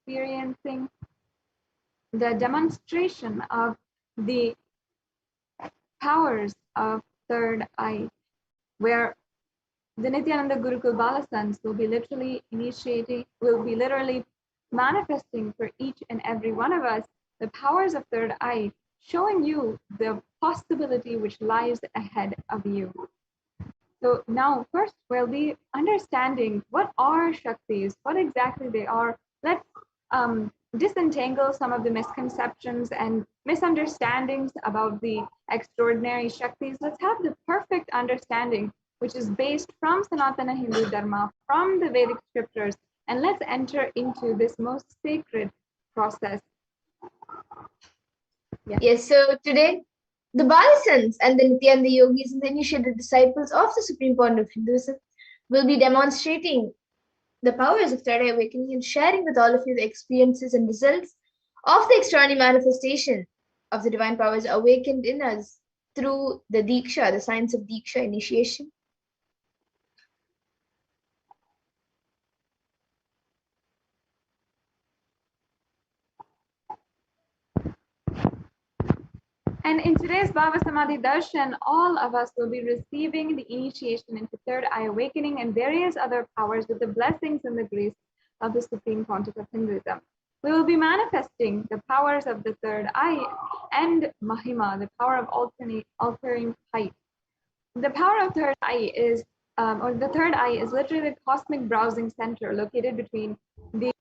experiencing the demonstration of the powers of third eye, where the Nithyananda Gurukul Balasans will be literally manifesting for each and every one of us the powers of third eye, showing you the possibility which lies ahead of you. So now, first, we'll be understanding what are Shaktis, what exactly they are. Let's disentangle some of the misconceptions and misunderstandings about the extraordinary Shaktis. Let's have the perfect understanding, which is based from Sanatana Hindu Dharma, from the Vedic scriptures, and let's enter into this most sacred process. Yes, so today, the Balasans and the Nityananda yogis and the initiated disciples of the Supreme Point of Hinduism will be demonstrating the powers of third eye awakening and sharing with all of you the experiences and results of the extraordinary manifestation of the divine powers awakened in us through the Diksha, the science of Diksha initiation. And in today's Bhava Samadhi Darshan, all of us will be receiving the initiation into third eye awakening and various other powers with the blessings and the grace of the Supreme Pontiff of Hinduism. We will be manifesting the powers of the third eye and Mahima, the power of altering height. The power of third eye is, the third eye is literally the cosmic browsing center located between the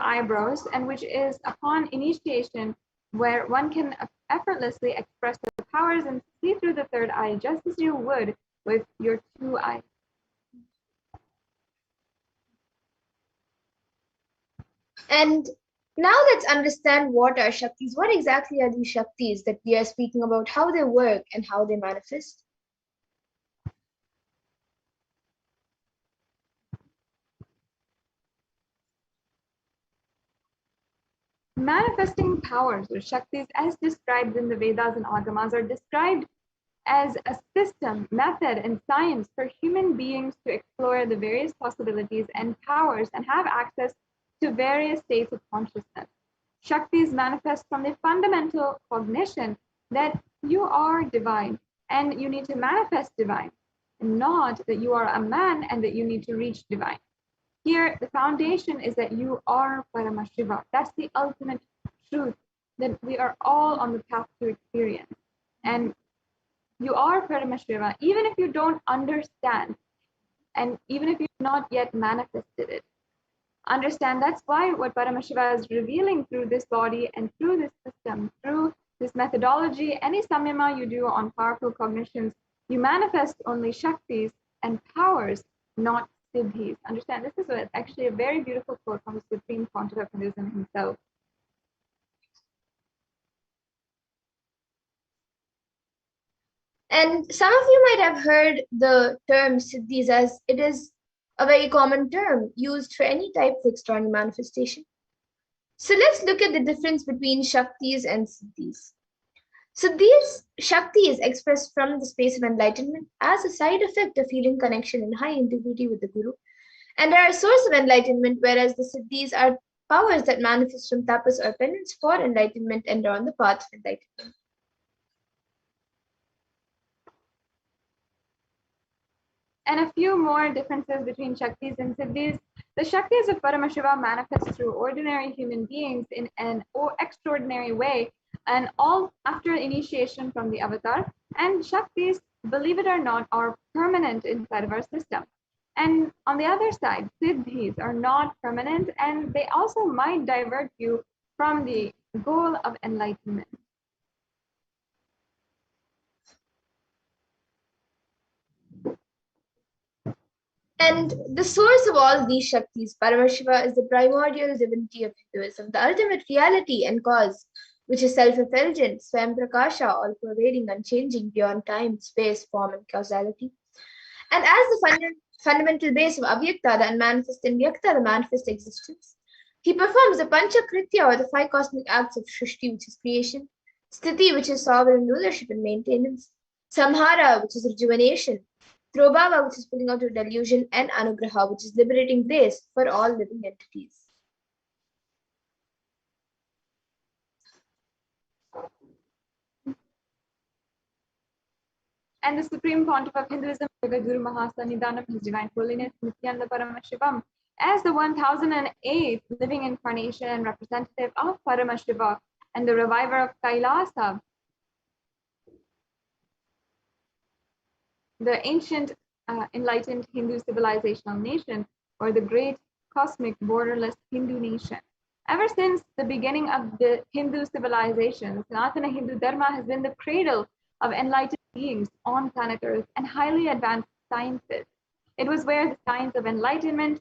eyebrows, and which is upon initiation where one can effortlessly express the powers and see through the third eye just as you would with your two eyes. And now let's understand what are Shaktis. What exactly are these Shaktis that we are speaking about, how they work and how they manifest? Manifesting powers or Shaktis, as described in the Vedas and Agamas, are described as a system, method, and science for human beings to explore the various possibilities and powers and have access to various states of consciousness. Shaktis manifest from the fundamental cognition that you are divine and you need to manifest divine, and not that you are a man and that you need to reach divine. Here, the foundation is that you are Paramashiva. That's the ultimate truth, that we are all on the path to experience. And you are Paramashiva, even if you don't understand, and even if you've not yet manifested it. Understand that's why what Paramashiva is revealing through this body and through this system, through this methodology, any samyama you do on powerful cognitions, you manifest only Shaktis and powers, not Siddhis. Understand, this is actually a very beautiful quote from the Supreme Pontiff of Hinduism himself. And some of you might have heard the term Siddhis, as it is a very common term used for any type of extraordinary manifestation. So let's look at the difference between Shaktis and Siddhis. So these Shakti is expressed from the space of enlightenment as a side effect of feeling connection in high integrity with the Guru, and are a source of enlightenment, whereas the Siddhis are powers that manifest from tapas or penance for enlightenment and are on the path of enlightenment. And a few more differences between Shaktis and Siddhis. The Shaktis of Paramashiva manifest through ordinary human beings in an extraordinary way, and all after initiation from the avatar. And Shaktis, believe it or not, are permanent inside of our system. And on the other side, Siddhis are not permanent, and they also might divert you from the goal of enlightenment. And the source of all these Shaktis, Paramashiva, is the primordial divinity of Hinduism, the ultimate reality and cause, which is self-effulgent, Swam Prakasha, all-pervading, unchanging, beyond time, space, form, and causality. And as the fundamental base of Avyakta, the unmanifest, and Vyakta, the manifest existence, he performs the Pancha Kritya, or the 5 cosmic acts of Shrishti, which is creation, Sthiti, which is sovereign rulership and maintenance, Samhara, which is rejuvenation, Trobhava, which is pulling out of delusion, and Anugraha, which is liberating grace for all living entities. And the Supreme Pontiff of Hinduism, Jagadguru Mahasannidhanam, His Divine Holiness Nithyananda Paramashivam, as the 1008th living incarnation and representative of Paramashiva and the reviver of Kailasa, the ancient enlightened Hindu civilizational nation, or the great cosmic borderless Hindu nation. Ever since the beginning of the Hindu civilization, Sanatana Hindu Dharma has been the cradle of enlightened beings on planet Earth and highly advanced sciences. It was where the science of enlightenment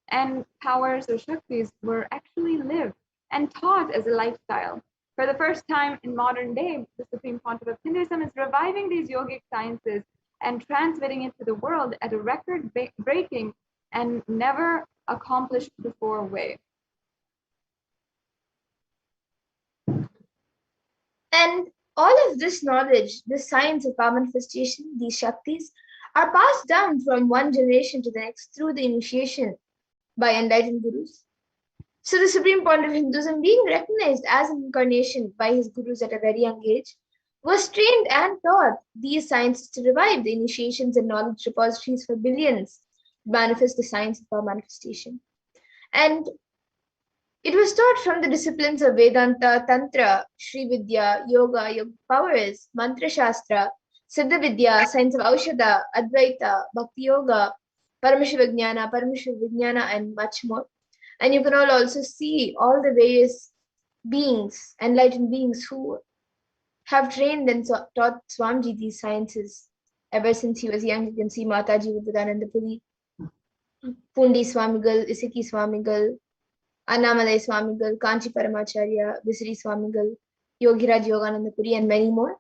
and powers or Shaktis were actually lived and taught as a lifestyle. For the first time in modern day, the Supreme Pontiff of Hinduism is reviving these yogic sciences and transmitting it to the world at a record-breaking and never accomplished before way. And all of this knowledge, this science of power manifestation, these Shaktis, are passed down from one generation to the next through the initiation by enlightened gurus. So the Supreme Pontiff of Hinduism, being recognized as an incarnation by his gurus at a very young age, was trained and taught these sciences to revive the initiations and knowledge repositories for billions to manifest the science of power manifestation. And it was taught from the disciplines of Vedanta, Tantra, Sri Vidya, Yoga, Yoga Powers, Mantra Shastra, Siddha Vidya, Science of Aushadha, Advaita, Bhakti Yoga, Paramashivoham, Paramashivoham, and much more. And you can all also see all the various beings, enlightened beings who have trained and taught Swamiji these sciences ever since he was young. You can see Mataji Vivekananda Puri, Pundi Swamigal, Isiki Swamigal, Annamalai Swamigal, Kanchi Paramacharya, Visri Swamigal, Yogiraj Yogananda Puri, and many more.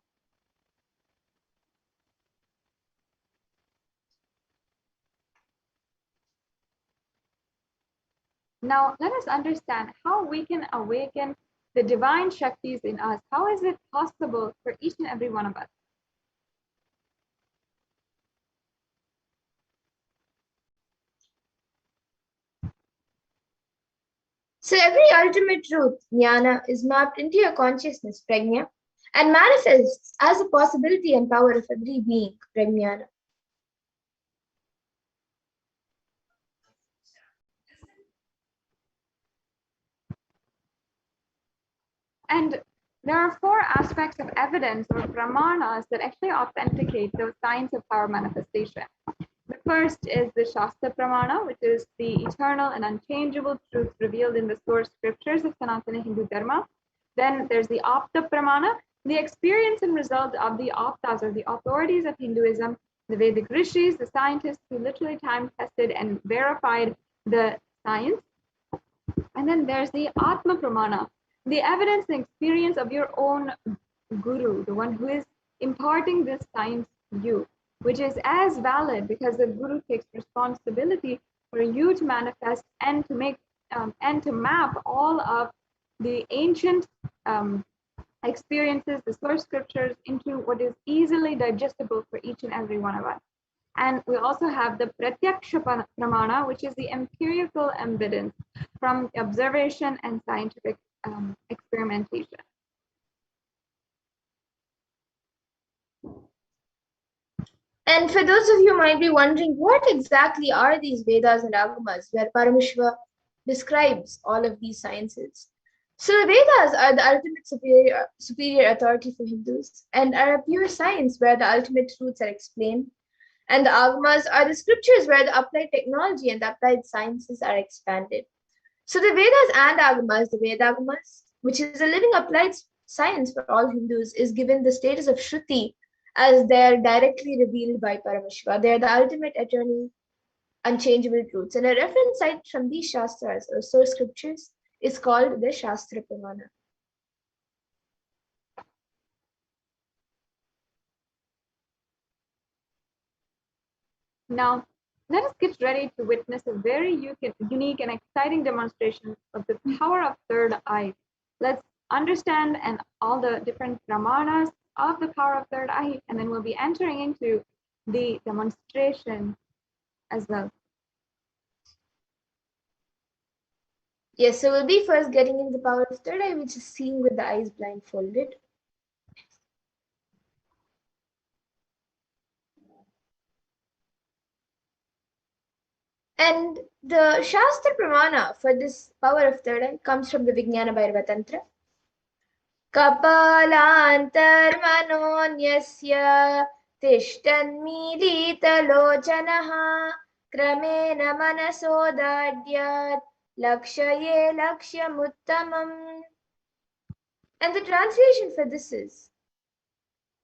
Now, let us understand how we can awaken the divine Shaktis in us. How is it possible for each and every one of us? So every ultimate truth, jnana, is mapped into your consciousness, prajna, and manifests as a possibility and power of every being, prajnana. And there are four aspects of evidence or pramanas that actually authenticate the science of power manifestation. The first is the Shastra Pramana, which is the eternal and unchangeable truth revealed in the source scriptures of Sanatana Hindu Dharma. Then there's the Apta Pramana, the experience and result of the Aptas or the authorities of Hinduism, the Vedic rishis, the scientists who literally time tested and verified the science. And then there's the Atma Pramana, the evidence and experience of your own guru, the one who is imparting this science to you, which is as valid because the guru takes responsibility for you to manifest and to make and to map all of the ancient experiences, the source scriptures, into what is easily digestible for each and every one of us. And we also have the Pratyaksha Pramana, which is the empirical evidence from observation and scientific experimentation. And for those of you who might be wondering, what exactly are these Vedas and Agamas, where Paramashiva describes all of these sciences? So the Vedas are the ultimate superior authority for Hindus and are a pure science where the ultimate truths are explained. And the Agamas are the scriptures where the applied technology and the applied sciences are expanded. So the Vedas and Agamas, the Vedagamas, which is a living applied science for all Hindus, is given the status of Shruti as they're directly revealed by Paramashiva. They're the ultimate, eternal, unchangeable truths. And a reference site from these Shastras or source scriptures is called the Shastra Pramana. Now, let us get ready to witness a very unique and exciting demonstration of the power of third eye. Let's understand and all the different pramanas of the power of third eye, and then we'll be entering into the demonstration as well. Yes, so we'll be first getting in the power of third eye, which is seeing with the eyes blindfolded. And the Shastra Pramana for this power of third eye comes from the Vijnana Bhairava Tantra. कपालान्तर्मनोऽन्यस्य तिष्ठन्मीलितलोचनः क्रमेण मनसोदाड्यात् लक्ष्ये लक्ष्यमुत्तमम्. And the translation for this is,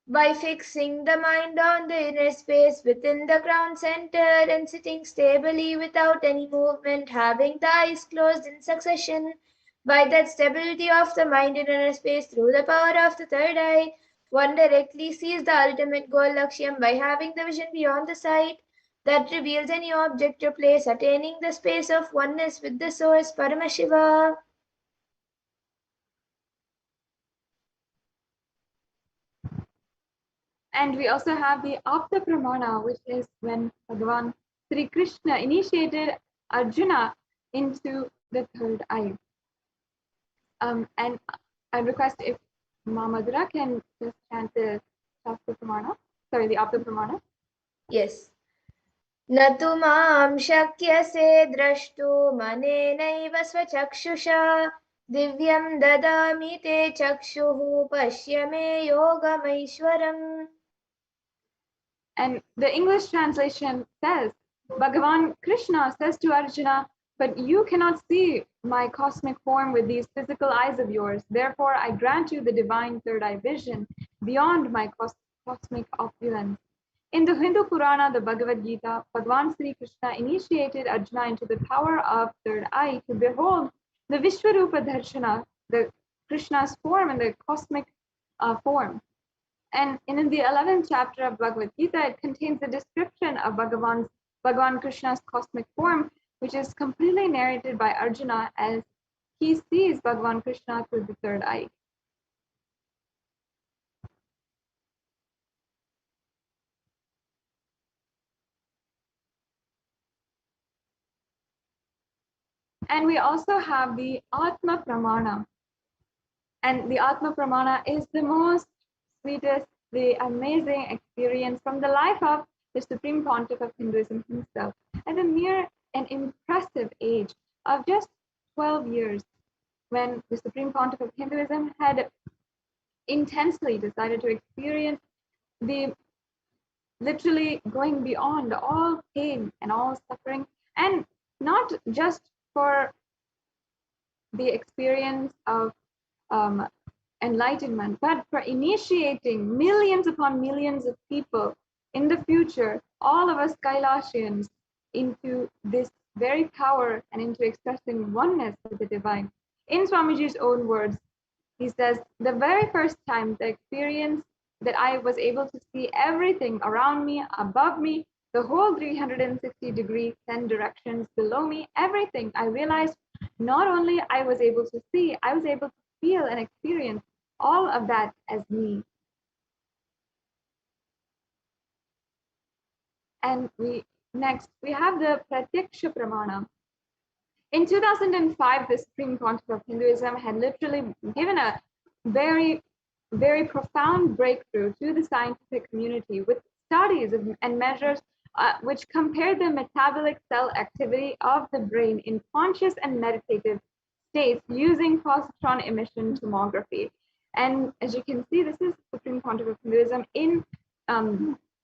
by fixing the mind on the inner space within the crown center and sitting stably without any movement, having the eyes closed in succession, by that stability of the mind in inner space through the power of the third eye, one directly sees the ultimate goal Lakshyam by having the vision beyond the sight that reveals any object or place, attaining the space of oneness with the source, Paramashiva. And we also have the Apta Pramana, which is when Bhagavan Sri Krishna initiated Arjuna into the third eye. And I request if Ma Madhura can just chant the Shastra Pramana, sorry, the Apta Pramana. Yes. न तु मां शक्यसे द्रष्टुमनेनैव स्वचक्षुषा दिव्यं ददामि ते चक्षुः पश्य मे योगमैश्वरम्. And the English translation says, Bhagavan Krishna says to Arjuna, but you cannot see my cosmic form with these physical eyes of yours. Therefore, I grant you the divine third eye vision beyond my cosmic opulence. In the Hindu Purana, the Bhagavad Gita, Bhagavan Sri Krishna initiated Arjuna into the power of third eye to behold the Vishwarupa Darshana, the Krishna's form and the cosmic form. And in the 11th chapter of Bhagavad Gita, it contains a description of Bhagavan Krishna's cosmic form, which is completely narrated by Arjuna as he sees Bhagavan Krishna through the third eye. And we also have the Atma Pramana. And the Atma Pramana is the most sweetest, the amazing experience from the life of the Supreme Pontiff of Hinduism himself. At a mere and impressive age of just 12 years, when the Supreme Pontiff of Hinduism had intensely decided to experience the literally going beyond all pain and all suffering, and not just for the experience of enlightenment, but for initiating millions upon millions of people in the future, all of us Kailasians, into this very power and into expressing oneness with the divine. In Swamiji's own words, he says, the very first time the experience that I was able to see everything around me, above me, the whole 360-degree 10 directions below me, everything, I realized not only I was able to see, I was able to feel and experience all of that as me. And next, we have the Pratyaksha Pramana. In 2005, the Supreme Pontiff of Hinduism had literally given a very, very profound breakthrough to the scientific community with studies and measures which compared the metabolic cell activity of the brain in conscious and meditative states using positron emission tomography. And as you can see, this is Supreme Pontiff of Hinduism in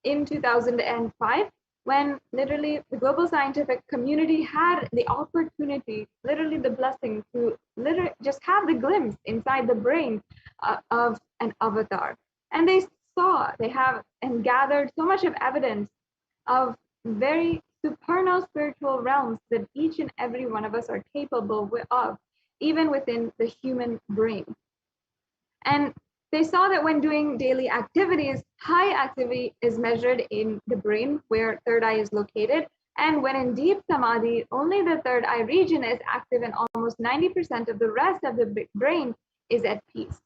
2005, when literally the global scientific community had the opportunity, literally the blessing to literally just have the glimpse inside the brain of an avatar. And they have and gathered so much of evidence of very supernal spiritual realms that each and every one of us are capable of, even within the human brain. And they saw that when doing daily activities, high activity is measured in the brain where third eye is located. And when in deep Samadhi, only the third eye region is active and almost 90% of the rest of the brain is at peace.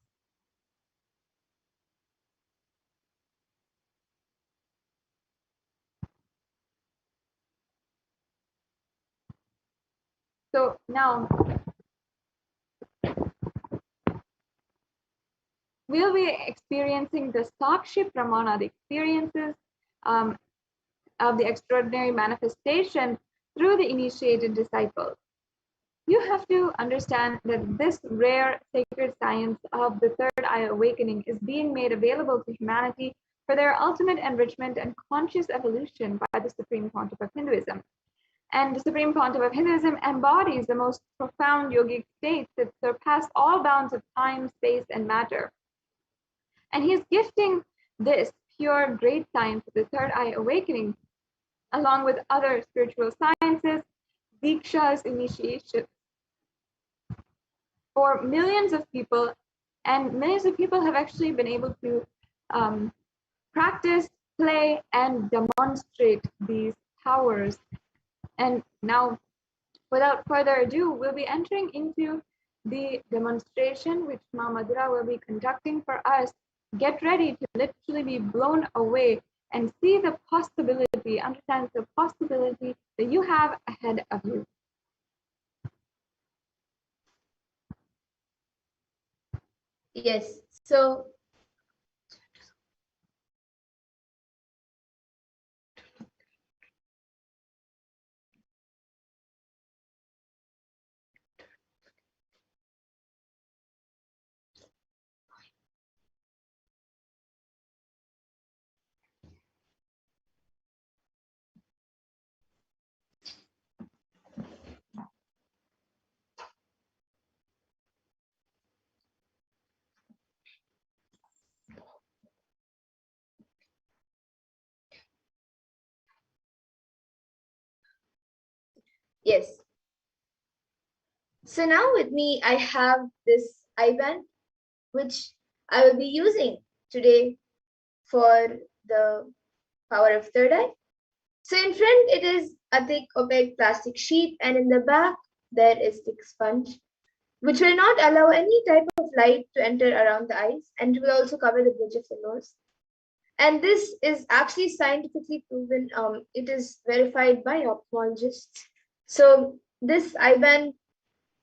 So now, we'll be experiencing the Sakshi Pramana, the experiences of the extraordinary manifestation through the initiated disciples. You have to understand that this rare sacred science of the third eye awakening is being made available to humanity for their ultimate enrichment and conscious evolution by the Supreme Pontiff of Hinduism. And the Supreme Pontiff of Hinduism embodies the most profound yogic states that surpass all bounds of time, space, and matter. And he is gifting this pure great science of the third eye awakening, along with other spiritual sciences, Diksha's initiation, for millions of people, and millions of people have actually been able to practice, play, and demonstrate these powers. And now, without further ado, we'll be entering into the demonstration which Ma Madhura will be conducting for us. Get ready to literally be blown away and see the possibility, understand the possibility that you have ahead of you. Yes. So yes. So now with me, I have this IBAN, which I will be using today for the power of third eye. So in front, it is a thick opaque plastic sheet, and in the back, there is thick sponge, which will not allow any type of light to enter around the eyes, and will also cover the bridge of the nose. And this is actually scientifically proven. It is verified by ophthalmologists. So this IBAN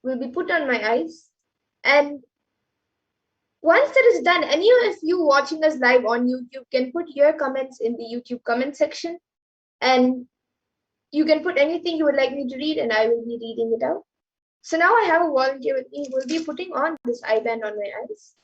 will be put on my eyes, and once that is done, any of you watching us live on YouTube can put your comments in the YouTube comment section, and you can put anything you would like me to read, and I will be reading it out. So now I have a volunteer with me who will be putting on this IBAN on my eyes.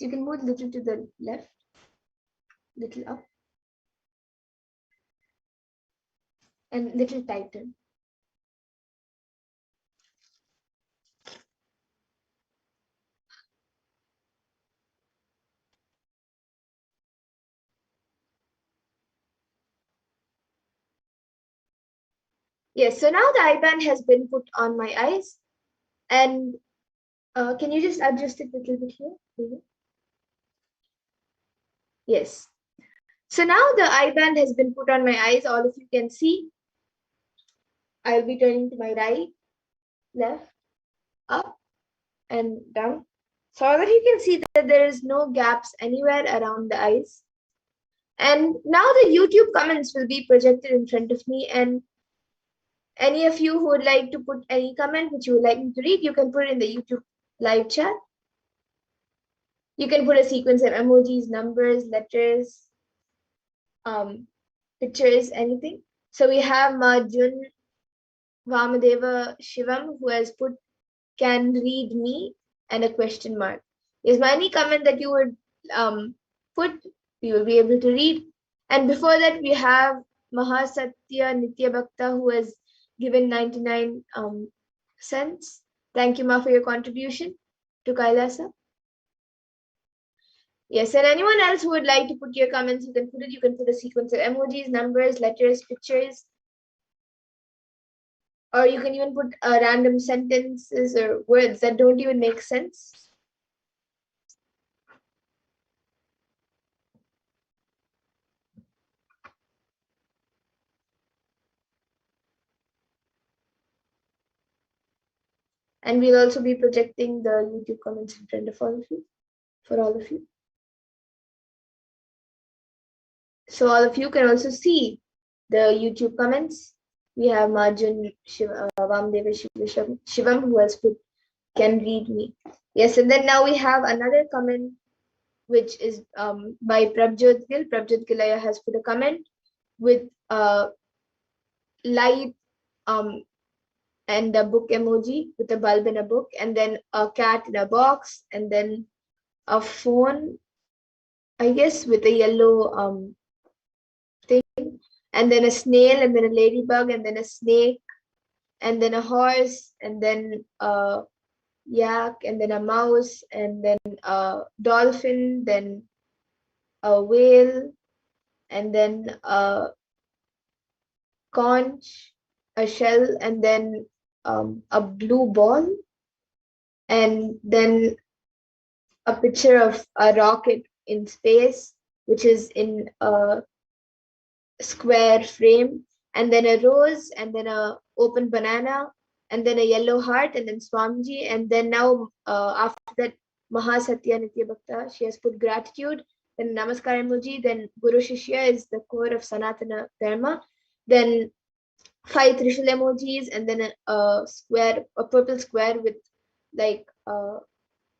You can move a little to the left, little up, and little tighter. Yes, so now the IBAN has been put on my eyes, and can you just adjust it a little bit here? Yes. So now the IBAN has been put on my eyes. All of you can see. I'll be turning to my right, left, up, and down, so that you can see that there is no gaps anywhere around the eyes. And now the YouTube comments will be projected in front of me, and any of you who would like to put any comment which you would like me to read, you can put it in the YouTube live chat. You can put a sequence of emojis, numbers, letters, pictures, anything. So we have Majun Vamadeva Shivam, who has put "can read me" and a question mark. Is there any comment that you would put, we will be able to read. And before that, we have Mahasatya Nitya Bhakta, who has given 99 cents. Thank you, Ma, for your contribution to Kailasa. Yes, and anyone else who would like to put your comments, you can put it. You can put a sequence of emojis, numbers, letters, pictures, or you can even put random sentences or words that don't even make sense. And we'll also be projecting the YouTube comments in front of all of you, for all of you. So all of you can also see the YouTube comments. We have Marjun Vamdeva Shivam who has put, can read me. Yes, and then now we have another comment which is by Prabjot Gill. Prabjot Gilaya has put a comment with light and a book emoji with a bulb in a book, and then a cat in a box, and then a phone, I guess, with a yellow thing, and then a snail, and then a ladybug, and then a snake, and then a horse, and then a yak, and then a mouse, and then a dolphin, then a whale, and then a conch, a shell, and then a blue ball, and then a picture of a rocket in space, which is in a square frame, and then a rose, and then a open banana, and then a yellow heart, and then Swamiji, and then now after that Mahasatya Nitya Bhakta, she has put gratitude, then Namaskar emoji, then Guru Shishya is the core of Sanatana Dharma, then 5 Trishul emojis, and then a square, a purple square with like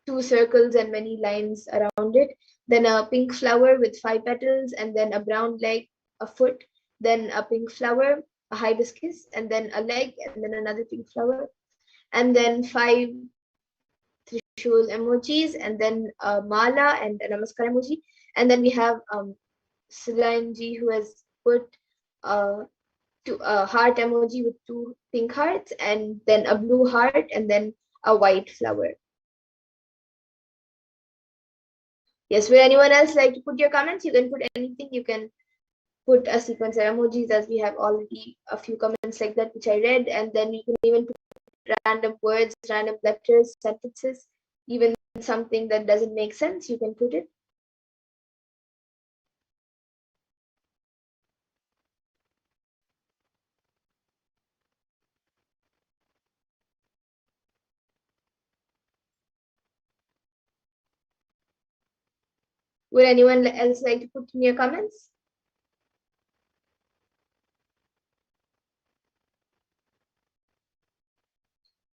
2 circles and many lines around it, then a pink flower with 5 petals, and then a brown leg, a foot, then a pink flower, a hibiscus, and then a leg, and then another pink flower, and then 5 Trishul emojis, and then a mala and a namaskar emoji, and then we have Sulanji who has put a heart emoji with 2 pink hearts, and then a blue heart, and then a white flower. Yes, would anyone else like to put your comments? You can put anything. You can put a sequence of emojis, as we have already a few comments like that, which I read. And then you can even put random words, random letters, sentences, even something that doesn't make sense, you can put it. Would anyone else like to put in your comments?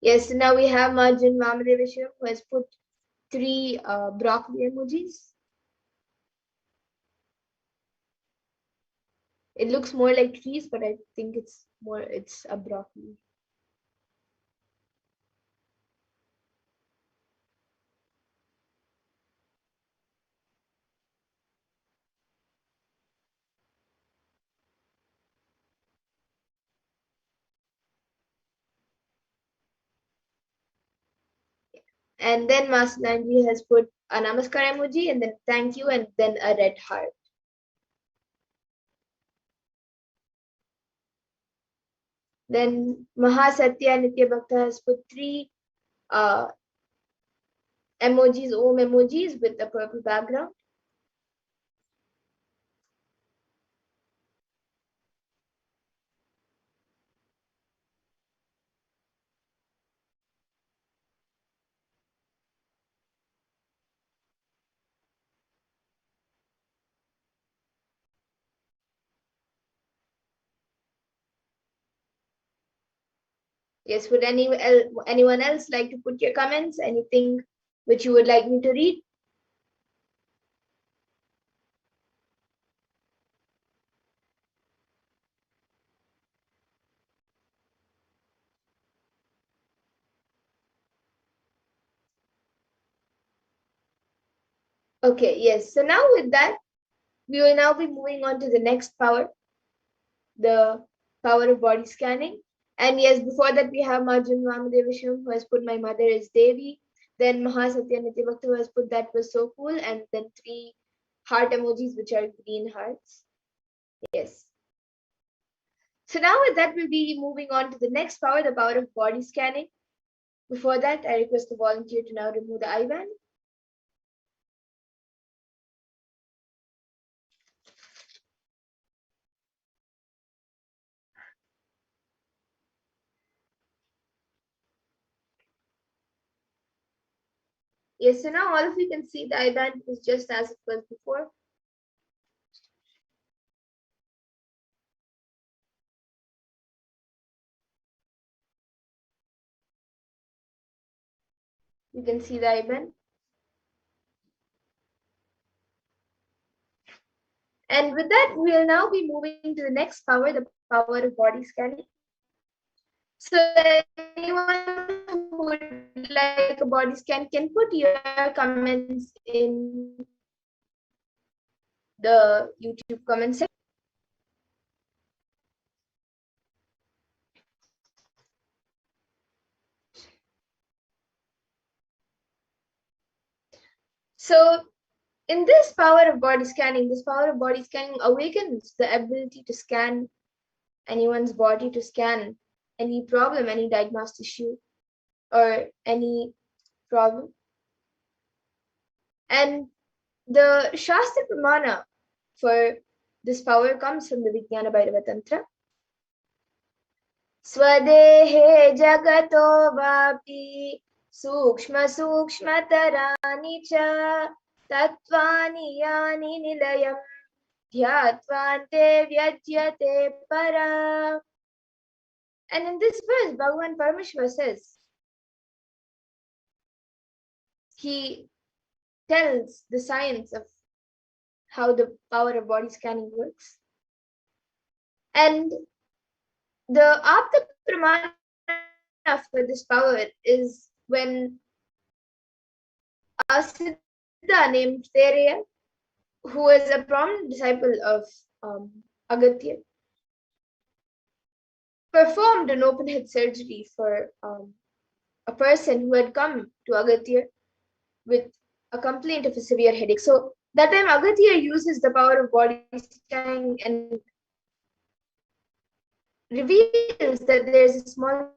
Yes, so now we have Marjun Vamadeveshwar who has put 3 broccoli emojis. It looks more like trees, but I think it's a broccoli. And then Masalanji has put a namaskar emoji, and then thank you, and then a red heart. Then Mahasatya Nitya Bhakta has put 3 uh, emojis, Om emojis with a purple background. Yes, would anyone else like to put your comments? Anything which you would like me to read? Okay, yes. So now with that, we will now be moving on to the next power, the power of body scanning. And yes, before that, we have Marjun Vamadevisham who has put my mother is Devi. Then Mahasatya Nityabhakta who has put that was so cool. And then 3 heart emojis, which are green hearts. Yes. So now with that, we'll be moving on to the next power, the power of body scanning. Before that, I request the volunteer to now remove the IBAN. Yes, so now all of you can see the IBAN is just as it was before. You can see the IBAN. And with that, we'll now be moving to the next power, the power of body scanning. So anyone who would like a body scan can put your comments in the YouTube comment section. So in this power of body scanning, awakens the ability to scan anyone's body, to scan any problem, any diagnosed issue, or any problem. And the Shastra Pramana for this power comes from the Vijnana Bhairava Tantra. Swadehe jagato vapi sukshma sukshmatarani cha tattvani yani nilayam dhyatvante vyajyate para. And in this verse, Bhagavan Paramashiva says, he tells the science of how the power of body scanning works. And the Apta Pramana for this power is when a Siddha named Thereya, who is a prominent disciple of Agatya, performed an open head surgery for a person who had come to Agatya with a complaint of a severe headache. So that time Agatya uses the power of body scanning and reveals that there's a small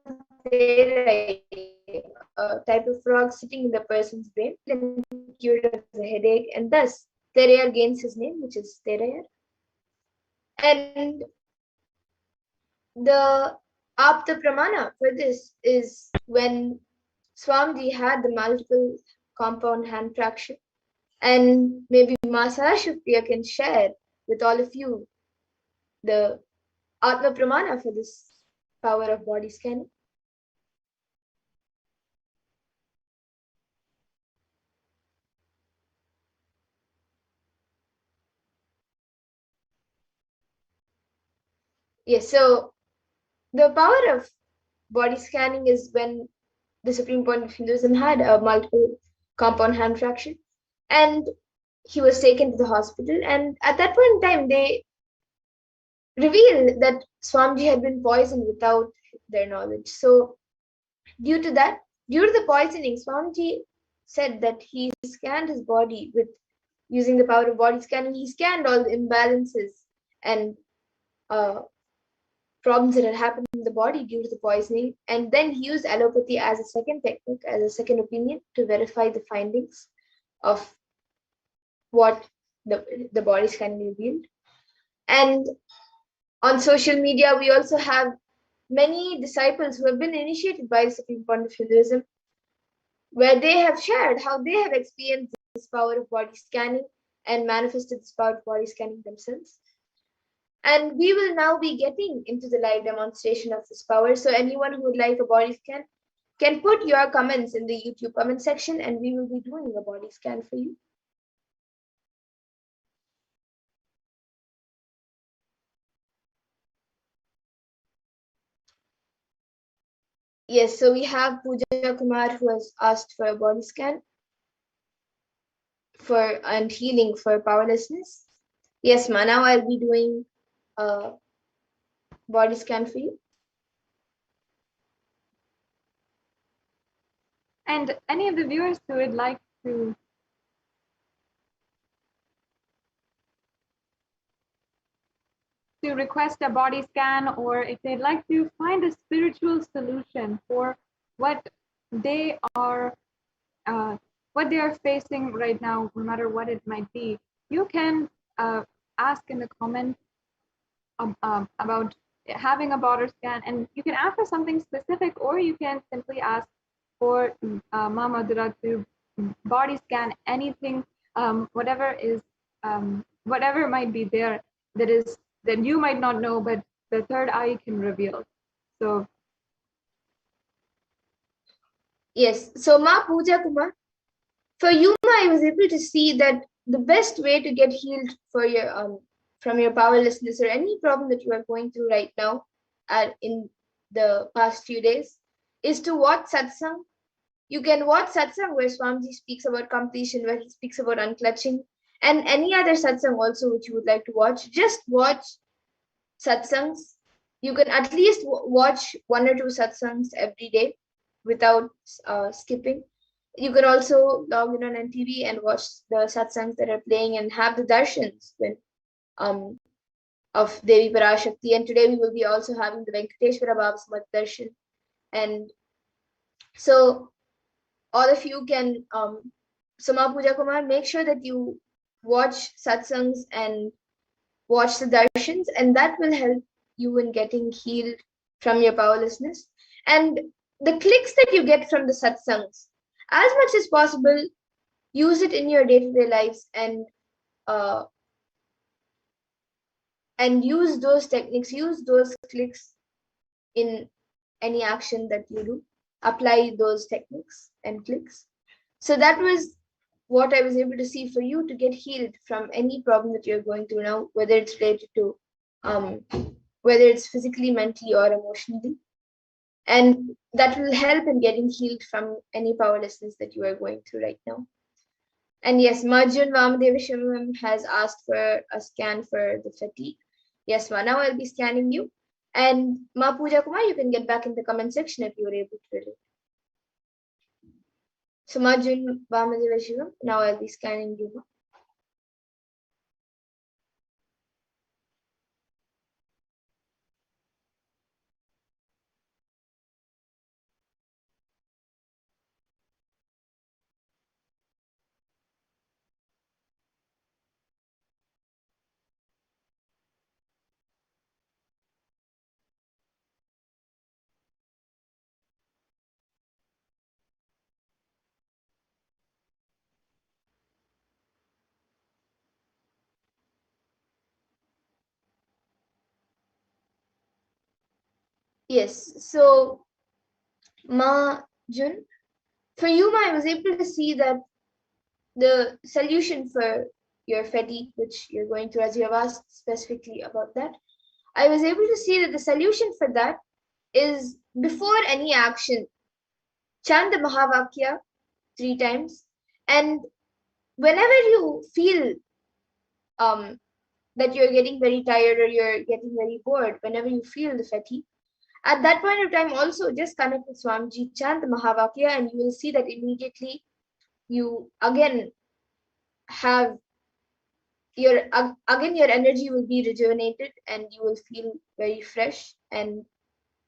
type of frog sitting in the person's brain and cured of the headache, and thus Thereya gains his name, which is Thereya. And the Apta Pramana for this is when Swamiji had the multiple compound hand fraction, and maybe Masara Shukriya can share with all of you the Atma Pramana for this power of body scanning. Yes, so the power of body scanning is when the Supreme Point of Hinduism had a multiple compound hand fraction, and he was taken to the hospital. And at that point in time, they revealed that Swamiji had been poisoned without their knowledge. So, due to the poisoning, Swamiji said that he scanned his body with using the power of body scanning. He scanned all the imbalances and problems that had happened in the body due to the poisoning, and then he used allopathy as a second technique, as a second opinion, to verify the findings of what the body scanning revealed. And on social media, we also have many disciples who have been initiated by the Supreme Point of Hinduism, where they have shared how they have experienced this power of body scanning and manifested this power of body scanning themselves. And we will now be getting into the live demonstration of this power. So anyone who would like a body scan can put your comments in the YouTube comment section, and we will be doing a body scan for you. Yes, so we have Pooja Kumar who has asked for a body scan and healing for powerlessness. Yes, Ma, now I'll be doing a body scan for you. And any of the viewers who would like to request a body scan, or if they'd like to find a spiritual solution for what they are facing right now, no matter what it might be, you can ask in the comments about having a body scan, and you can ask for something specific, or you can simply ask for Mama Dura to body scan anything, whatever might be there that you might not know, but the third eye can reveal. So Yes. So Ma Pooja Kumar, for you, Ma, I was able to see that the best way to get healed for your from your powerlessness or any problem that you are going through right now in the past few days is to watch satsang. You can watch satsang where Swamiji speaks about completion, where he speaks about unclutching, and any other satsang also which you would like to watch. Just watch satsangs. You can at least watch one or two satsangs every day without skipping. You can also log in on NTV and watch the satsangs that are playing and have the darshans um, of Devi Parashakti. And today we will be also having the Venkateshwara Bhava Samadhi Darshan. And so all of you can, Sama Puja Kumar, make sure that you watch satsangs and watch the darshans, and that will help you in getting healed from your powerlessness. And the clicks that you get from the satsangs, as much as possible, use it in your day-to-day lives uh, and use those techniques, use those clicks in any action that you do. Apply those techniques and clicks. So that was what I was able to see for you to get healed from any problem that you're going through now, whether it's related to um, whether it's physically, mentally, or emotionally. And that will help in getting healed from any powerlessness that you are going through right now. And yes, Marjun Vamadevashivam has asked for a scan for the fatigue. Yes, Ma, now I'll be scanning you. And Ma Pooja Kumar, you can get back in the comment section if you were able to relate. So Marjun Vamadevashivam, now I'll be scanning you. Yes, so Ma Jun, for you, Ma, I was able to see that the solution for your fatigue, which you're going through, as you have asked specifically about that, I was able to see that the solution for that is before any action, chant the Mahavakya 3 times. And whenever you feel um, that you're getting very tired or you're getting very bored, whenever you feel the fatigue, at that point of time, also just connect with Swamiji, chant the Mahavakya, and you will see that immediately you again have your energy will be rejuvenated and you will feel very fresh and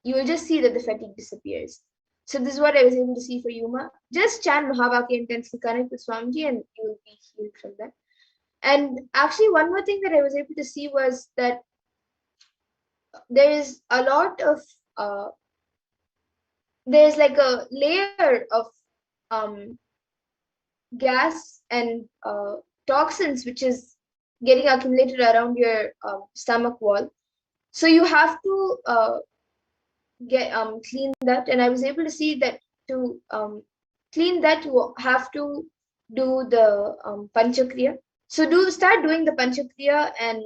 you will just see that the fatigue disappears. So this is what I was able to see for Yuma. Just chant Mahavakya intensely, connect with Swamiji, and you will be healed from that. And actually, one more thing that I was able to see was that there is a lot of there's like a layer of um, gas and toxins which is getting accumulated around your stomach wall. So you have to get clean that, and I was able to see that to clean that you have to do the panchakriya. So do start doing the panchakriya, and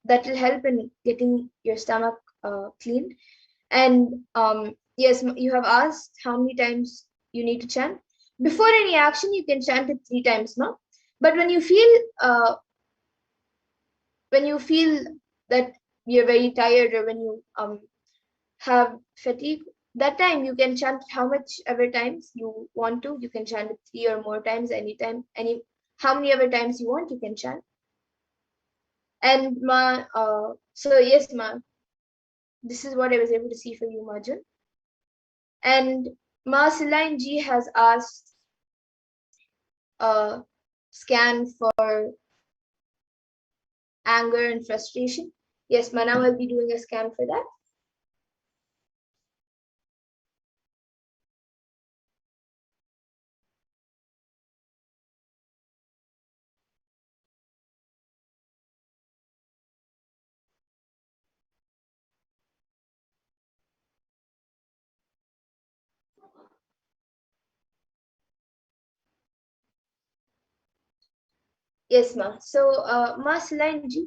that will help in getting your stomach cleaned. And yes, you have asked how many times you need to chant. Before any action, you can chant it 3 times, no? But when you feel that you're very tired, or when you have fatigue, that time you can chant how much ever times you want to. You can chant it 3 or more times, anytime, how many ever times you want, you can chant. And so yes, Ma, this is what I was able to see for you, Marjan. And Ma Silain Ji has asked a scan for anger and frustration. Yes, Ma, now I'll be doing a scan for that. Yes, ma. So, ma Silanji,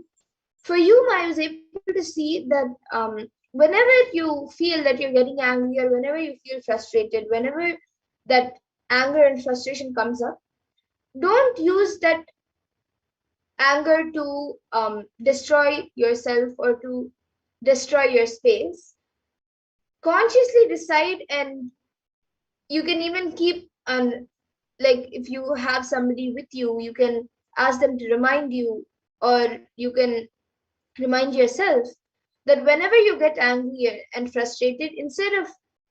for you, ma, I was able to see that whenever you feel that you're getting angry, or whenever you feel frustrated, whenever that anger and frustration comes up, don't use that anger to destroy yourself or to destroy your space. Consciously decide, and you can even keep on, like if you have somebody with you, you can ask them to remind you, or you can remind yourself that whenever you get angry and frustrated, instead of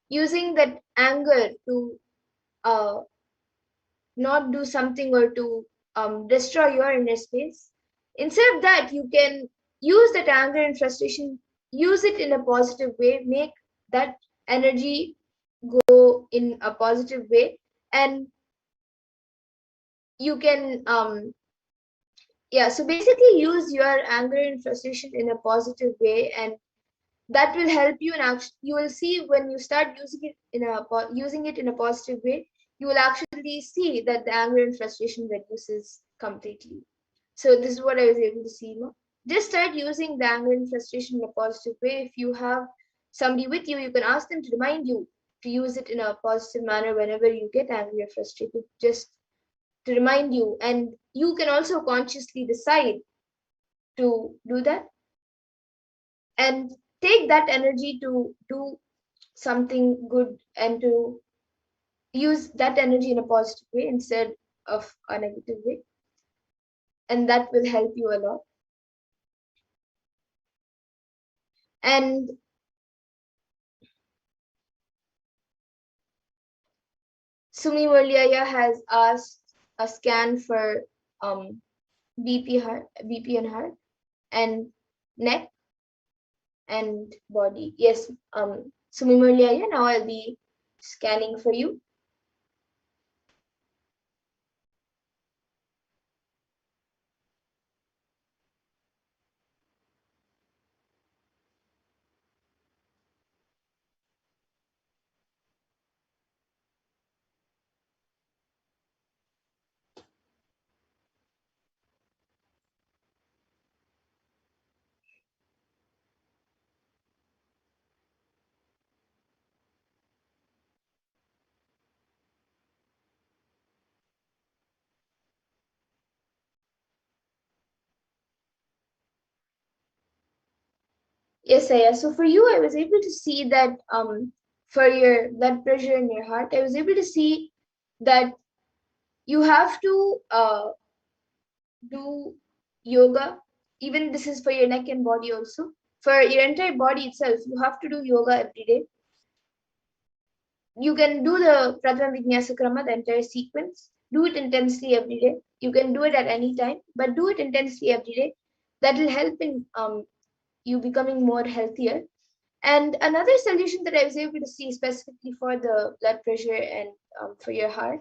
using that anger to uh, not do something or to destroy your inner space, instead of that, you can use that anger and frustration, use it in a positive way, make that energy go in a positive way, and you can yeah, so basically use your anger and frustration in a positive way, and that will help you. And you will see, when you start using it in a positive way, you will actually see that the anger and frustration reduces completely. So this is what I was able to see, no? Just start using the anger and frustration in a positive way. If you have somebody with you, you can ask them to remind you to use it in a positive manner whenever you get angry or frustrated, just to remind you. And you can also consciously decide to do that, and take that energy to do something good, and to use that energy in a positive way instead of a negative way, and that will help you a lot. And Sumi Murliaya has asked a scan for BP and heart, and neck and body. Yes, Sumi Murliaya, now I'll be scanning for you. Yes, Aya. So for you, I was able to see that for your blood pressure in your heart, I was able to see that you have to do yoga. Even this is for your neck and body also. For your entire body itself, you have to do yoga every day. You can do the Pratama Vinyasa Krama, the entire sequence. Do it intensely every day. You can do it at any time, but do it intensely every day. That will help in you becoming more healthier. And another solution that I was able to see specifically for the blood pressure and for your heart,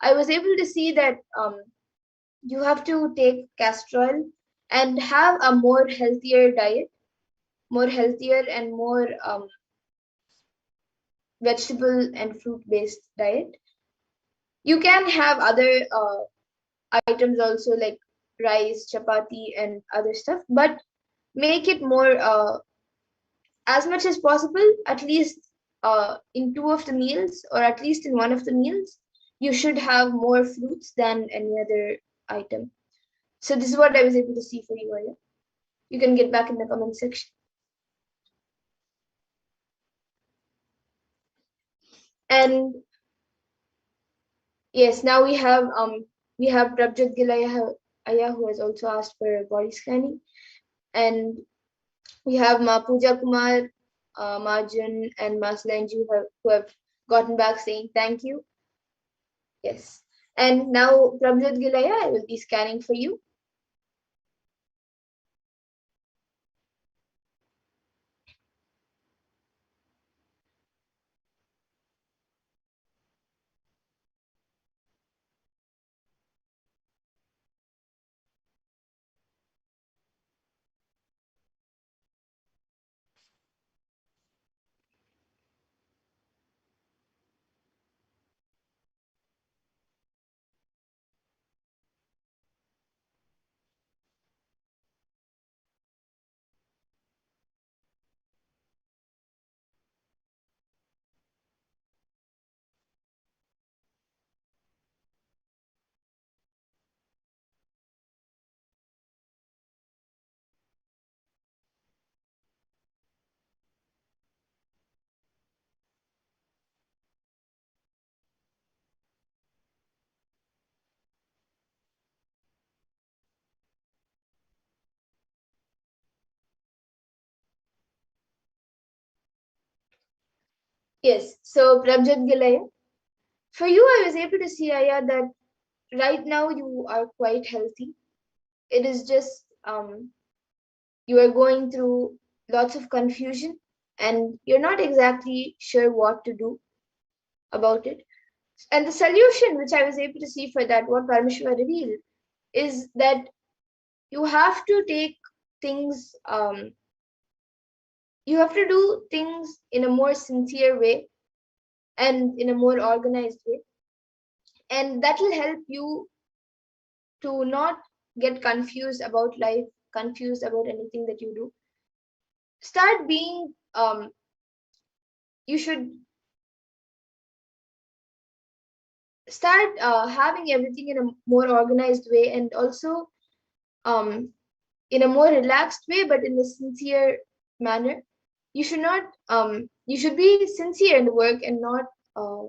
I was able to see that you have to take castor oil and have a more healthier diet, more healthier and more vegetable and fruit based diet. You can have other items also, like rice, chapati, and other stuff, but make it more as much as possible, at least in two of the meals, or at least in one of the meals, you should have more fruits than any other item. So this is what I was able to see for you, Aya. You can get back in the comment section. And yes, now we have Prabjot Gilaya Aya, who has also asked for body scanning, and we have Ma Pooja Kumar, Marjan, and Ma Slanju who have gotten back saying thank you. Yes. And now, Prabjot Gilaya, I will be scanning for you. Yes, so Prabjat Gilaya, for you, I was able to see, Aya, that right now you are quite healthy. It is just you are going through lots of confusion and you're not exactly sure what to do about it. And the solution, which I was able to see for that, what Parameshwara revealed, is that you have to take things, you have to do things in a more sincere way and in a more organized way. And that will help you to not get confused about life, confused about anything that you do. Start being, you should start having everything in a more organized way, and also um, in a more relaxed way, but in a sincere manner. You should not, you should be sincere in the work and not, uh,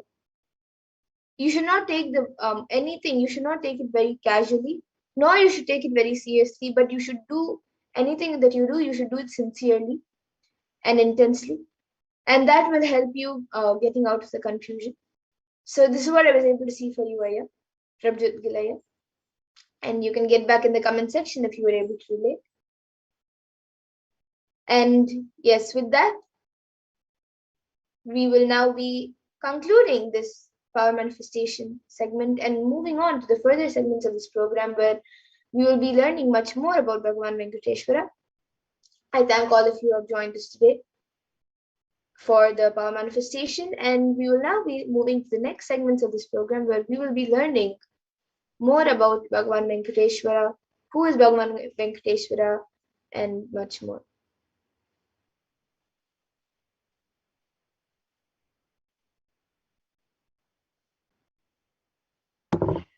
you should not take the anything, you should not take it very casually, nor you should take it very seriously, but you should do anything that you do, you should do it sincerely and intensely. And that will help you getting out of the confusion. So this is what I was able to see for you, Aya, Prabjit Gilaya. And you can get back in the comment section if you were able to relate. And yes, with that, we will now be concluding this power manifestation segment and moving on to the further segments of this program, where we will be learning much more about Bhagavan Venkateshwara. I thank all of you who have joined us today for the power manifestation, and we will now be moving to the next segments of this program, where we will be learning more about Bhagavan Venkateshwara, who is Bhagavan Venkateshwara, and much more.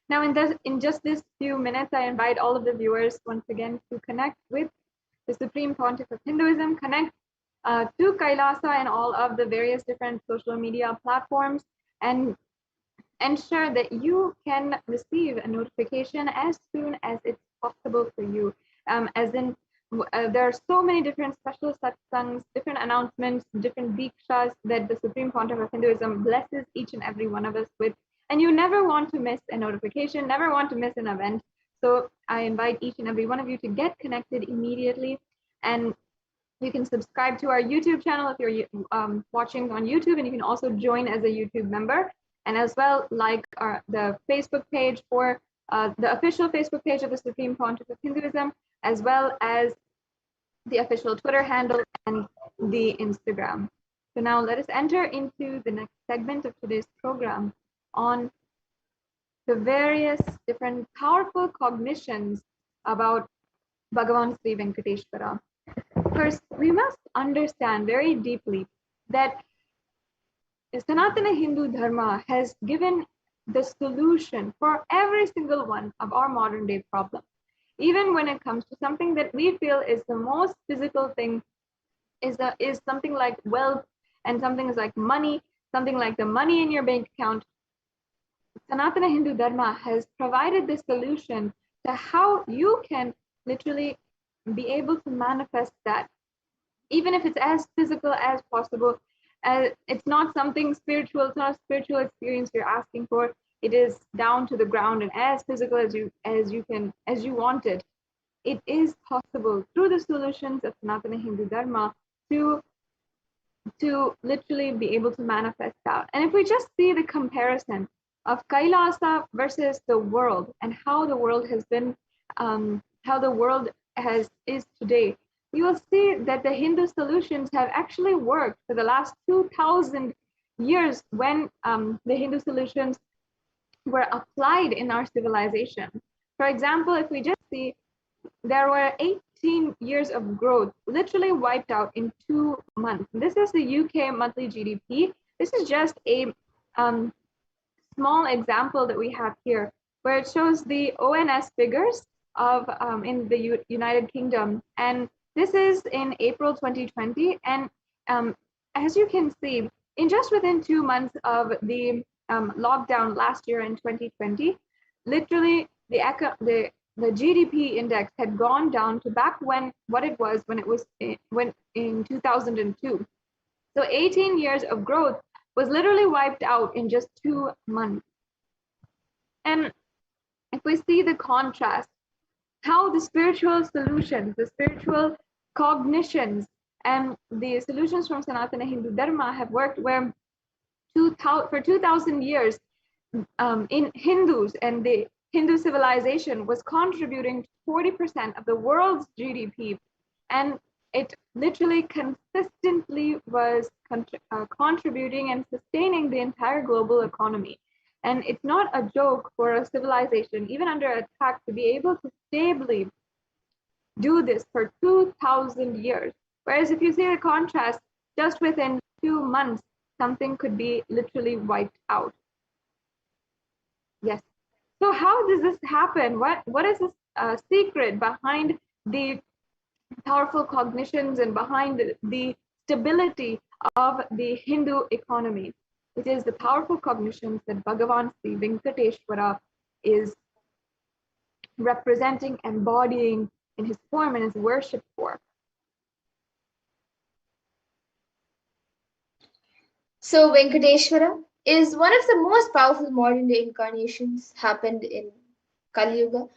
Now, in just this few minutes, I invite all of the viewers once again to connect with the Supreme Pontiff of Hinduism, connect to Kailasa and all of the various different social media platforms, and ensure that you can receive a notification as soon as it's possible for you. As in, there are so many different special satsangs, different announcements, different dikshas that the Supreme Pontiff of Hinduism blesses each and every one of us with. And you never want to miss a notification, never want to miss an event. So I invite each and every one of you to get connected immediately. And you can subscribe to our YouTube channel if you're watching on YouTube, and you can also join as a YouTube member. And as well, like the Facebook page for the official Facebook page of the Supreme Pontiff of Hinduism, as well as the official Twitter handle and the Instagram. So now let us enter into the next segment of today's program on the various different powerful cognitions about Bhagavan Sri Venkateshwara. First, we must understand very deeply that Sanatana Hindu Dharma has given the solution for every single one of our modern day problems. Even when it comes to something that we feel is the most physical thing, is something like wealth, and something is like money, something like the money in your bank account. Sanatana Hindu Dharma has provided the solution to how you can literally be able to manifest that, even if it's as physical as possible. It's not something spiritual, it's not a spiritual experience you're asking for. It is down to the ground and as physical as you want it. It is possible through the solutions of Sanatana Hindu Dharma to literally be able to manifest that. And if we just see the comparison of Kailasa versus the world, and how the world has been, how the world is today, you will see that the Hindu solutions have actually worked for the last 2,000 years, when the Hindu solutions were applied in our civilization. For example, if we just see, there were 18 years of growth literally wiped out in 2 months. This is the UK monthly GDP. This is just a small example that we have here, where it shows the ONS figures of in the United Kingdom, and this is in April 2020. And as you can see, in just within 2 months of the lockdown last year in 2020, literally the GDP index had gone down to back when what it was when it was in 2002. So 18 years of growth was literally wiped out in just 2 months. And if we see the contrast, how the spiritual solutions, the spiritual cognitions, and the solutions from Sanatana Hindu Dharma have worked, where for 2,000 years, in Hindus and the Hindu civilization was contributing 40% of the world's GDP, and it literally consistently was contributing and sustaining the entire global economy. And it's not a joke for a civilization, even under attack, to be able to stably do this for 2,000 years. Whereas if you see the contrast, just within 2 months, something could be literally wiped out. Yes. So how does this happen? What is this secret behind the powerful cognitions and behind the stability of the Hindu economy? It is the powerful cognitions that Bhagavan Sri Venkateshwara is representing, embodying in his form and his worship for. So Venkateshwara is one of the most powerful modern day incarnations happened in Kali Yuga.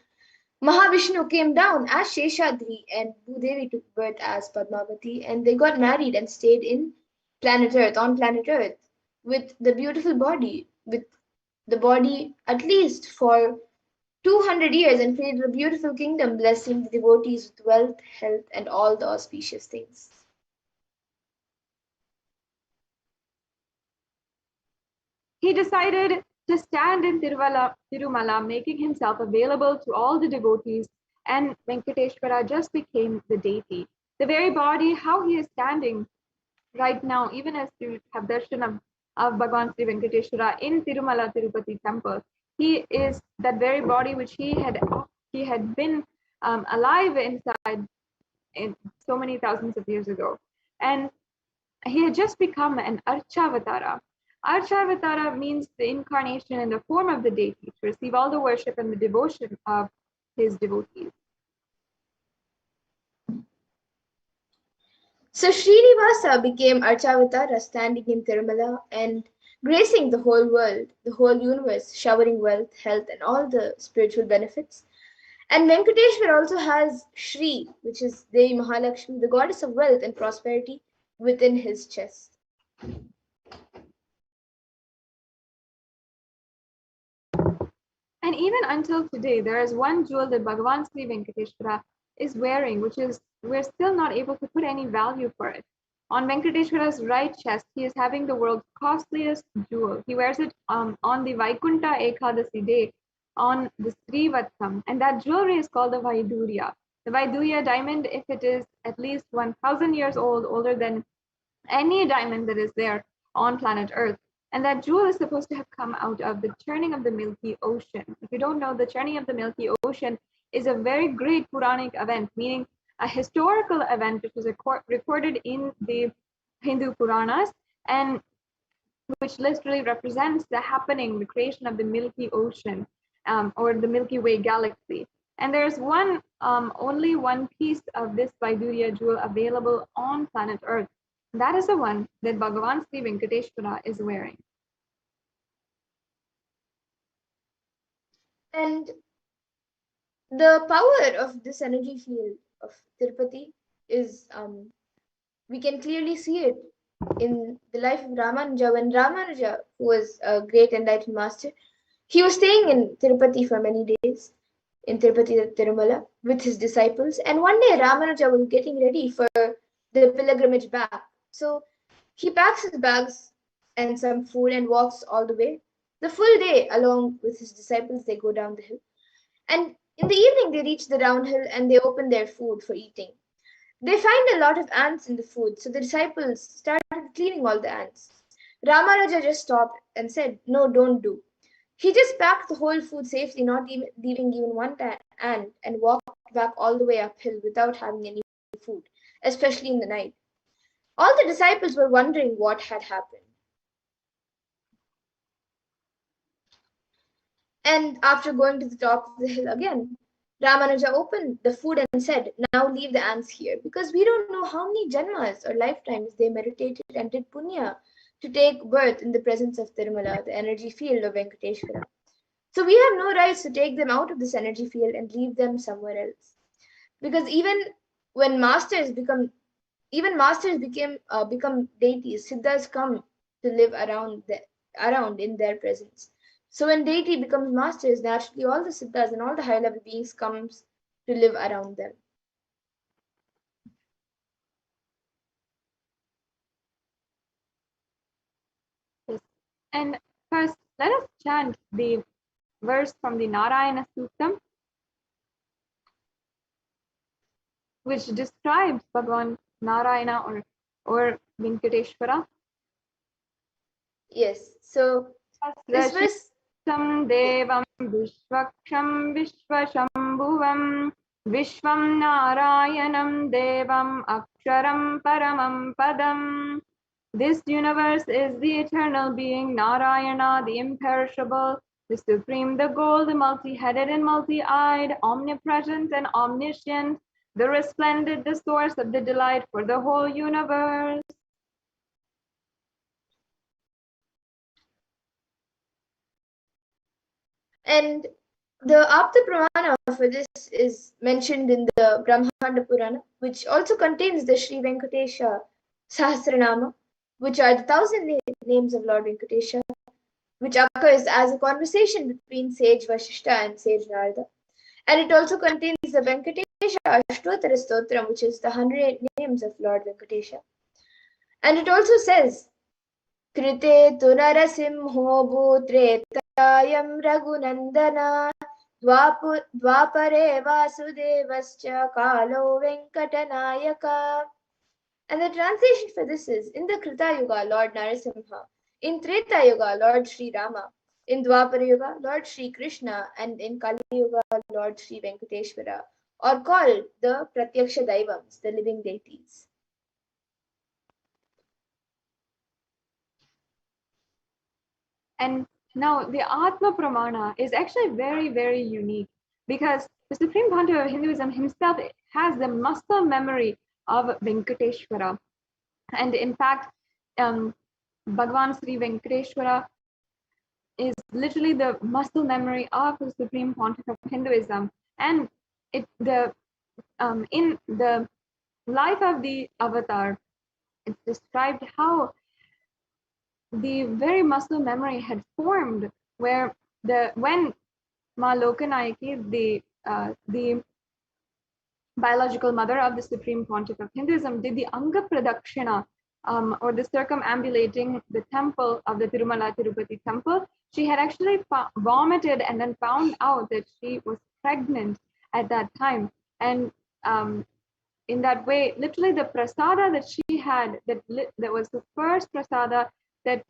Mahavishnu came down as Sheshadri and Bhudevi took birth as Padmavati, and they got married and stayed in planet Earth, on planet Earth, with the beautiful body, with the body at least for 200 years, and created a beautiful kingdom, blessing the devotees with wealth, health, and all the auspicious things. He decided to stand in Tirumala, making himself available to all the devotees, and Venkateshwara just became the deity. The very body, how he is standing right now, even as you have darshan of Bhagavan Sri Venkateshwara in Tirumala Tirupati temple, he is that very body which he had been alive inside in so many thousands of years ago. And he had just become an Archavatara. Archavatara means the incarnation in the form of the deity to receive all the worship and the devotion of his devotees. So Srinivasa became Archavatara, standing in Tirumala and gracing the whole world, the whole universe, showering wealth, health, and all the spiritual benefits. And Venkateshwar also has Shri, which is Devi Mahalakshmi, the goddess of wealth and prosperity, within his chest. And even until today, there is one jewel that Bhagavan Sri Venkateshwara is wearing, which is, we're still not able to put any value for it. On Venkateshwara's right chest, he is having the world's costliest jewel. He wears it on the Vaikunta Ekadasi day, on the Srivatsam, and that jewelry is called the Vaidurya. The Vaidurya diamond, if it is at least 1,000 years old, older than any diamond that is there on planet Earth. And that jewel is supposed to have come out of the churning of the Milky Ocean. If you don't know, the churning of the Milky Ocean is a very great Puranic event, meaning a historical event which was recorded in the Hindu Puranas, and which literally represents the happening, the creation of the Milky Ocean, or the Milky Way galaxy. And there's only one piece of this Vaidurya jewel available on planet Earth. That is the one that Bhagavan Sri Venkateshwara is wearing. And the power of this energy field of Tirupati is, we can clearly see it in the life of Ramanuja. When Ramanuja, who was a great enlightened master, he was staying in Tirupati for many days, in Tirupati Tirumala, with his disciples. And one day Ramanuja was getting ready for the pilgrimage back. So he packs his bags and some food and walks all the way. The full day, along with his disciples, they go down the hill. And in the evening, they reach the downhill and they open their food for eating. They find a lot of ants in the food, so the disciples started cleaning all the ants. Ramanuja just stopped and said, "No, don't do." He just packed the whole food safely, not even leaving even one ant, and walked back all the way uphill without having any food, especially in the night. All the disciples were wondering what had happened. And after going to the top of the hill again, Ramanuja opened the food and said, "Now leave the ants here, because we don't know how many janmas or lifetimes they meditated and did punya to take birth in the presence of Tirumala, the energy field of Venkateshwara. So we have no rights to take them out of this energy field and leave them somewhere else. Because when masters become become deities, siddhas come to live around in their presence. So when deity becomes masters, naturally all the siddhas and all the high level beings comes to live around them. Yes. And first, let us chant the verse from the Narayana Suttam, which describes Bhagavan Narayana or Venkateshwara. Yes. So this verse. Devam Vishwaksham Vishwashambhuvam Vishwam Narayanam Devam Aksharam Paramam Padam. This universe is the eternal being, Narayana, the imperishable, the supreme, the goal, the multi-headed and multi-eyed, omnipresent and omniscient, the resplendent, the source of the delight for the whole universe. And the Apta Pramana for this is mentioned in the Brahmanda Purana, which also contains the Sri Venkatesha Sahasranama, which are the 1,000 names of Lord Venkatesha, which occurs as a conversation between sage Vashishta and sage Narada. And it also contains the Venkatesha Ashtotara Stotram, which is the 100 names of Lord Venkatesha. And it also says, Krite Tunarasimho Bhutretayam Raghunandana Dvapare Vasudevascha Kalo Venkatanayaka. And the translation for this is, in the Krita Yuga, Lord Narasimha, in Treta Yuga, Lord Sri Rama, in Dwapara Yuga, Lord Sri Krishna, and in Kali Yuga, Lord Sri Venkateshwara, are called the Pratyaksha Daivams, the living deities. And now the Atma Pramana is actually very, very unique because the Supreme Pontiff of Hinduism himself has the muscle memory of Venkateshwara. And in fact, Bhagavan Sri Venkateshwara is literally the muscle memory of the Supreme Pontiff of Hinduism. And in the life of the avatar, it's described how the very muscle memory had formed where when Ma Lokanayaki, the biological mother of the Supreme Pontiff of Hinduism, did the Anga Pradakshina, or the circumambulating the temple of the Tirumala Tirupati temple, she had actually vomited and then found out that she was pregnant at that time. And in that way, literally the prasada that she had, that was the first prasada that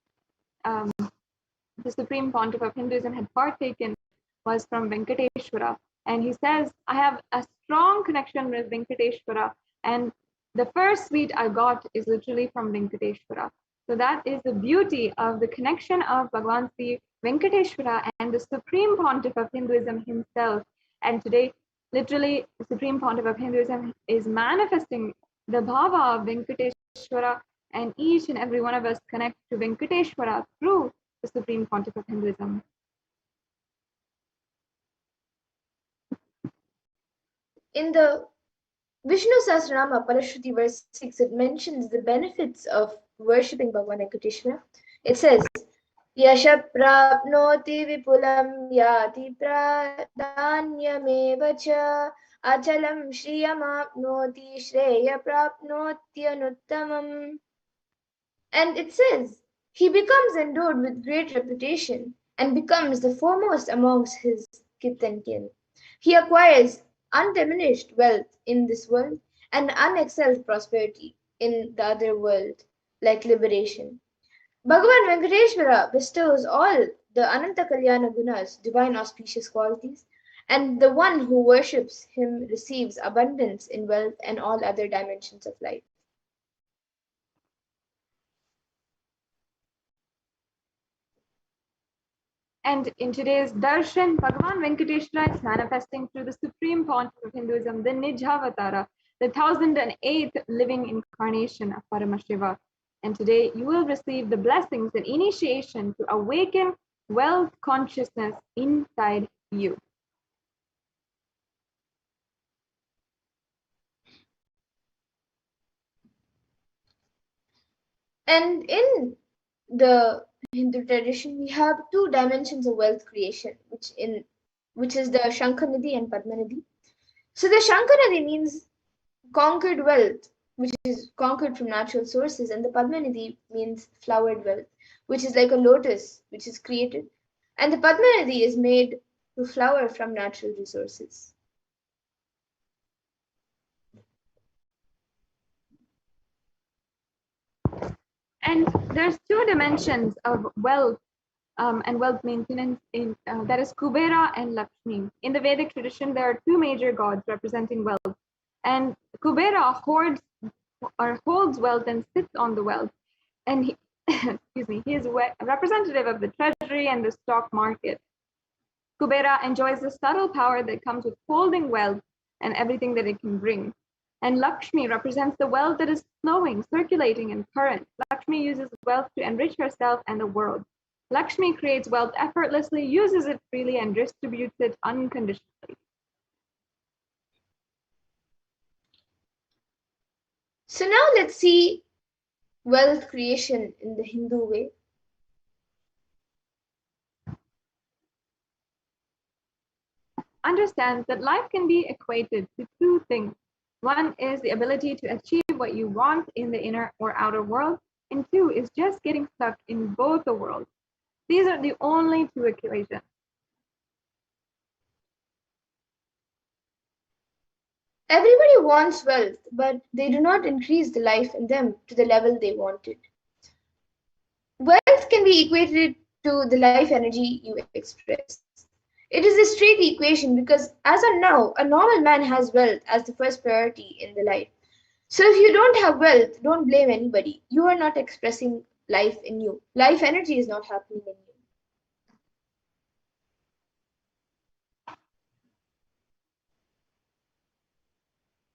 the Supreme Pontiff of Hinduism had partaken, was from Venkateshwara. And he says, I have a strong connection with Venkateshwara, and the first sweet I got is literally from Venkateshwara. So that is the beauty of the connection of Bhagavan Sri Venkateshwara and the Supreme Pontiff of Hinduism himself. And today, literally, the Supreme Pontiff of Hinduism is manifesting the Bhava of Venkateshwara, and each and every one of us connect to Venkateshwara through the Supreme Pontiff of Hinduism. In the Vishnu Sahasranama, Parashakti verse 6, it mentions the benefits of worshipping Bhagavan Venkateshwara. It says, Yasha prapnoti vipulam yati pradanyameva cha achalam shriyamapnoti shreya prapnotyanuttamam. And it says, he becomes endowed with great reputation and becomes the foremost amongst his kith and kin. He acquires undiminished wealth in this world and unexcelled prosperity in the other world, like liberation. Bhagavan Venkateshwara bestows all the Ananta Kalyana Gunas, divine auspicious qualities, and the one who worships him receives abundance in wealth and all other dimensions of life. And in today's Darshan, Bhagavan Venkateshwara is manifesting through the Supreme Pontiff of Hinduism, the Nijhavatara, the 1008th living incarnation of Paramashiva. And today you will receive the blessings and initiation to awaken wealth consciousness inside you. And in the Hindu tradition, we have two dimensions of wealth creation, which is the Shankanadi and Padmanadi. So the Shankanadi means conquered wealth, which is conquered from natural sources, and the Padmanadi means flowered wealth, which is like a lotus, which is created. And the Padmanadi is made to flower from natural resources. And there's two dimensions of wealth and wealth maintenance that is Kubera and Lakshmi. In the Vedic tradition, there are two major gods representing wealth. And Kubera hoards or holds wealth and sits on the wealth. And he, excuse me, he is a representative of the treasury and the stock market. Kubera enjoys the subtle power that comes with holding wealth and everything that it can bring. And Lakshmi represents the wealth that is flowing, circulating, and current. Lakshmi uses wealth to enrich herself and the world. Lakshmi creates wealth effortlessly, uses it freely, and distributes it unconditionally. So now let's see wealth creation in the Hindu way. Understands that life can be equated to two things. One is the ability to achieve what you want in the inner or outer world, and two is just getting stuck in both the worlds. These are the only two equations. Everybody wants wealth, but they do not increase the life in them to the level they wanted. Wealth can be equated to the life energy you express. It is a straight equation because, as of now, a normal man has wealth as the first priority in the life. So if you don't have wealth, don't blame anybody. You are not expressing life in you. Life energy is not happening in you.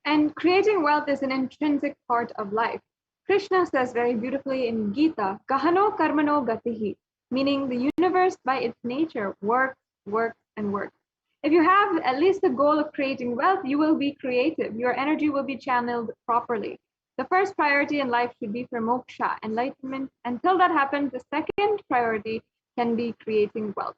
And creating wealth is an intrinsic part of life. Krishna says very beautifully in Gita, Kahano karmano gatihi, meaning the universe by its nature works, works, and works. If you have at least the goal of creating wealth, you will be creative. Your energy will be channeled properly. The first priority in life should be for moksha, enlightenment. Until that happens, the second priority can be creating wealth.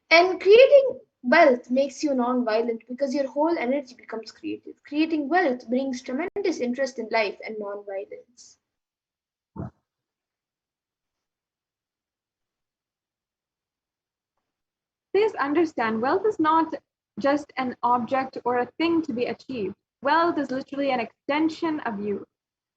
And creating wealth makes you non-violent because your whole energy becomes creative. Creating wealth brings tremendous interest in life and non-violence. Please understand, wealth is not just an object or a thing to be achieved. Wealth is literally an extension of you.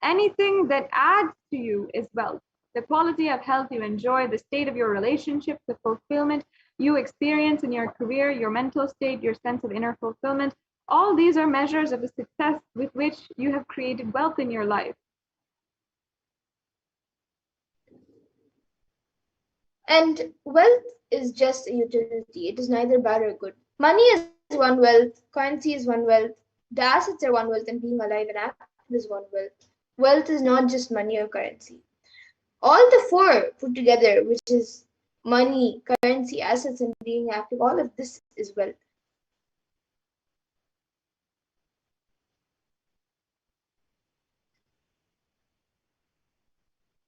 Anything that adds to you is wealth. The quality of health you enjoy, the state of your relationship, the fulfillment you experience in your career, your mental state, your sense of inner fulfillment, all these are measures of the success with which you have created wealth in your life. And wealth is just a utility. It is neither bad or good. Money is one wealth, currency is one wealth, the assets are one wealth, and being alive and active is one wealth. Wealth is not just money or currency. All the four put together, which is money, currency, assets, and being active, all of this is wealth.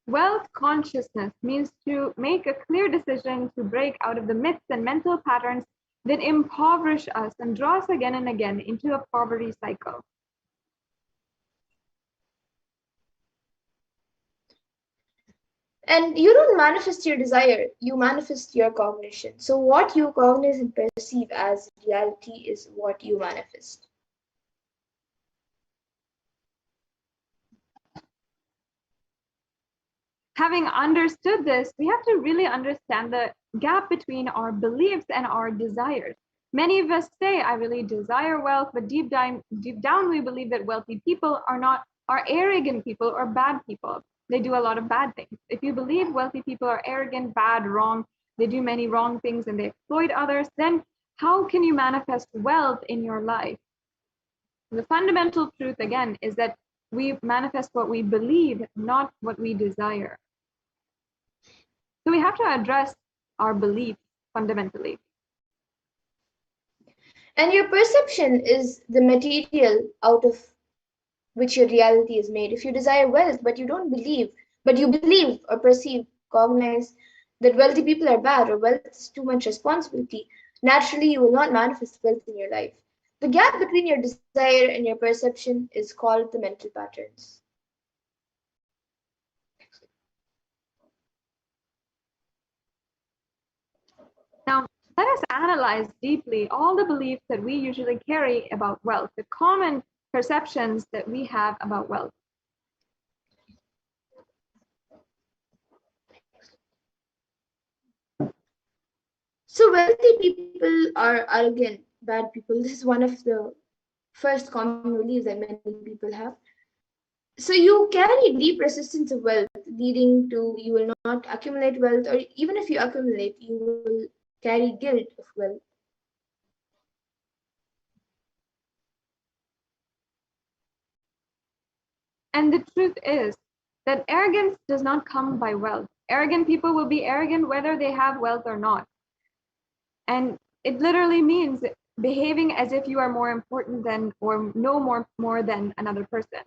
Wealth consciousness means to make a clear decision to break out of the myths and mental patterns that impoverish us and draw us again and again into a poverty cycle. And you don't manifest your desire, you manifest your cognition. So, what you cognize and perceive as reality is what you manifest. Having understood this, we have to really understand the gap between our beliefs and our desires. Many of us say, I really desire wealth, but deep down, we believe that wealthy people are arrogant people or bad people. They do a lot of bad things. If you believe wealthy people are arrogant, bad, wrong, they do many wrong things and they exploit others, then how can you manifest wealth in your life? The fundamental truth, again, is that we manifest what we believe, not what we desire. So we have to address our beliefs fundamentally. And your perception is the material out of which your reality is made. If you desire wealth, but you don't believe, but you believe or perceive, cognize that wealthy people are bad or wealth is too much responsibility, naturally you will not manifest wealth in your life. The gap between your desire and your perception is called the mental patterns. Now, let us analyze deeply all the beliefs that we usually carry about wealth, the common perceptions that we have about wealth. So wealthy people are arrogant, bad people. This is one of the first common beliefs that many people have. So you carry deep resistance of wealth, leading to you will not accumulate wealth, or even if you accumulate, you will carry guilt of wealth. And the truth is that arrogance does not come by wealth. Arrogant people will be arrogant whether they have wealth or not. And it literally means behaving as if you are more important than or know more than another person.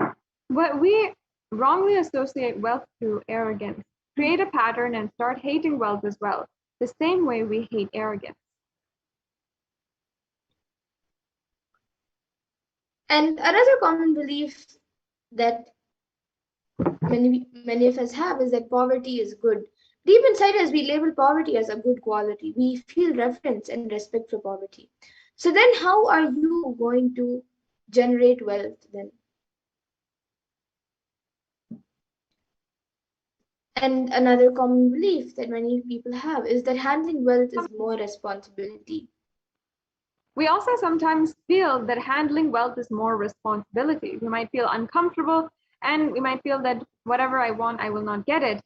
But we wrongly associate wealth to arrogance, create a pattern, and start hating wealth as well, the same way we hate arrogance. And another common belief that many of us have is that poverty is good. Deep inside us, we label poverty as a good quality. We feel reverence and respect for poverty. So then, how are you going to generate wealth then? And another common belief that many people have is that handling wealth is more responsibility. We also sometimes feel that handling wealth is more responsibility. We might feel uncomfortable and we might feel that whatever I want, I will not get it.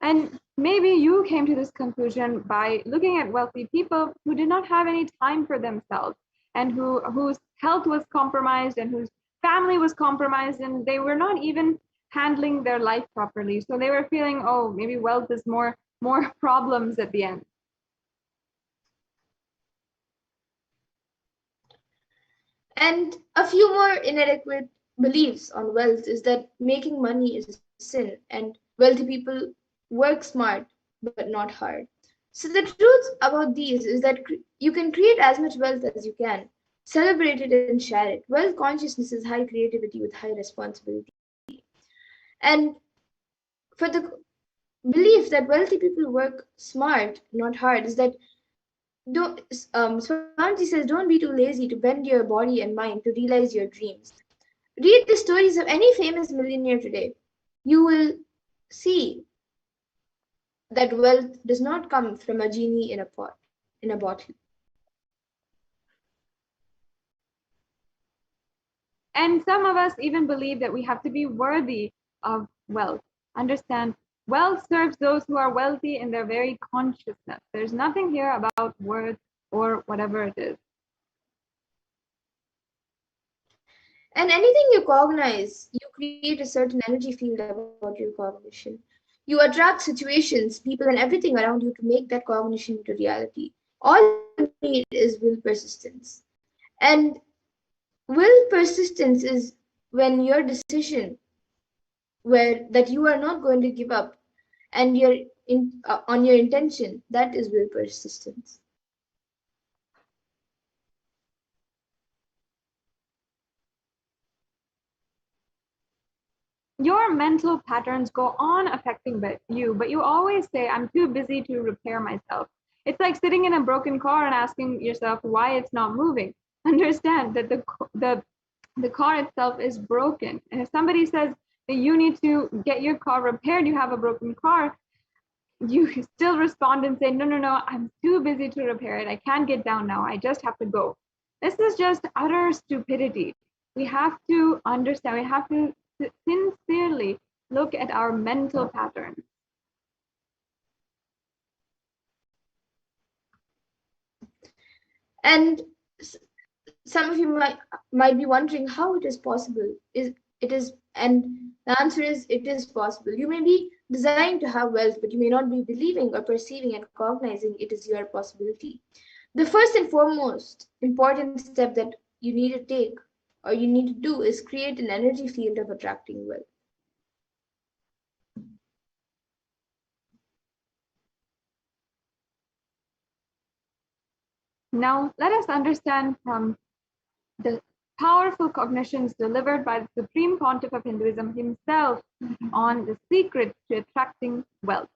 And maybe you came to this conclusion by looking at wealthy people who did not have any time for themselves and whose health was compromised and whose family was compromised, and they were not even handling their life properly. So they were feeling, oh, maybe wealth is more problems at the end. And a few more inadequate beliefs on wealth is that making money is a sin and wealthy people work smart but not hard. So the truth about these is that you can create as much wealth as you can, celebrate it and share it. Wealth consciousness is high creativity with high responsibility. And for the belief that wealthy people work smart, not hard, is that Swamiji says, don't be too lazy to bend your body and mind to realize your dreams. Read the stories of any famous millionaire today. You will see that wealth does not come from a genie in a pot, in a bottle. And some of us even believe that we have to be worthy of wealth. Understand, wealth serves those who are wealthy in their very consciousness. There's nothing here about worth or whatever it is. And anything you cognize, you create a certain energy field about your cognition. You attract situations, people, and everything around you to make that cognition into reality. All you need is will persistence. And will persistence is when your decision where that you are not going to give up and on your intention, that is will persistence. Your mental patterns go on affecting you, but you always say, I'm too busy to repair myself. It's like sitting in a broken car and asking yourself why it's not moving. Understand that the car itself is broken. And if somebody says that you need to get your car repaired, you have a broken car, you still respond and say, no, I'm too busy to repair it. I can't get down now. I just have to go. This is just utter stupidity. We have to understand, we have to sincerely look at our mental patterns. And some of you might be wondering how it is possible. And the answer is it is possible. You may be designed to have wealth, but you may not be believing or perceiving and cognizing it is your possibility. The first and foremost important step that you need to take or you need to do is create an energy field of attracting wealth. Now, let us understand from the powerful cognitions delivered by the Supreme Pontiff of Hinduism himself on the secret to attracting wealth.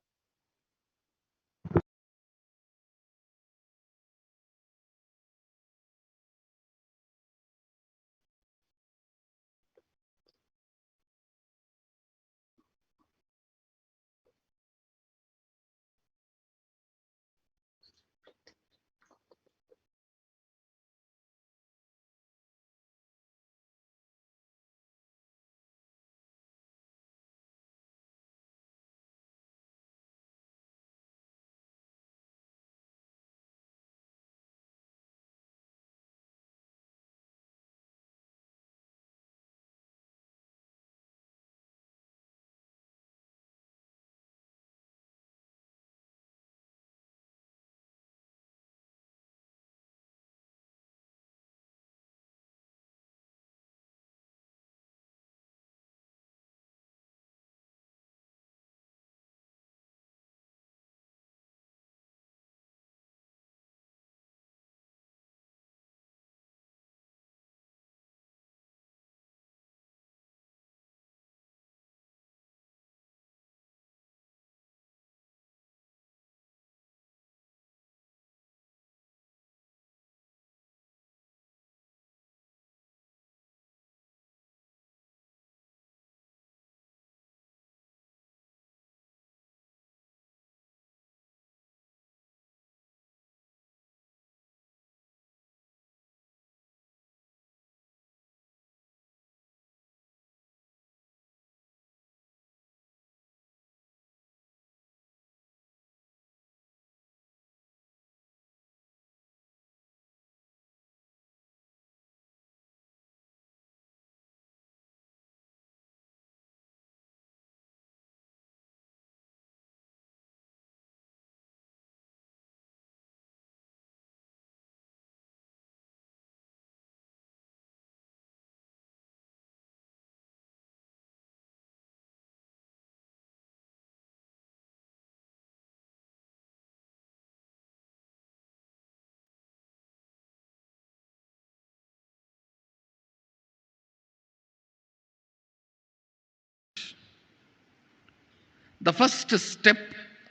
The first step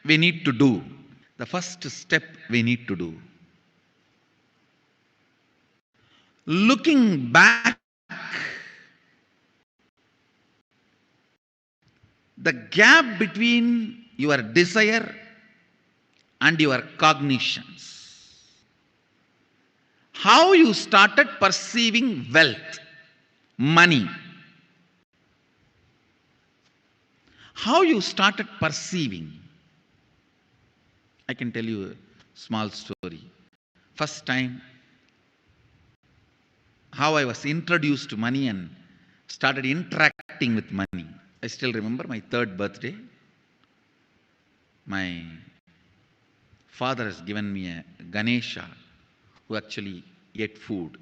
we need to do, the first step we need to do, looking back, the gap between your desire and your cognitions, how you started perceiving wealth, money, how you started perceiving. I can tell you a small story. First time, how I was introduced to money and started interacting with money. I still remember my third birthday. My father has given me a Ganesha who actually ate food.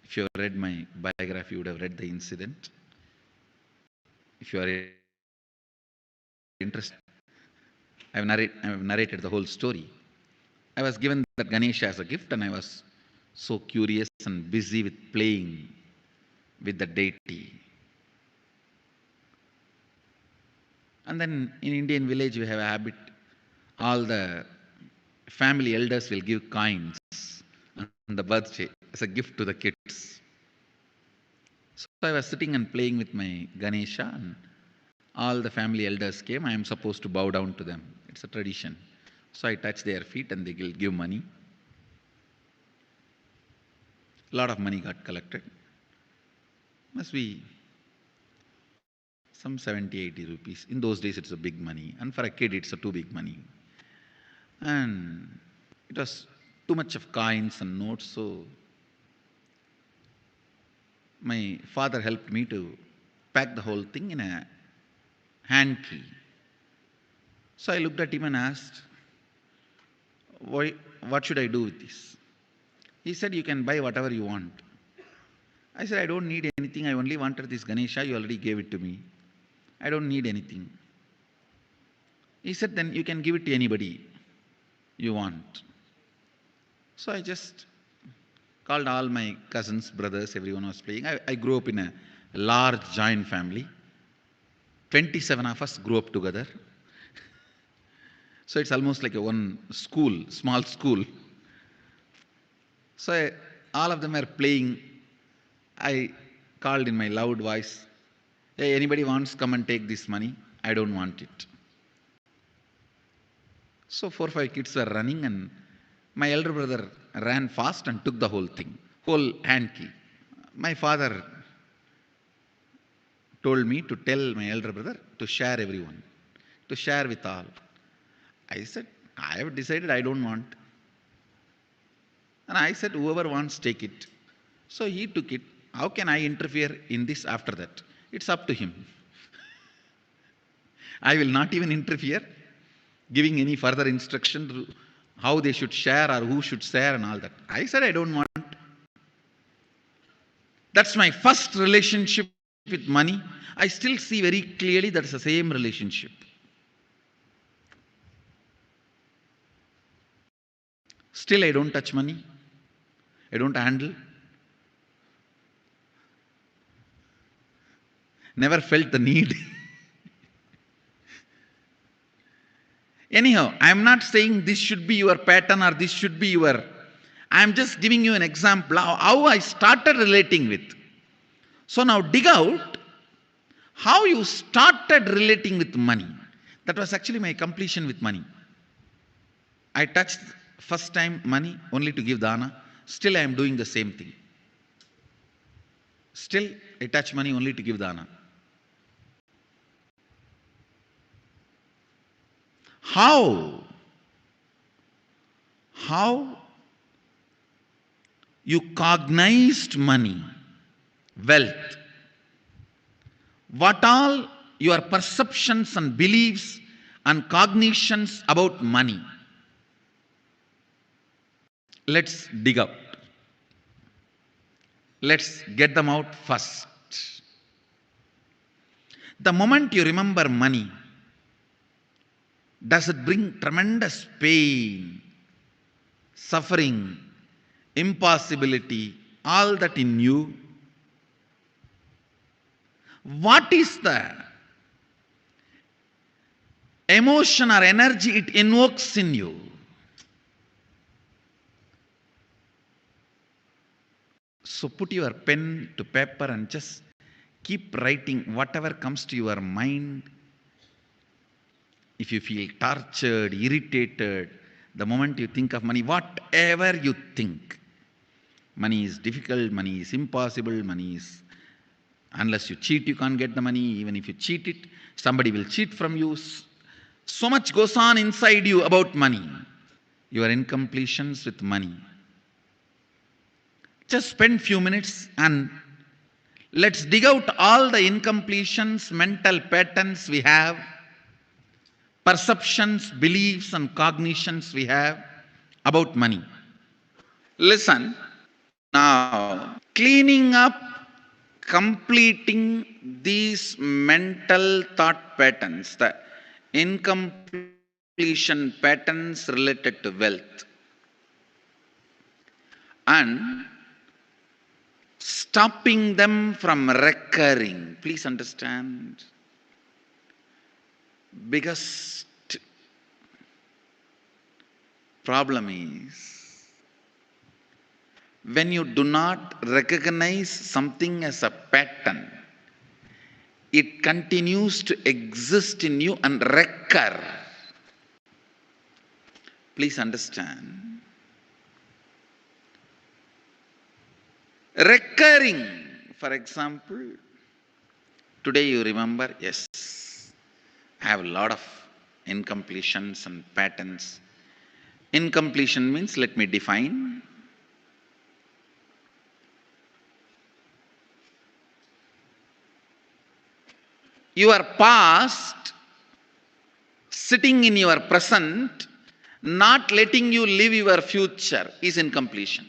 If you have read my biography, you would have read the incident. If you are interested, I have narrated the whole story. I was given that Ganesha as a gift, and I was so curious and busy with playing with the deity. And then in Indian village, we have a habit, all the family elders will give coins on the birthday as a gift to the kids. So I was sitting and playing with my Ganesha, and all the family elders came. I am supposed to bow down to them. It's a tradition. So I touch their feet and they will give money. A lot of money got collected. Must be some 70, 80 rupees. In those days, it's a big money. And for a kid, it's a too big money. And It was too much of coins and notes, so my father helped me to pack the whole thing in a hand key. So I looked at him and asked, Why, what should I do with this? He said, you can buy whatever you want. I said, I don't need anything. I only wanted this Ganesha. You already gave it to me. I don't need anything. He said, then you can give it to anybody you want. So I just called all my cousins, brothers, everyone was playing. I grew up in a large joint family. 27 of us grew up together. So it's almost like a one school, small school. So all of them are playing. I called in my loud voice, hey, anybody wants, come and take this money? I don't want it. So 4 or 5 kids were running, and my elder brother ran fast and took the whole thing, whole hand key. My father told me to tell my elder brother to share everyone, to share with all. I said, I have decided I don't want. And I said, whoever wants, take it. So he took it. How can I interfere in this after that? It's up to him. I will not even interfere, giving any further instruction to how they should share or who should share and all that. I said, I don't want. That's my first relationship with money. I still see very clearly that's the same relationship. Still, I don't touch money. I don't handle. Never felt the need. Anyhow, I am not saying this should be your pattern or this should be your. I am just giving you an example how I started relating with. So now dig out how you started relating with money. That was actually my completion with money. I touched first time money only to give dana. Still I am doing the same thing. Still I touch money only to give dana. How you cognized money, wealth, what all your perceptions and beliefs and cognitions about money. Let's dig out. Let's get them out first. The moment you remember money, does it bring tremendous pain, suffering, impossibility, all that in you? What is the emotion or energy it invokes in you? So put your pen to paper and just keep writing whatever comes to your mind. If you feel tortured, irritated, the moment you think of money, whatever you think, money is difficult, money is impossible, money is, unless you cheat, you can't get the money. Even if you cheat it, somebody will cheat from you. So much goes on inside you about money. Your incompletions with money. Just spend few minutes and let's dig out all the incompletions, mental patterns we have, perceptions, beliefs and cognitions we have about money. Listen, now cleaning up, completing these mental thought patterns, the incompletion patterns related to wealth, and stopping them from recurring. Please understand. Biggest problem is when you do not recognize something as a pattern, it continues to exist in you and recur. Please understand. Recurring, for example, today you remember, yes, I have a lot of incompletions and patterns. Incompletion means, let me define. Your past sitting in your present, not letting you live your future, is incompletion.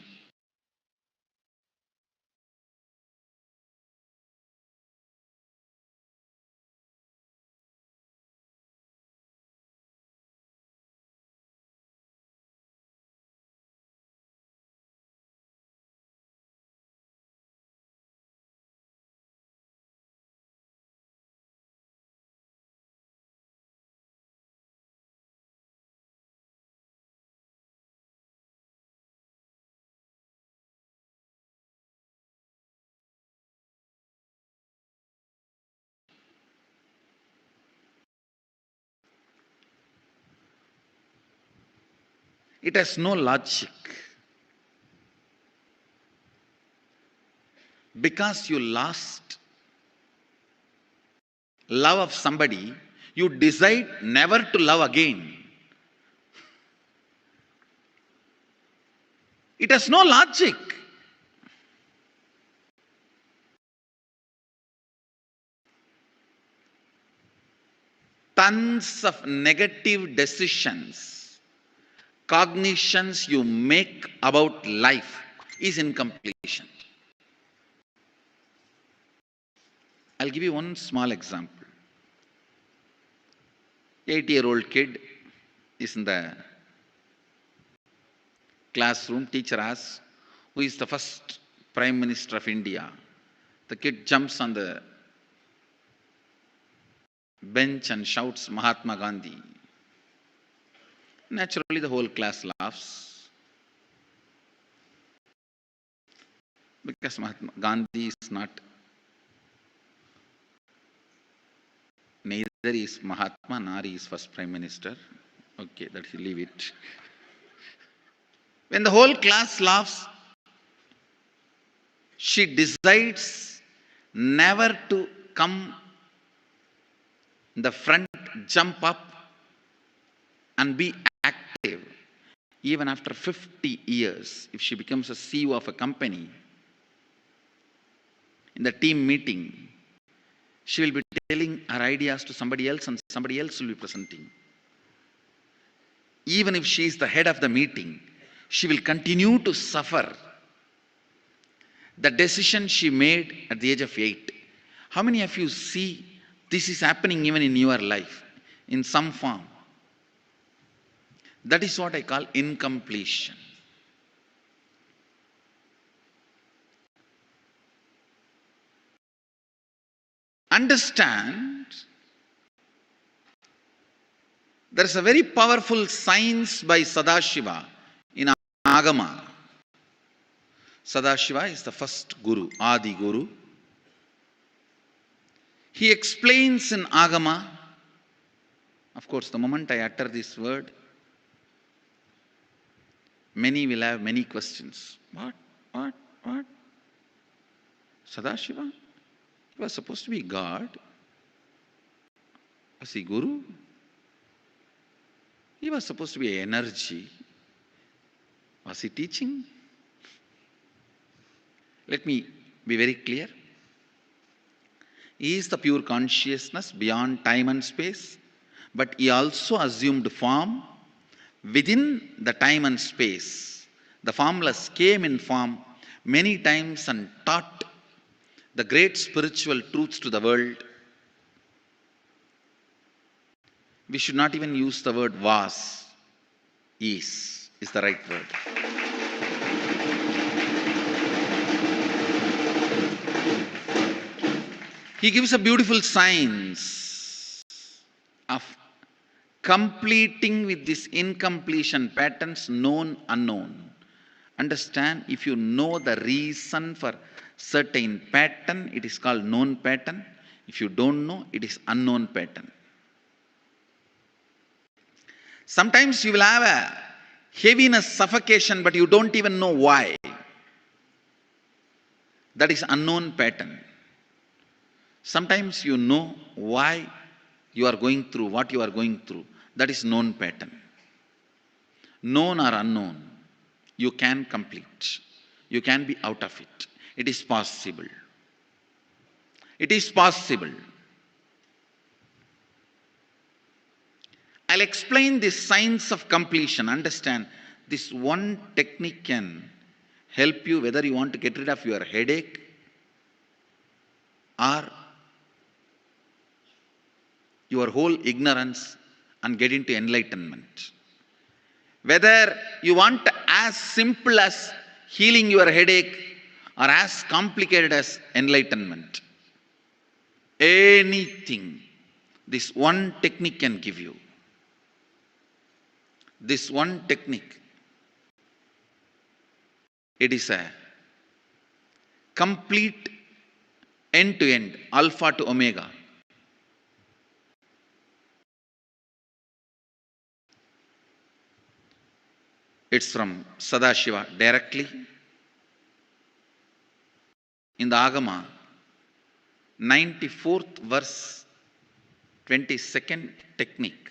It has no logic. Because you lost love of somebody, you decide never to love again. It has no logic. Tons of negative decisions, cognitions you make about life is incompletion. I'll give you one small example. 8-year-old kid is in the classroom. Teacher asks, who is the first Prime Minister of India? The kid jumps on the bench and shouts, Mahatma Gandhi. Naturally, the whole class laughs because Mahatma Gandhi is not, neither is Mahatma nor is first Prime Minister. Okay, that you leave it. When the whole class laughs, she decides never to come in the front, jump up and be active. Even after 50 years, if she becomes a CEO of a company, in the team meeting, she will be telling her ideas to somebody else and somebody else will be presenting. Even if she is the head of the meeting, she will continue to suffer the decision she made at the age of 8. How many of you see this is happening even in your life in some form? That is what I call incompletion. Understand, there is a very powerful science by Sadashiva in Agama. Sadashiva is the first Guru, Adi Guru. He explains in Agama, of course, the moment I utter this word, many will have many questions. What? Sadashiva? He was supposed to be God. Was he Guru? He was supposed to be energy. Was he teaching? Let me be very clear. He is the pure consciousness beyond time and space, but he also assumed form within the time and space. The formless came in form many times and taught the great spiritual truths to the world. We should not even use the word was. Is the right word. He gives a beautiful science of completing with this incompletion patterns, known, unknown. Understand, if you know the reason for certain pattern, it is called known pattern. If you don't know, it is unknown pattern. Sometimes you will have a heaviness, suffocation, but you don't even know why. That is unknown pattern. Sometimes you know why you are going through what you are going through. That is known pattern. known or unknown, you can complete. You can be out of it. It is possible. It is possible. I'll explain the science of completion. Understand, this one technique can help you whether you want to get rid of your headache or your whole ignorance and get into enlightenment. Whether you want as simple as healing your headache or as complicated as enlightenment. Anything, this one technique can give you. This one technique. It is a complete end-to-end, alpha to omega. It's from Sadashiva directly. In the Agama, 94th verse, 22nd technique.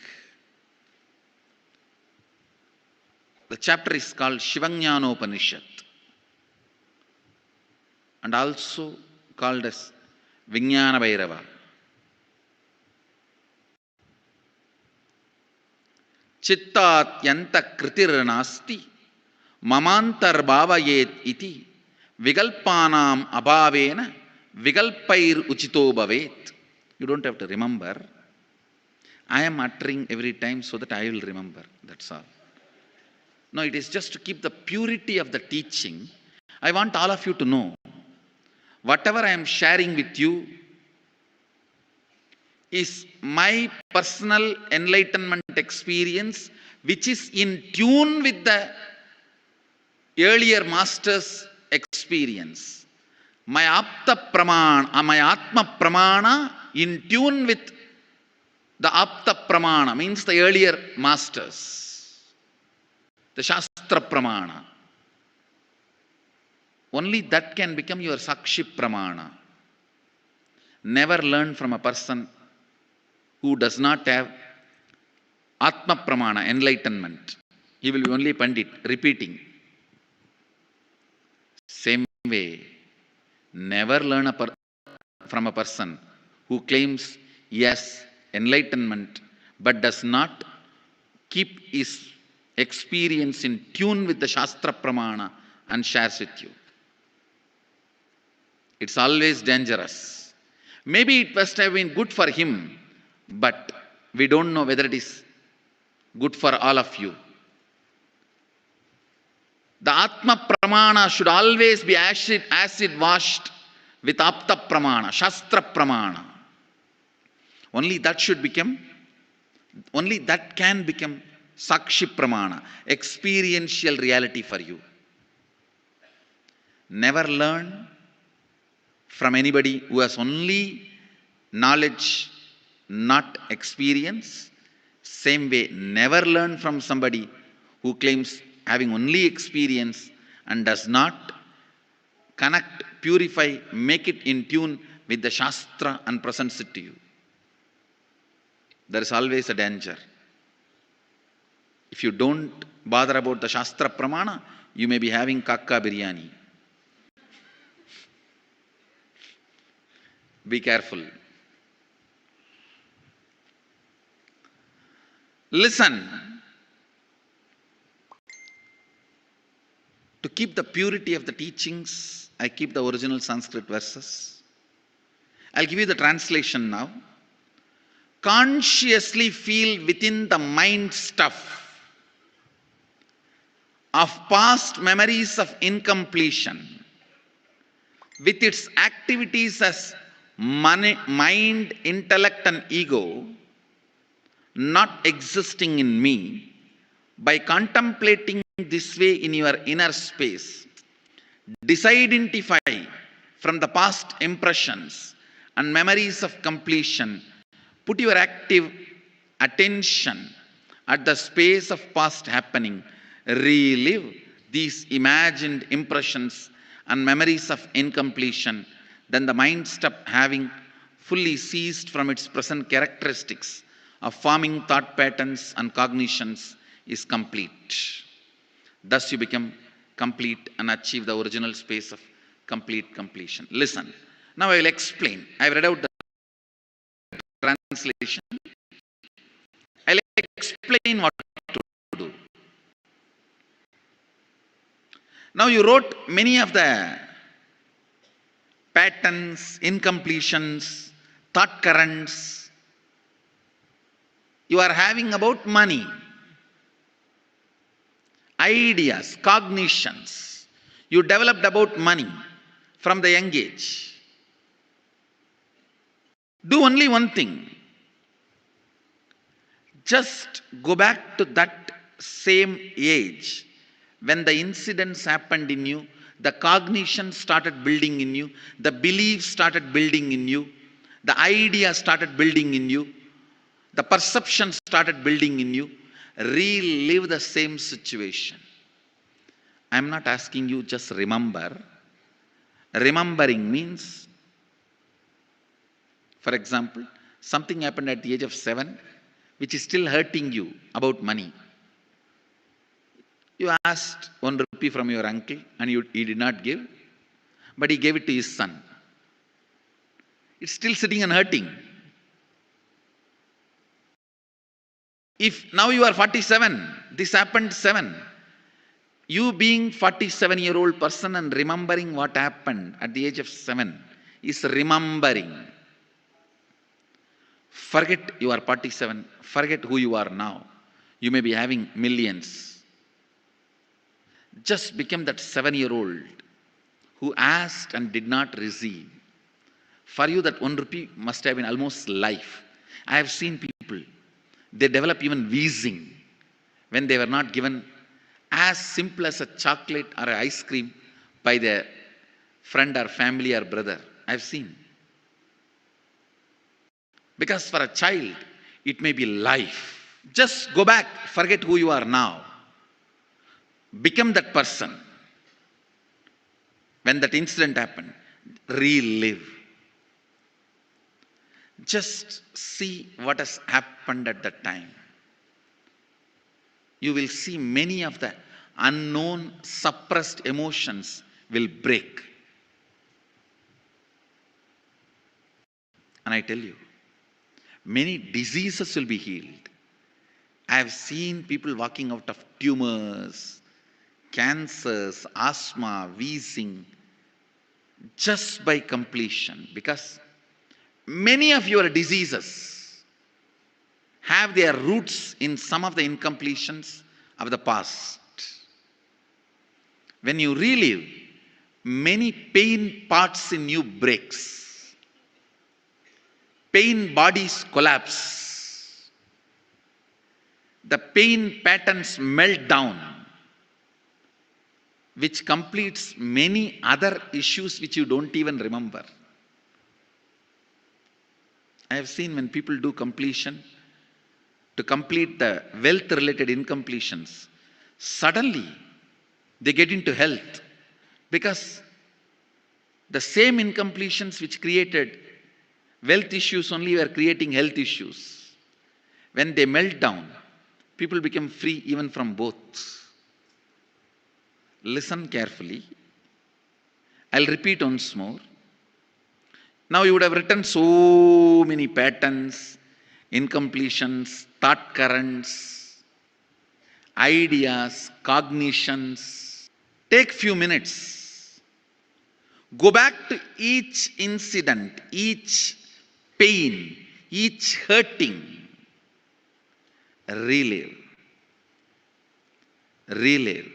The chapter is called Shivajnanopanishad and also called as Vijnana Bhairava. Chittat yanta kritir nasti mamantar bhavayet iti vigalpanam abhavena vigalpair uchito bhavet. You don't have to remember. I am uttering every time so that I will remember. That's all. No, it is just to keep the purity of the teaching. I want all of you to know, whatever I am sharing with you is my personal enlightenment experience, which is in tune with the earlier master's experience. My Apta Pramana, my Atma Pramana in tune with the Apta Pramana, means the earlier masters, the Shastra Pramana. Only that can become your Sakshi Pramana. Never learn from a person who does not have Atma Pramana, enlightenment. He will be only Pandit, repeating. Same way, never learn from a person who claims yes, enlightenment, but does not keep his experience in tune with the Shastra Pramana and shares with you. It's always dangerous. Maybe it must have been good for him, but we don't know whether it is good for all of you. The Atma Pramana should always be acid washed with Apta Pramana, Shastra Pramana. Only that can become Sakshi Pramana, experiential reality for you. Never learn from anybody who has only knowledge, not experience. Same way, never learn from somebody who claims having only experience and does not connect, purify, make it in tune with the Shastra and presents it to you. There is always a danger. If you don't bother about the Shastra Pramana, you may be having kakka biryani. Be careful. Listen. To keep the purity of the teachings, I keep the original Sanskrit verses. I'll give you the translation now. Consciously feel within the mind stuff of past memories of incompletion with its activities as mind, intellect and ego not existing in me. By contemplating this way in your inner space, disidentify from the past impressions and memories of completion. Put your active attention at the space of past happening. Relive these imagined impressions and memories of incompletion. Then the mind stop having fully ceased from its present characteristics of forming thought patterns and cognitions is complete. Thus you become complete and achieve the original space of complete completion. Listen. Now I will explain. I have read out the translation. I will explain what to do. Now you wrote many of the patterns, incompletions, thought currents you are having about money, ideas, cognitions you developed about money from the young age. Do only one thing. Just go back to that same age when the incidents happened in you, the cognition started building in you, the beliefs started building in you, the ideas started building in you, the perception started building in you. Relive the same situation. I am not asking you just remember. Remembering means, for example, something happened at the age of 7 which is still hurting you about money. You asked 1 rupee from your uncle and he did not give, but he gave it to his son. It's still sitting and hurting. If now you are 47, this happened 7. You being 47-year-old person and remembering what happened at the age of 7 is remembering. Forget you are 47. Forget who you are now. You may be having millions. Just become that 7-year-old who asked and did not receive. For you that 1 rupee must have been almost life. I have seen people, they develop even wheezing when they were not given as simple as a chocolate or an ice cream by their friend or family or brother. I have seen. Because for a child, it may be life. Just go back, forget who you are now. Become that person. When that incident happened, relive. Just see what has happened at that time. You will see many of the unknown, suppressed emotions will break. And I tell you, many diseases will be healed. I have seen people walking out of tumors, cancers, asthma, wheezing, just by completion. Because many of your diseases have their roots in some of the incompletions of the past. When you relive, many pain parts in you breaks. Pain bodies collapse. The pain patterns melt down, which completes many other issues which you don't even remember. I have seen when people do completion, to complete the wealth-related incompletions, suddenly they get into health, because the same incompletions which created wealth issues only were creating health issues. When they melt down, people become free even from both. Listen carefully. I'll repeat once more. Now you would have written so many patterns, incompletions, thought currents, ideas, cognitions. Take few minutes. Go back to each incident, each pain, each hurting. Relive. Relive.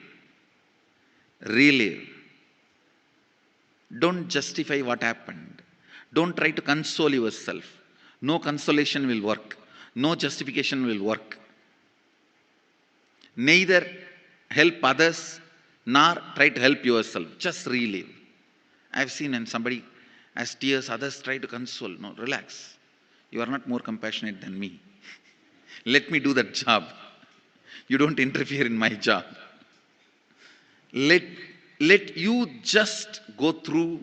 Relive. Don't justify what happened. Don't try to console yourself. No consolation will work. No justification will work. Neither help others nor try to help yourself. Just relive. I've seen when somebody has tears, others try to console. No, relax. You are not more compassionate than me. Let me do that job. You don't interfere in my job. Let you just go through.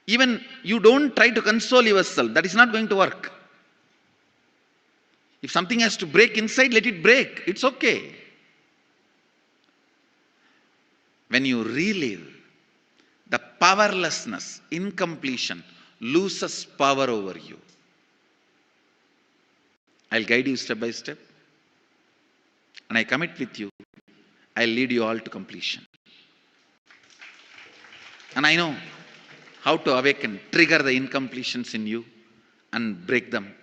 Even you don't try to console yourself. That is not going to work. If something has to break inside, let it break. It's okay. When you relive, the powerlessness, incompletion loses power over you. I'll guide you step by step. And I commit with you, I'll lead you all to completion. And I know how to awaken, trigger the incompletions in you and break them.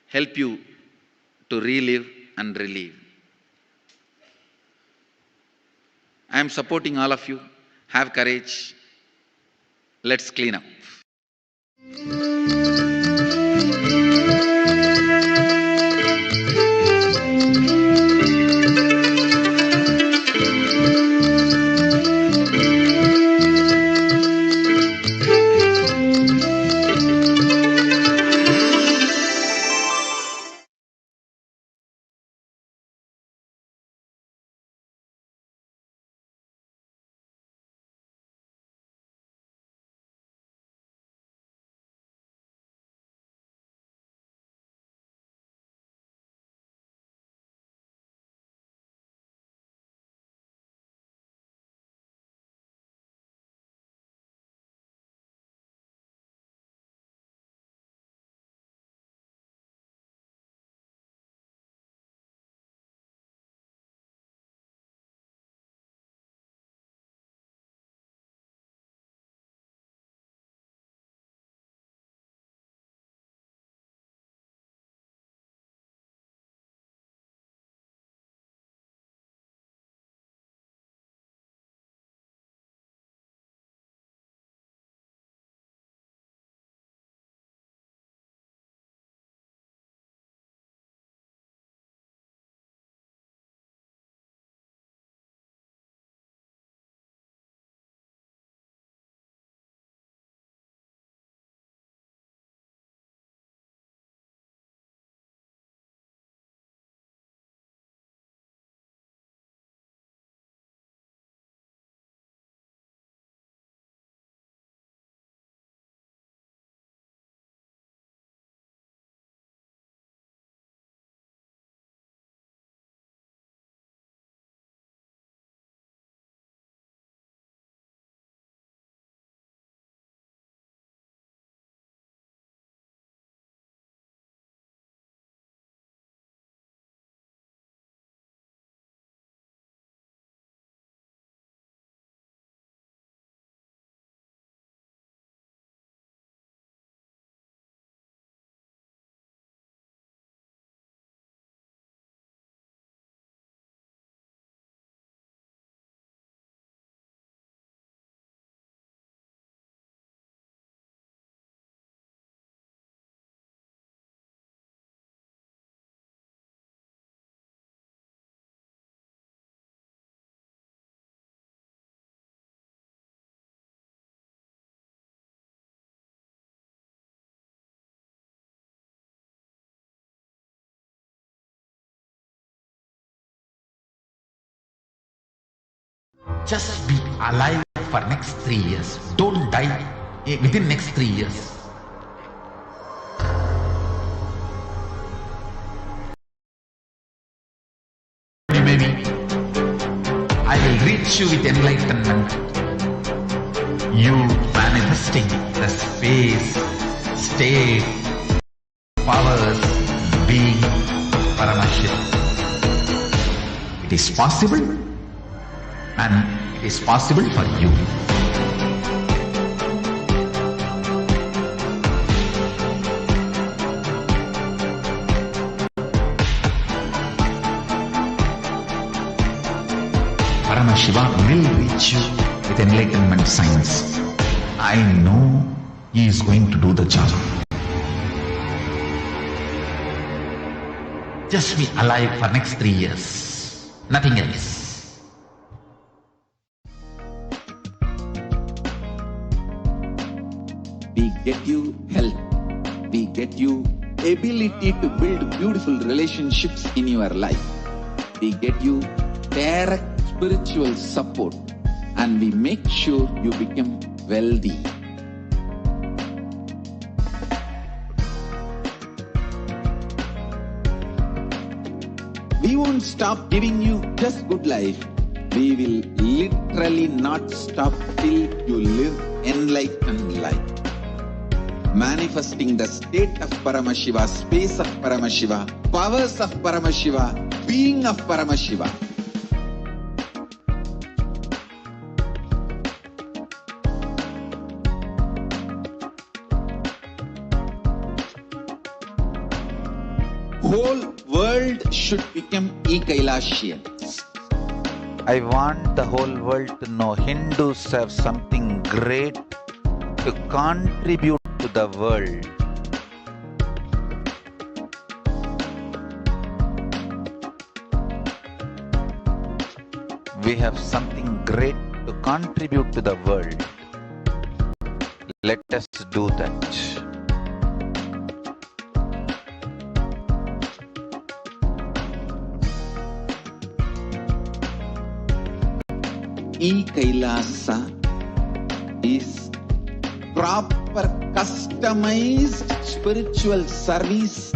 Help you to relive and relive. I am supporting all of you. Have courage. Let's clean up. Just be alive for next 3 years. Don't die within next 3 years. Maybe I will reach you with enlightenment. You manifesting the space, state, powers, being Paramashivoham. It is possible, and it is possible for you. Paramashiva will reach you with enlightenment science. I know he is going to do the job. Just be alive for next 3 years. Nothing else. We get you health. We get you ability to build beautiful relationships in your life. We get you direct spiritual support, and we make sure you become wealthy. won't stop giving you just good life. We will literally not stop till you live enlightened life. Manifesting the state of Paramashiva, space of Paramashiva, powers of Paramashiva, being of Paramashiva. Whole world should become Kailasians. I want the whole world to know Hindus have something great to contribute to the world. We have something great to contribute to the world. Let us do that. Kailasa is proper customized spiritual service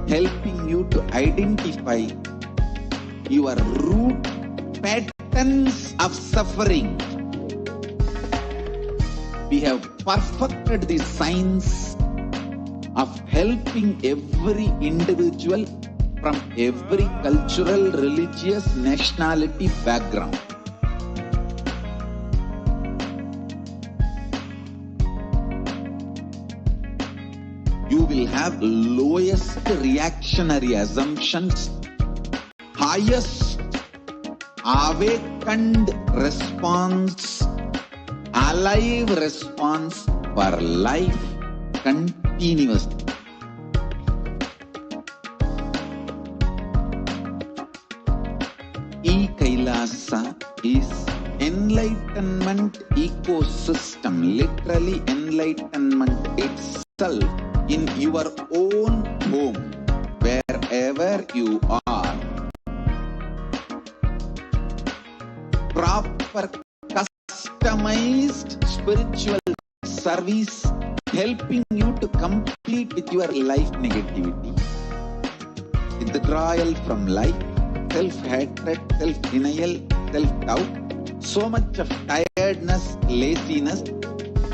helping you to identify your root patterns of suffering. We have perfected the science of helping every individual from every cultural, religious, nationality background. You will have lowest reactionary assumptions, highest awakened response, alive response for life continuously. Kailasa is enlightenment ecosystem, literally enlightenment itself in your own home, wherever you are. Proper customized spiritual service helping you to complete with your life negativity, withdrawal from life, self-hatred, self-denial, self-doubt, so much of tiredness, laziness.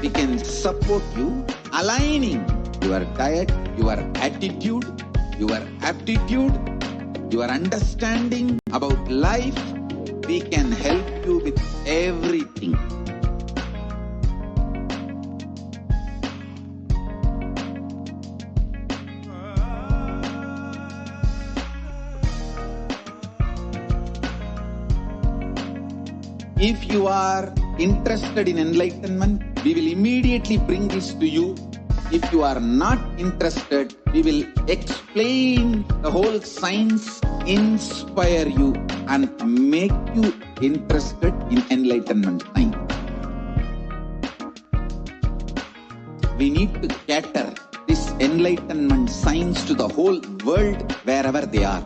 We can support you aligning your diet, your attitude, your aptitude, your understanding about life. We can help you with everything. If you are interested in enlightenment, we will immediately bring this to you. If you are not interested, we will explain the whole science, inspire you and make you interested in enlightenment science. We need to cater this enlightenment science to the whole world wherever they are,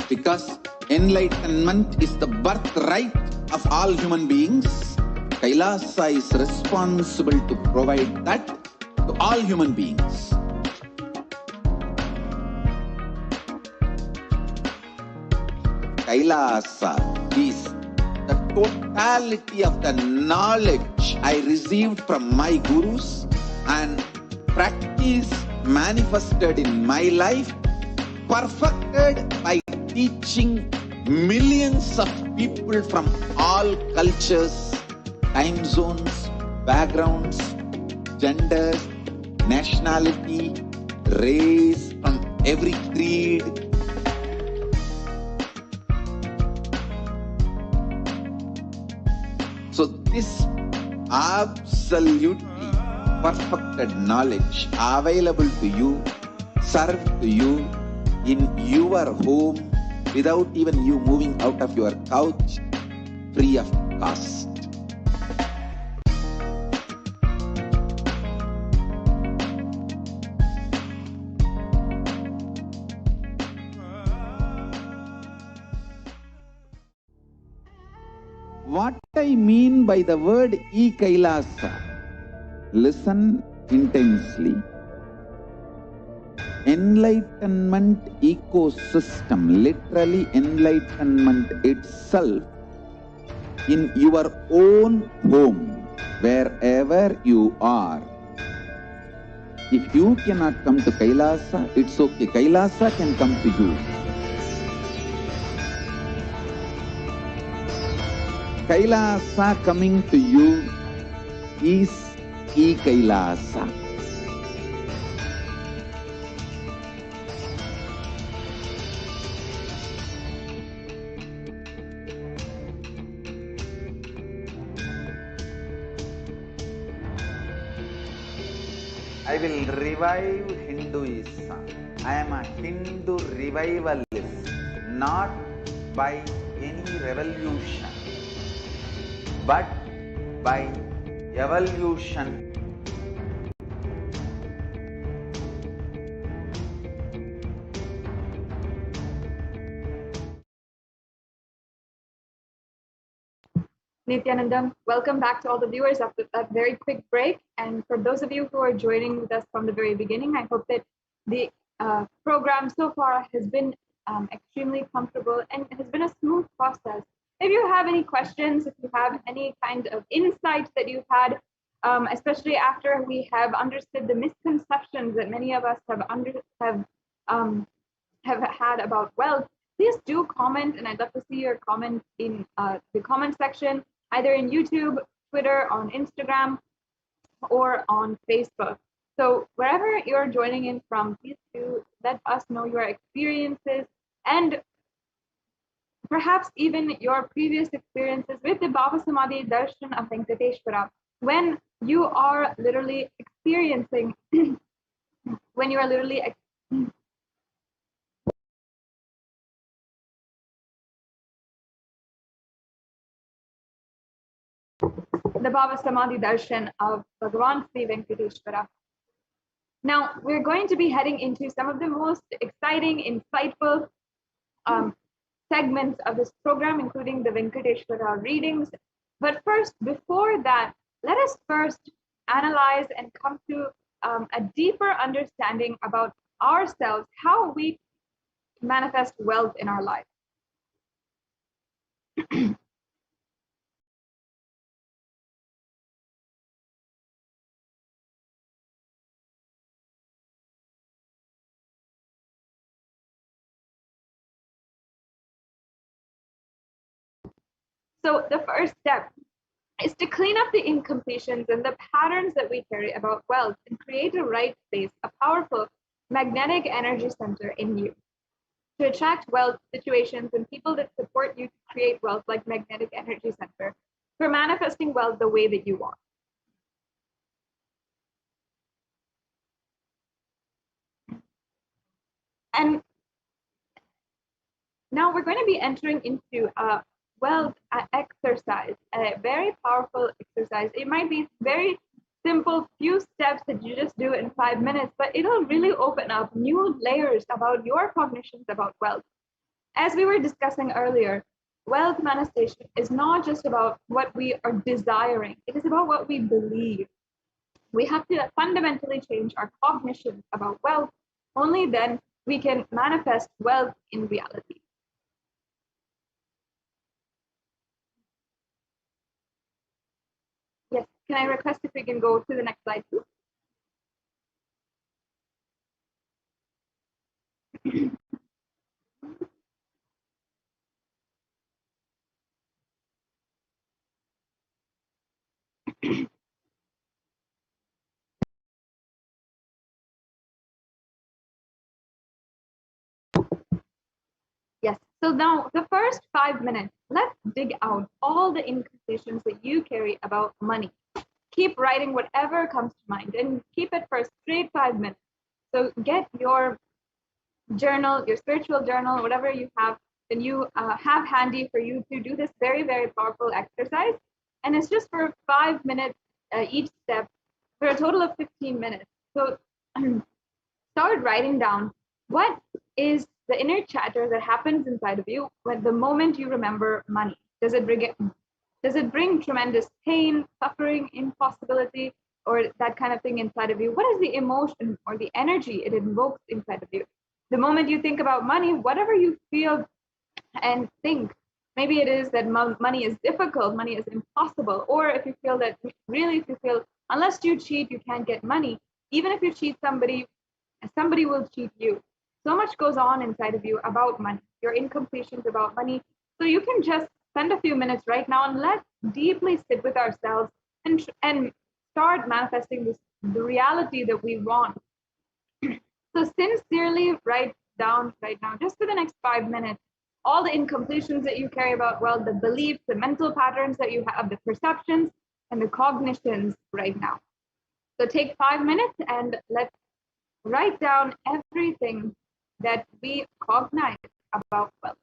because enlightenment is the birthright of all human beings. Kailasa is responsible to provide that to all human beings. Kailasa is the totality of the knowledge I received from my gurus and practice manifested in my life, perfected by teaching millions of people from all cultures, time zones, backgrounds, genders, nationality, race, from every creed. So this absolutely perfected knowledge available to you, served to you in your home without even you moving out of your couch, free of cost. What I mean by the word Kailasa, listen intensely. enlightenment ecosystem, literally enlightenment itself, in your own home, wherever you are. If you cannot come to Kailasa, it's okay. Kailasa can come to you. Kailasa coming to you is E-Kailasa. I will revive Hinduism. I am a Hindu revivalist, not by any revolution, but by evolution. Nithyanandam, welcome back to all the viewers after that very quick break. And for those of you who are joining with us from the very beginning, I hope that the program so far has been extremely comfortable and it has been a smooth process. If you have any questions, if you have any kind of insights that you've had, especially after we have understood the misconceptions that many of us have had about wealth, please do comment, and I'd love to see your comment in the comment section, either in YouTube, Twitter, on Instagram, or on Facebook. So wherever you're joining in from, please do let us know your experiences and perhaps even your previous experiences with the Bhava Samadhi Darshan of Venkateshwara, when you are literally experiencing, when you are literally the Bhava Samadhi Darshan of Bhagavan Sri Venkateshwara. Now, we're going to be heading into some of the most exciting, insightful segments of this program, including the Venkateshwara readings. But first, before that, let us first analyze and come to a deeper understanding about ourselves, how we manifest wealth in our life. So the first step is to clean up the incompletions and the patterns that we carry about wealth and create a right space, a powerful magnetic energy center in you to attract wealth, situations, and people that support you to create wealth like magnetic energy center for manifesting wealth the way that you want. And now we're going to be entering into a wealth exercise, a very powerful exercise. It might be very simple, few steps that you just do in 5 minutes, but it'll really open up new layers about your cognitions about wealth. As we were discussing earlier, wealth manifestation is not just about what we are desiring, it is about what we believe. We have to fundamentally change our cognition about wealth. Only then we can manifest wealth in reality. Yes, can I request if we can go to the next slide, please? Yes, so now the first 5 minutes, let's dig out all the incantations that you carry about money. Keep writing whatever comes to mind and keep it for a straight 5 minutes. So get your journal, your spiritual journal, whatever you have, then you have handy for you to do this very, very powerful exercise. And it's just for 5 minutes each step for a total of 15 minutes. So start writing down what is the inner chatter that happens inside of you when the moment you remember money. Does it bring tremendous pain, suffering, impossibility, or that kind of thing inside of you? What is the emotion or the energy it invokes inside of you? The moment you think about money, whatever you feel and think, maybe it is that money is difficult, money is impossible, or if you feel that really, if you feel unless you cheat, you can't get money, even if you cheat somebody, somebody will cheat you. So much goes on inside of you about money, your incompletions about money. So you can just spend a few minutes right now and let's deeply sit with ourselves and start manifesting this the reality that we want. So sincerely write down right now, just for the next 5 minutes, all the incompletions that you carry about, well, the beliefs, the mental patterns that you have, the perceptions and the cognitions right now. So take 5 minutes and let's write down everything that we cognize about wealth.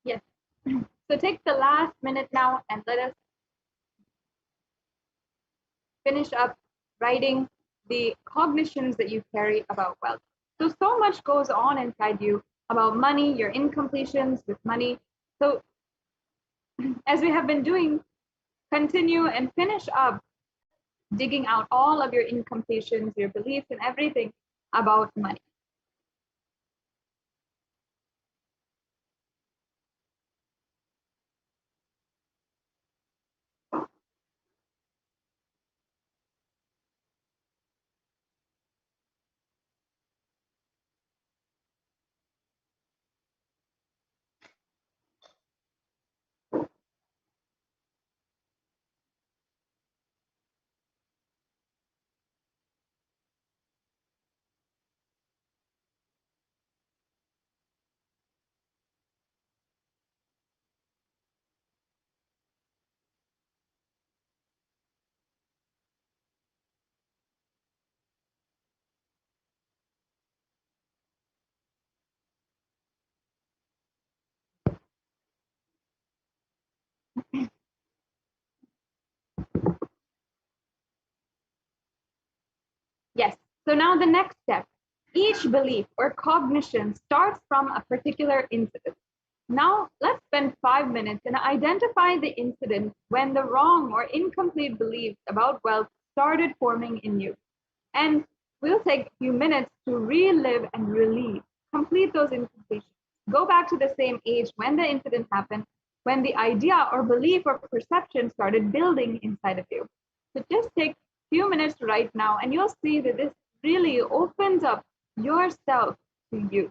Yes. So take the last minute now and let us finish up writing the cognitions that you carry about wealth. So much goes on inside you about money, your incompletions with money. So as we have been doing, continue and finish up digging out all of your incompletions, your beliefs, and everything about money. now the next step. Each belief or cognition starts from a particular incident. Now let's spend 5 minutes and identify the incident when the wrong or incomplete beliefs about wealth started forming in you. And we'll take a few minutes to relive and relieve, complete those incompletions. Go back to the same age when the incident happened, when the idea or belief or perception started building inside of you. So just take a few minutes right now, and you'll see that this really opens up yourself to you.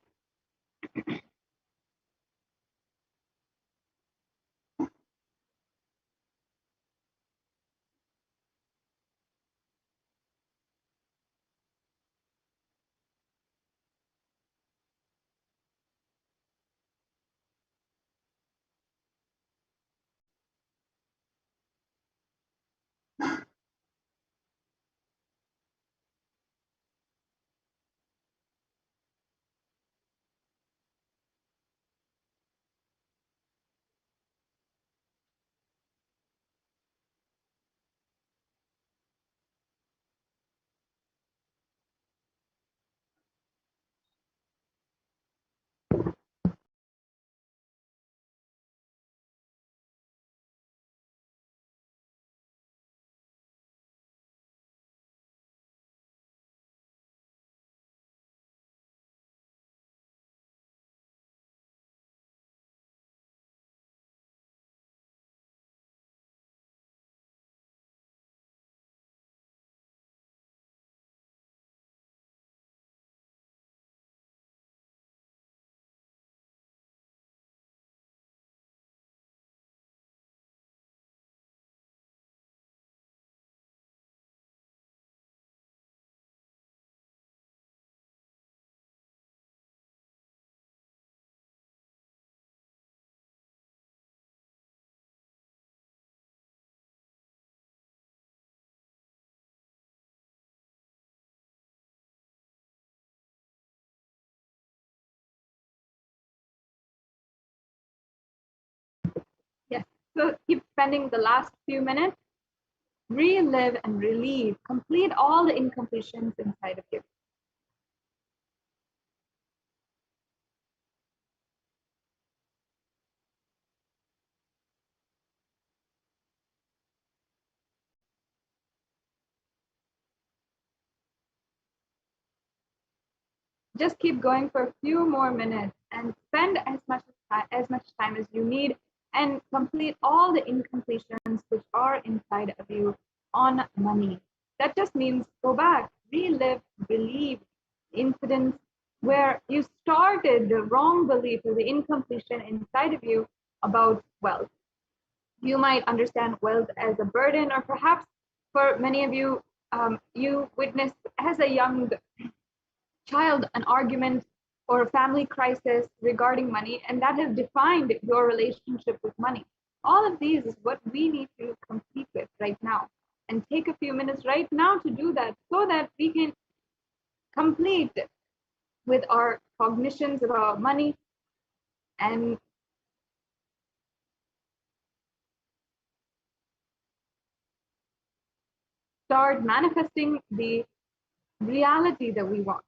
Yes. So keep spending the last few minutes, relive and relieve, complete all the incompletions inside of you. Just keep going for a few more minutes and spend as much time as you need and complete all the incompletions which are inside of you on money. That just means go back, relive, relieve incidents where you started the wrong belief or the incompletion inside of you about wealth. You might understand wealth as a burden, or perhaps for many of you, you witnessed as a young child an argument or a family crisis regarding money, and that has defined your relationship with money. All of these is what we need to complete with right now. And take a few minutes right now to do that so that we can complete with our cognitions about money and start manifesting the reality that we want.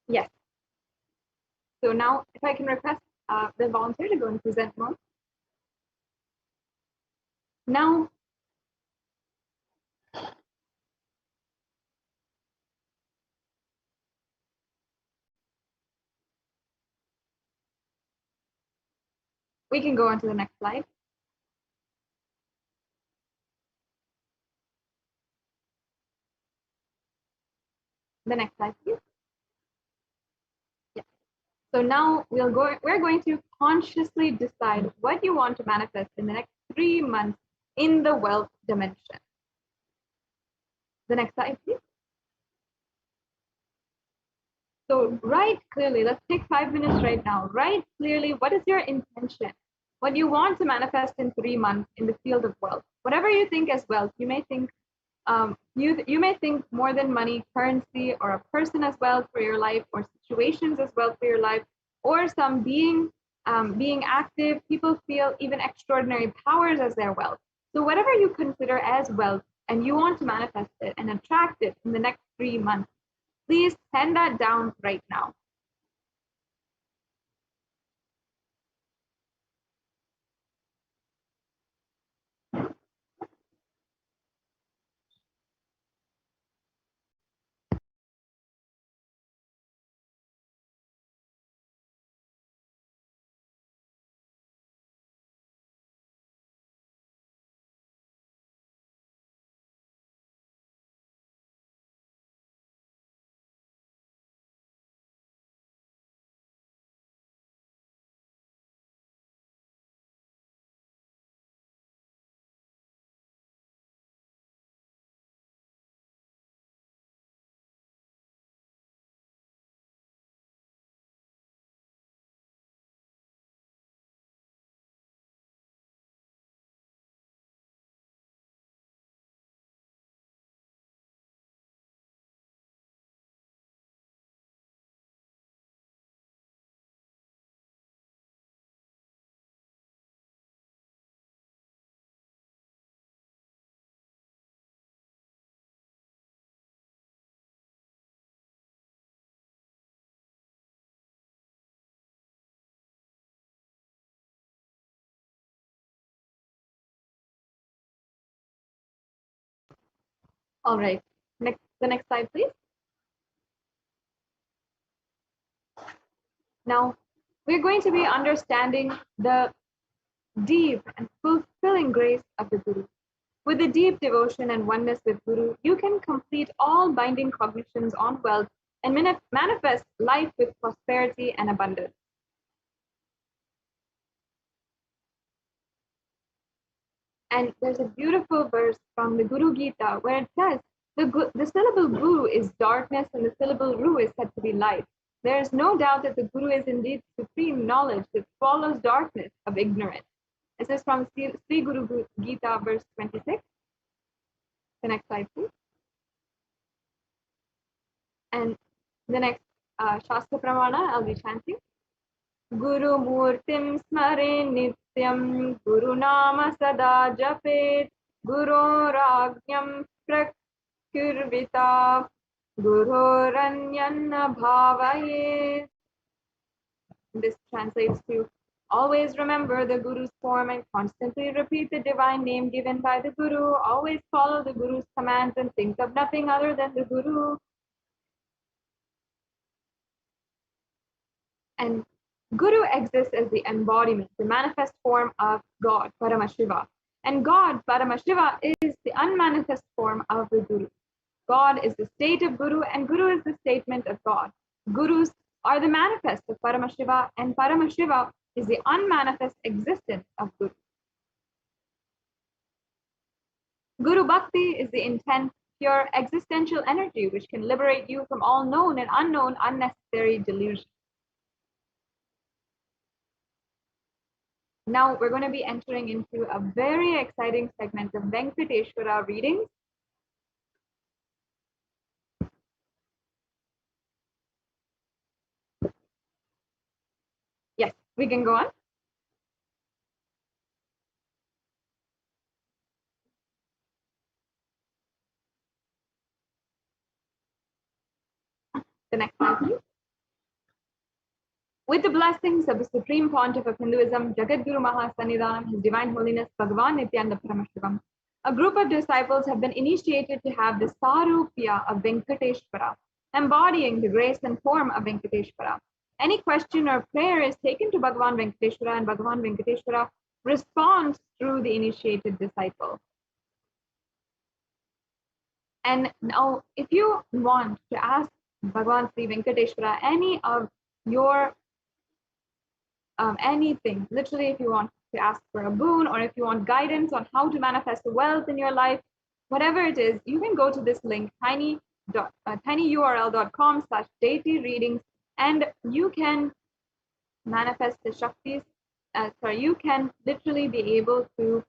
Yes. So now, if I can request the volunteer to go in present mode. Now, we can go on to the next slide. The next slide, please. Yeah. So now we're going to consciously decide what you want to manifest in the next 3 months in the wealth dimension. The next slide, please. So write clearly, let's take 5 minutes right now. Write clearly, what is your intention? What you want to manifest in 3 months in the field of wealth. Whatever you think as wealth, you may think you may think more than money, currency, or a person as wealth for your life, or situations as wealth for your life, or some being active. People feel even extraordinary powers as their wealth. So whatever you consider as wealth and you want to manifest it and attract it in the next 3 months, please pen that down right now. All right, the next slide, please. Now, we're going to be understanding the deep and fulfilling grace of the Guru. With the deep devotion and oneness with Guru, you can complete all binding cognitions on wealth and manifest life with prosperity and abundance. And there's a beautiful verse from the Guru Gita where it says, the syllable Guru is darkness and the syllable Ru is said to be light. There is no doubt that the Guru is indeed supreme knowledge that swallows darkness of ignorance. This is from Sri Guru Gita, verse 26. The next slide, please. And the next Shastra Pramana, I'll be chanting. Guru Murtim Smare Nityam Guru Nama Sada Japet Guru Rajñam Prakurvita Guru Ranyanna Bhavaye. This translates to always remember the Guru's form and constantly repeat the divine name given by the Guru. Always follow the Guru's commands and think of nothing other than the Guru. And Guru exists as the embodiment, the manifest form of God, Paramashiva. And God, Paramashiva, is the unmanifest form of the Guru. God is the state of Guru, and Guru is the statement of God. Gurus are the manifest of Paramashiva, and Paramashiva is the unmanifest existence of Guru. Guru Bhakti is the intense, pure, existential energy which can liberate you from all known and unknown unnecessary delusions. Now we're going to be entering into a very exciting segment of Venkateshwara readings. Yes, we can go on. The next slide, please. With the blessings of the Supreme Pontiff of Hinduism, Jagadguru Mahasannidhanam, His Divine Holiness Bhagavan Nithyananda Paramashivam, a group of disciples have been initiated to have the Sarupya of Venkateshwara, embodying the grace and form of Venkateshwara. Any question or prayer is taken to Bhagavan Venkateshwara, and Bhagavan Venkateshwara responds through the initiated disciple. And now, if you want to ask Bhagavan Sri Venkateshwara any of your anything, literally, if you want to ask for a boon or if you want guidance on how to manifest wealth in your life, whatever it is, you can go to this link, tinyurl.com/deity readings, and you can manifest the Shaktis. You can literally be able to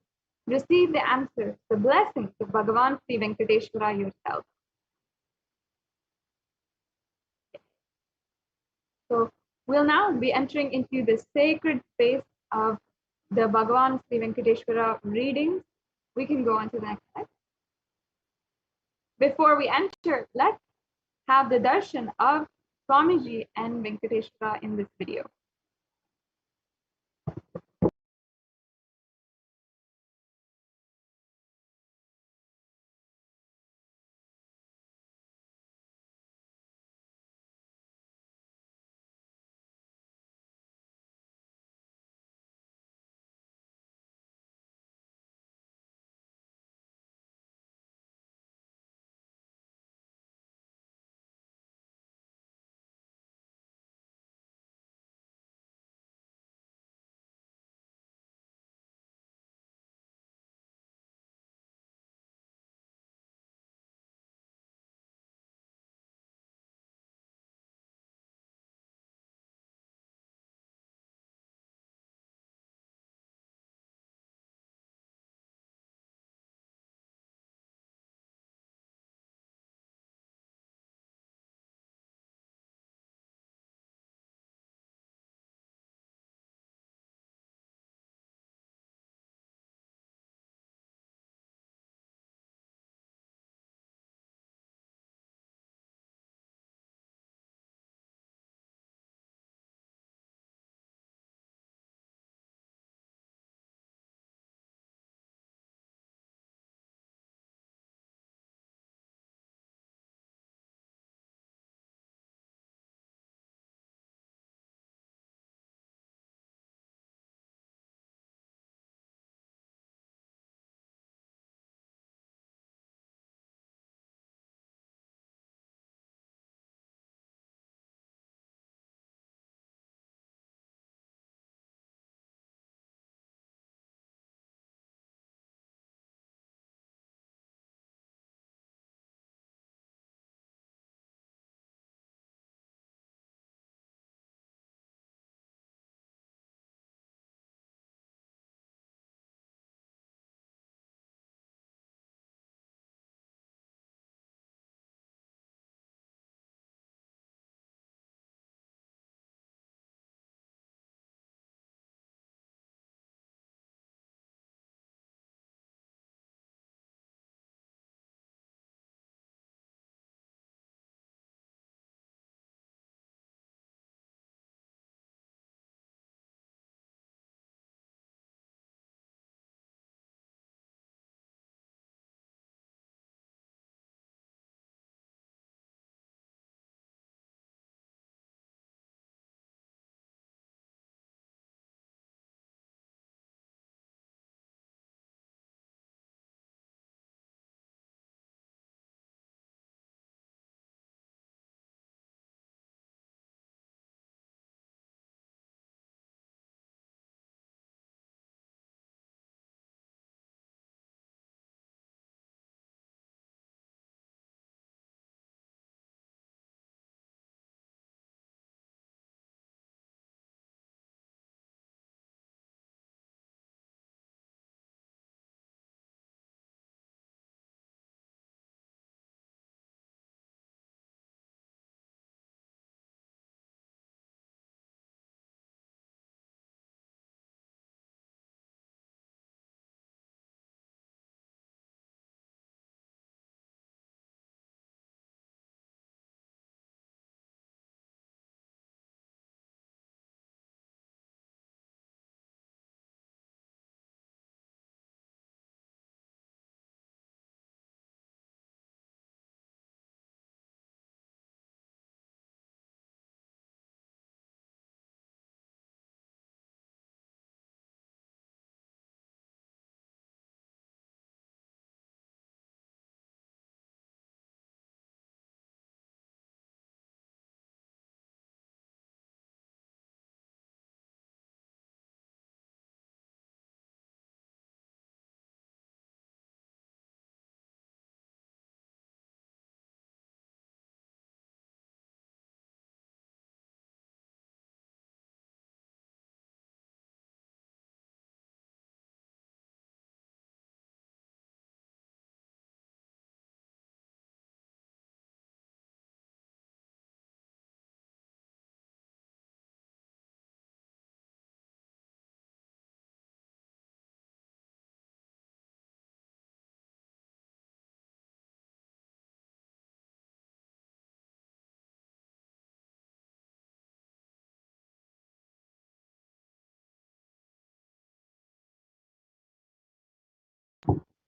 receive the answers, the blessings of Bhagavan Sri Venkateshwara yourself. So we'll now be entering into the sacred space of the Bhagavan Sri Venkateshwara readings. We can go on to the next slide. Before we enter, let's have the darshan of Swamiji and Venkateshwara in this video.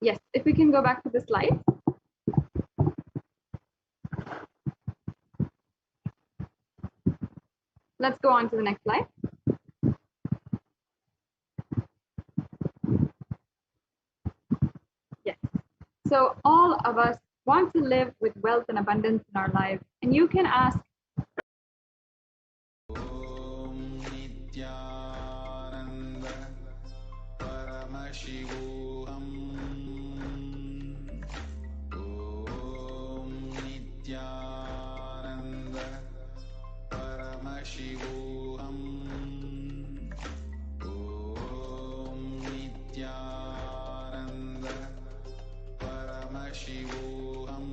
Yes, if we can go back to the slide. Let's go on to the next slide. Yes. So all of us want to live with wealth and abundance in our lives. And you can ask, Nithyananda Paramashivoham. Om Nithyananda Paramashivoham. Om Nithyananda Paramashivoham.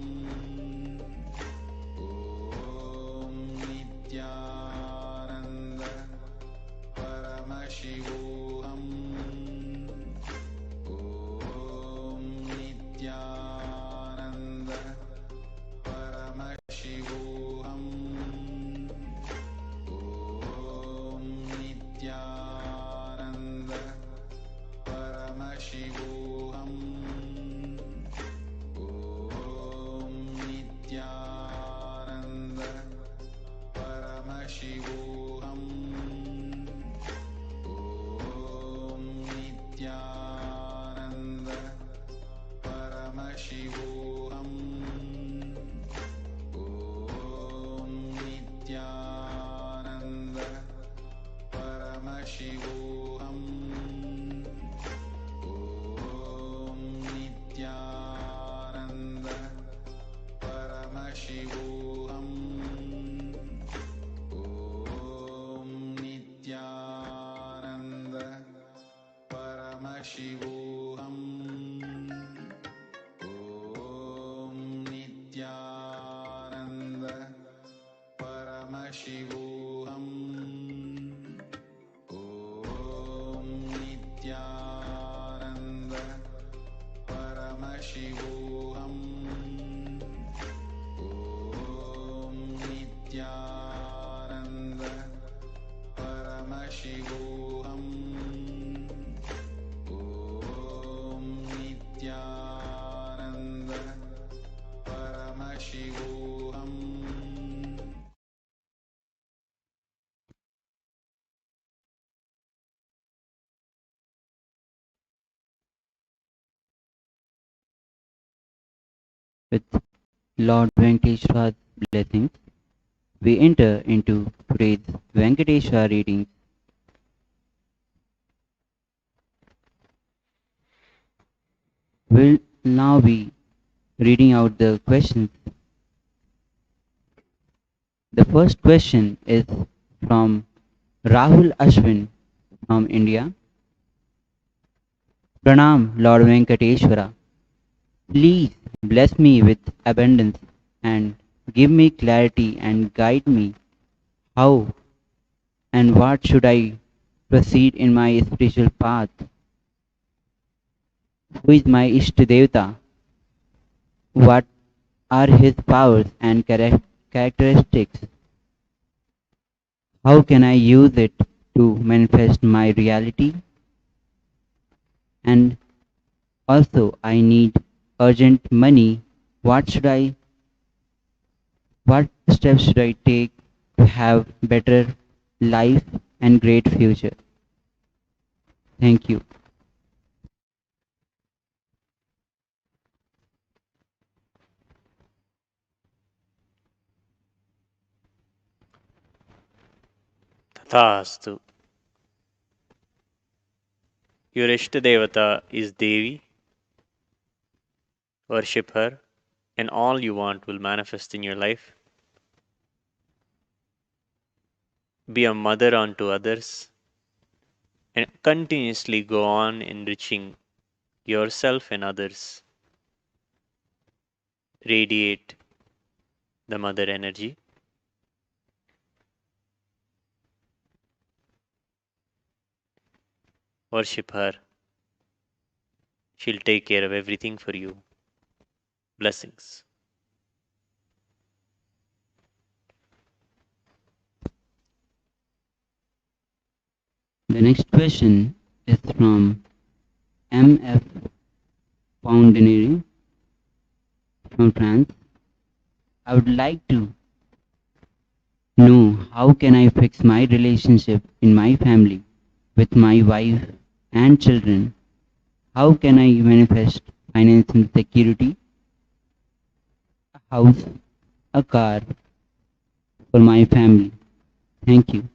Om Nithyananda Paramashivoham. Om Nithyananda Paramashivoham. Om Nithyananda Paramashivoham. Om Nithyananda Paramashivoham. Om Nithyananda Paramashivoham. Om Nithyananda Paramashivoham. Om Nithyananda Paramashivoham. Om Nithyananda Paramashivoham. Om Nithyananda Paramashivoham. Om Nithyananda Paramashivoham. Om Nithyananda Paramashivoham. Om Nithyananda Paramashivoham. With Lord Venkateshwara's blessings, we enter into today's Venkateshwara readings. We'll now be reading out the questions. The first question is from Rahul Ashwin from India. Pranam, Lord Venkateshwara. Please bless me with abundance and give me clarity and guide me how and what should I proceed in my spiritual path. Who is my Ishtadevata? What are his powers and characteristics? How can I use it to manifest my reality? And also I need urgent money. What steps should I take to have better life and great future? Thank you. Tathastu. Your Ishtadevata is Devi. Worship her, and all you want will manifest in your life. Be a mother unto others, and continuously go on enriching yourself and others. Radiate the mother energy. Worship her. She'll take care of everything for you. Blessings. The next question is from MF Foundernary from France. I would like to know how can I fix my relationship in my family with my wife and children. How can I manifest financial security, a house, a car for my family? Thank you.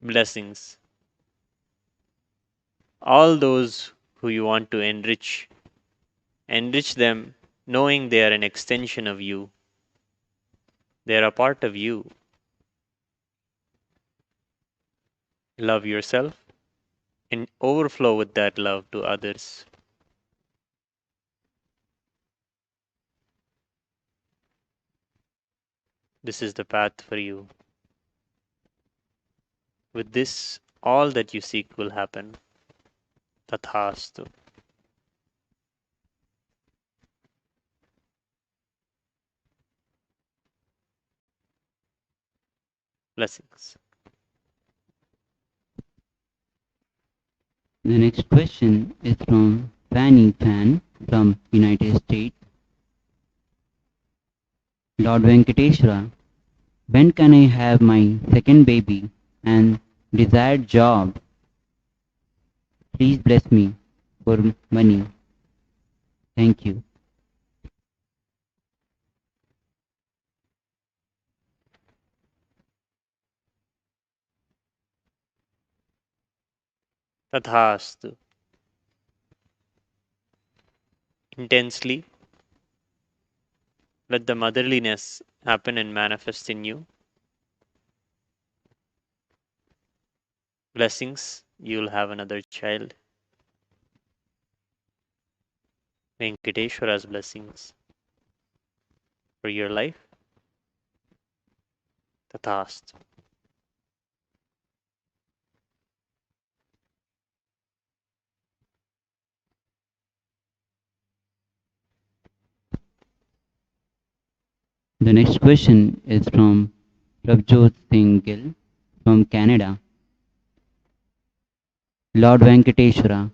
Blessings. All those who you want to enrich, enrich them knowing they are an extension of you. They are a part of you. Love yourself and overflow with that love to others. This is the path for you. With this, all that you seek will happen. Tathastu. Blessings. The next question is from Fanny Fan from United States. Lord Venkateshwara, when can I have my second baby and desired job? Please bless me for money. Thank you. Tathastu. Intensely let the motherliness happen and manifest in you. Blessings, you'll have another child. Venkateshwara's blessings for your life. Tathastu. The next question is from Prabjot Singh Gill from Canada. Lord Venkateshwara,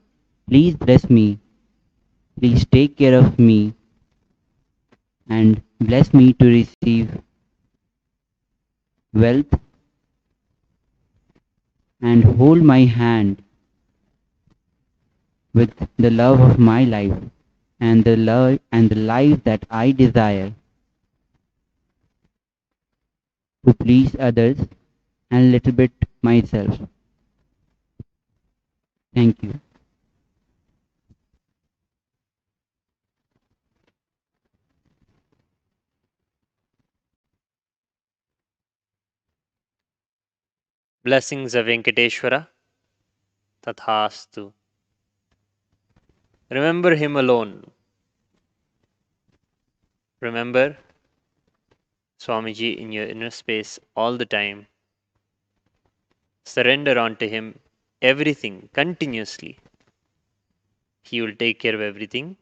please bless me. Please take care of me and bless me to receive wealth and hold my hand with the love of my life and the love and the life that I desire to please others and little bit myself. Thank you. Blessings of Venkateshwara. Tathastu. Remember him alone. Remember Swamiji in your inner space all the time. Surrender onto him everything continuously. He will take care of everything.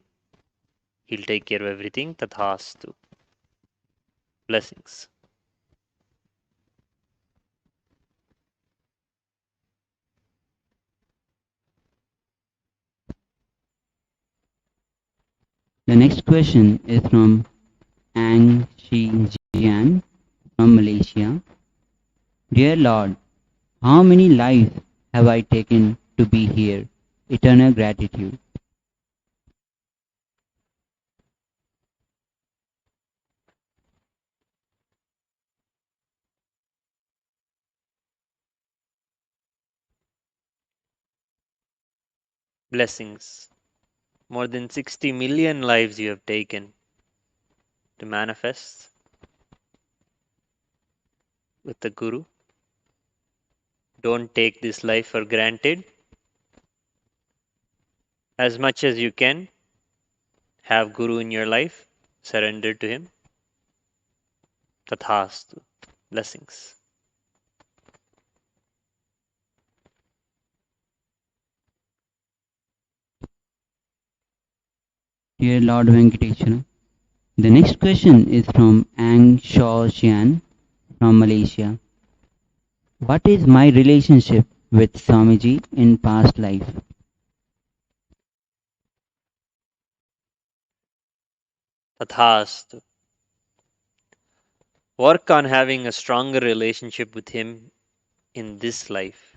He'll take care of everything. Tathastu. Blessings. The next question is from Ang Shi Jian from Malaysia. Dear Lord, how many lives have I taken to be here? Eternal gratitude. Blessings. More than 60 million lives you have taken to manifest with the Guru. Don't take this life for granted. As much as you can, have Guru in your life. Surrender to him. Tathastu. Blessings. Dear Lord Venkateshwara, the next question is from Ang Shaw Xian from Malaysia. What is my relationship with Swamiji in past life? Tathastu. Work on having a stronger relationship with Him in this life.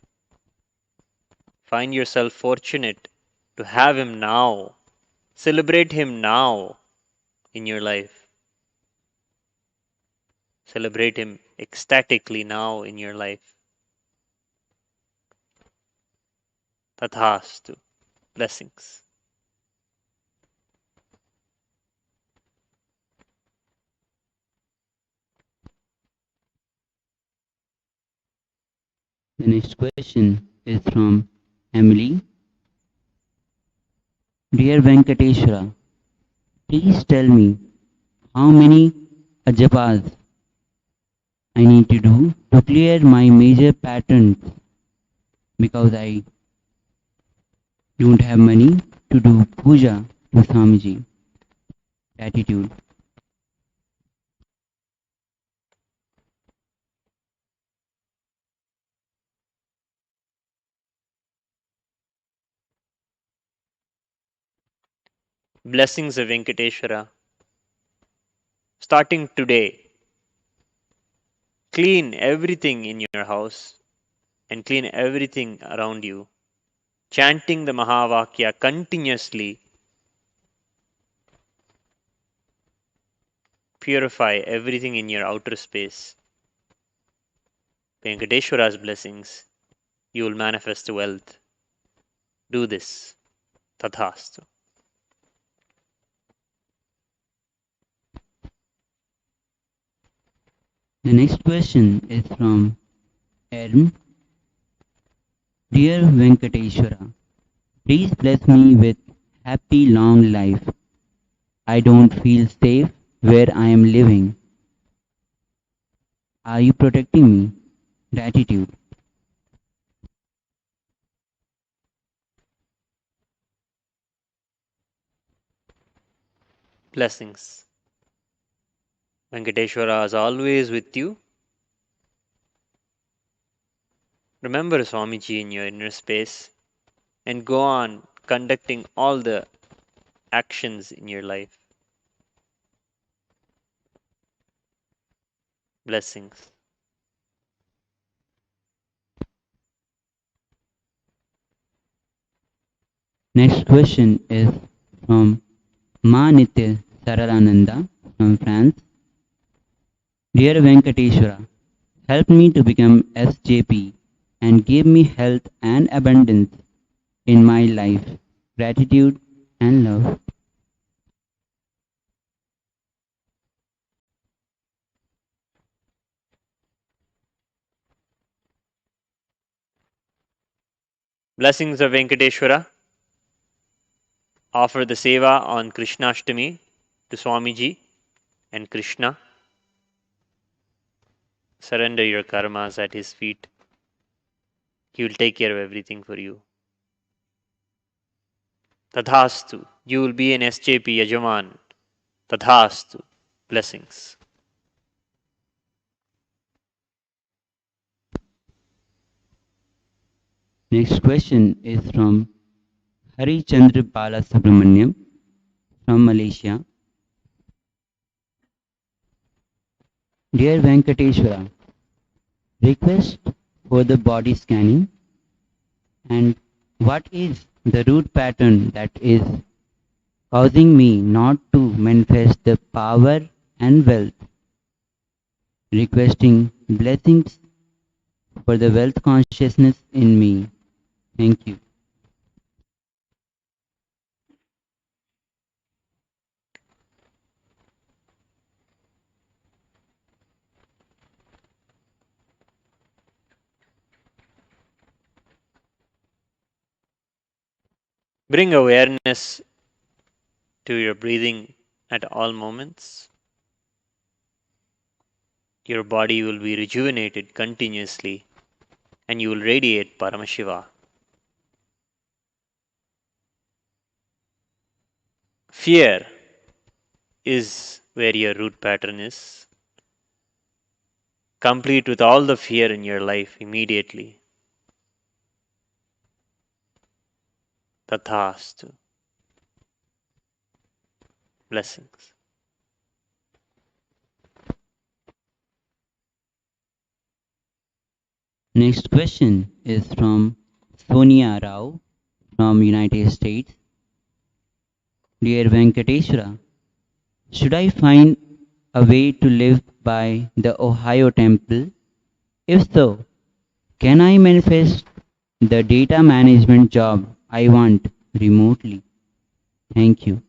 Find yourself fortunate to have Him now. Celebrate Him now in your life. Celebrate Him ecstatically now in your life. Tathastu. Blessings. The next question is from Emily. Dear Venkateshwara, please tell me how many ajapas I need to do to clear my major patterns because I don't have money to do puja to Swamiji. Gratitude. Blessings of Venkateshwara. Starting today, clean everything in your house and clean everything around you. Chanting the Mahavakya continuously purify everything in your outer space. Venkateshwara's blessings, you will manifest wealth. Do this. Tathastu. The next question is from Erm. Dear Venkateshwara, please bless me with happy long life. I don't feel safe where I am living. Are you protecting me? Gratitude. Blessings. Venkateshwara is always with you. Remember Swamiji in your inner space and go on conducting all the actions in your life. Blessings. Next question is from Manitya Saralananda from France. Dear Venkateshwara, help me to become SJP and give me health and abundance in my life. Gratitude and love. Blessings of Venkateshwara. Offer the seva on Krishnashtami to Swamiji and Krishna. Surrender your karmas at his feet. He will take care of everything for you. Tathastu. You will be an SJP Yajaman. Tathastu. Blessings. Next question is from Hari Chandra Bala Subramaniam from Malaysia. Dear Venkateshwara, request for the body scanning and what is the root pattern that is causing me not to manifest the power and wealth? Requesting blessings for the wealth consciousness in me. Thank you. Bring awareness to your breathing at all moments. Your body will be rejuvenated continuously and you will radiate Paramashiva. Fear is where your root pattern is. complete with all the fear in your life immediately. Tathastu. Blessings. Next question is from Sonia Rao from United States. Dear Venkateshwara, should I find a way to live by the Ohio temple? If so, can I manifest the data management job I want remotely? Thank you.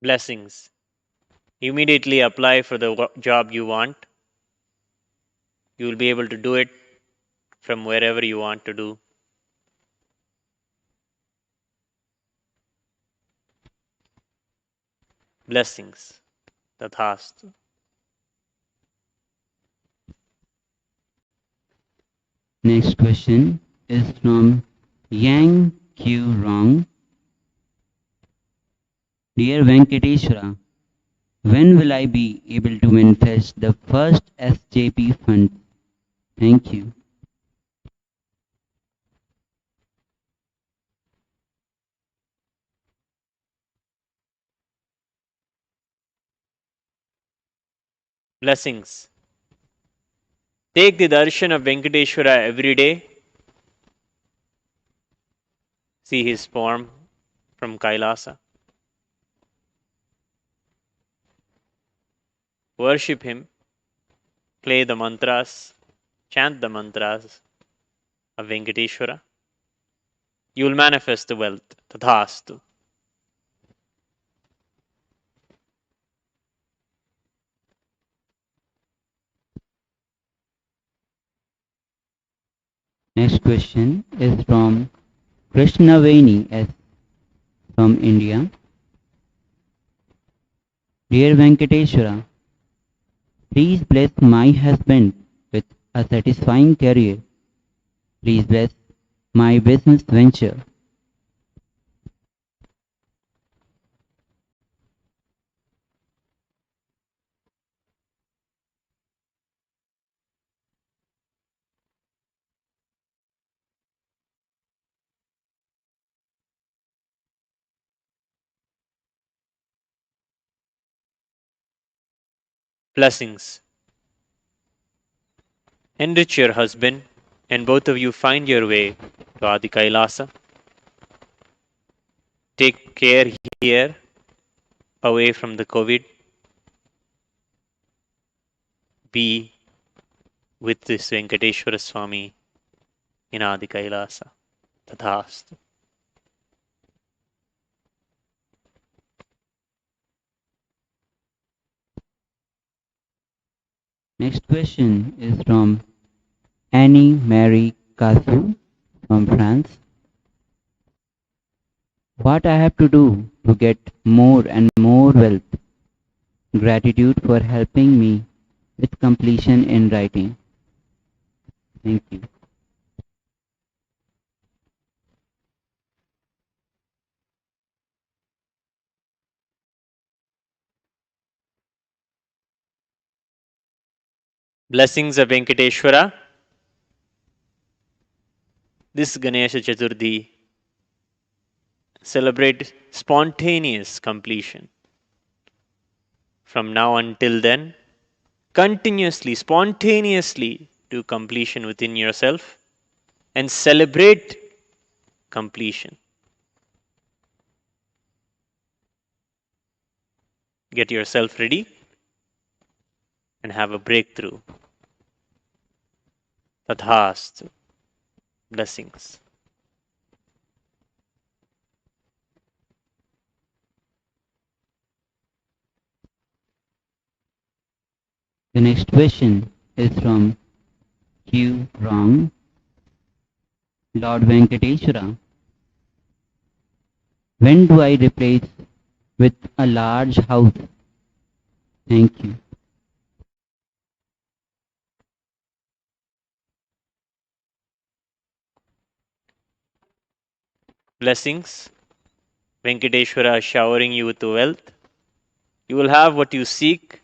Blessings. Immediately apply for the job you want. You will be able to do it from wherever you want to do. Blessings. Tathastu. Next question is from Yang Q Rong. Dear Venkateshwara, when will I be able to manifest the first SJP fund? Thank you. Blessings. Take the darshan of Venkateshwara every day. See his form from Kailasa. Worship him. Play the mantras. Chant the mantras of Venkateshwara. You will manifest the wealth. Tathastu. Next question is from Krishnaveni S from India. Dear Venkateshwara, please bless my husband with a satisfying career. Please bless my business venture. Blessings. Enrich your husband, and both of you find your way to Adi Kailasa. Take care here, away from the COVID. Be with this Venkateshwara Swami in Adi Kailasa. Tathastu. Next question is from Annie Marie Casu from France. What I have to do to get more and more wealth? Gratitude for helping me with completion in writing. Thank you. Blessings of Venkateshwara. This Ganesha Chaturthi celebrate spontaneous completion. From now until then, continuously, spontaneously do completion within yourself and celebrate completion. Get yourself ready and have a breakthrough. Tathastu. Blessings. The next question is from Q Wrong. Lord Venkateshwara, when do I replace with a large house? Thank you. Blessings. Venkateshwara showering you with wealth. You will have what you seek,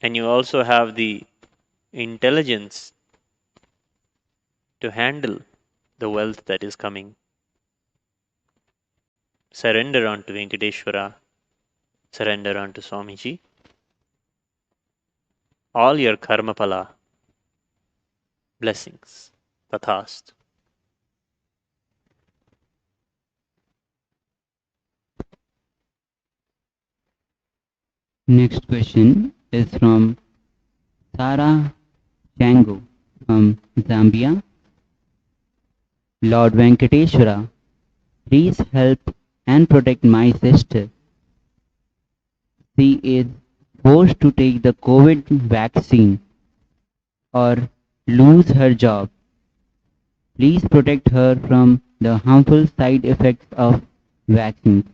and you also have the intelligence to handle the wealth that is coming. Surrender unto Venkateshwara. Surrender unto Swamiji. All your karma pala. Blessings. Tathast. Next question is from Sarah Chango from Zambia. Lord Venkateshwara, please help and protect my sister. She is forced to take the COVID vaccine or lose her job. Please protect her from the harmful side effects of vaccines.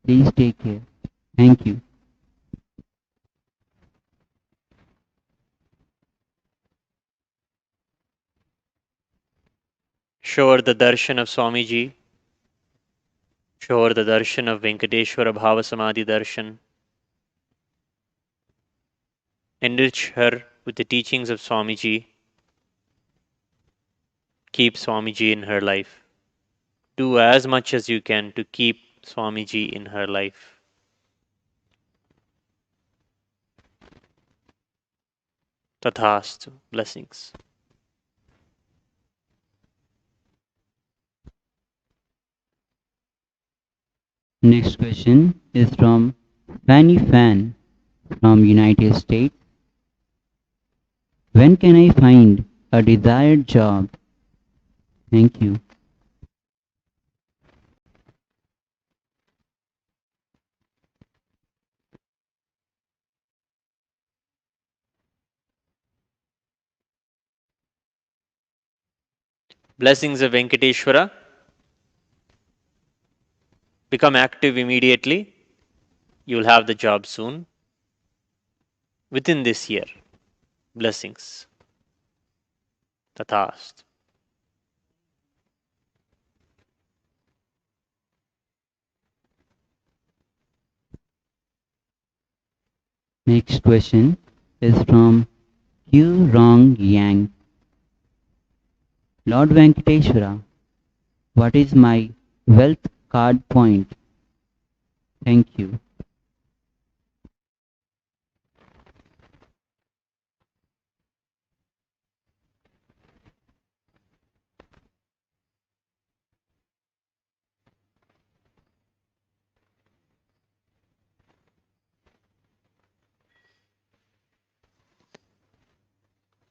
Please take care. Thank you. Show her the darshan of Swamiji. Show her the darshan of Venkateshwara Bhava Samadhi darshan. Enrich her with the teachings of Swamiji. Keep Swamiji in her life. Do as much as you can to keep Swamiji in her life. Tathastu. Blessings. Next question is from Fanny Fan from United States. When can I find a desired job? Thank you. Blessings of Venkateshwara. Become active immediately. You will have the job soon. Within this year. Blessings. Tathast. Next question is from Q Rong Yang. Lord Venkateshwara, what is my wealth card point? Thank you.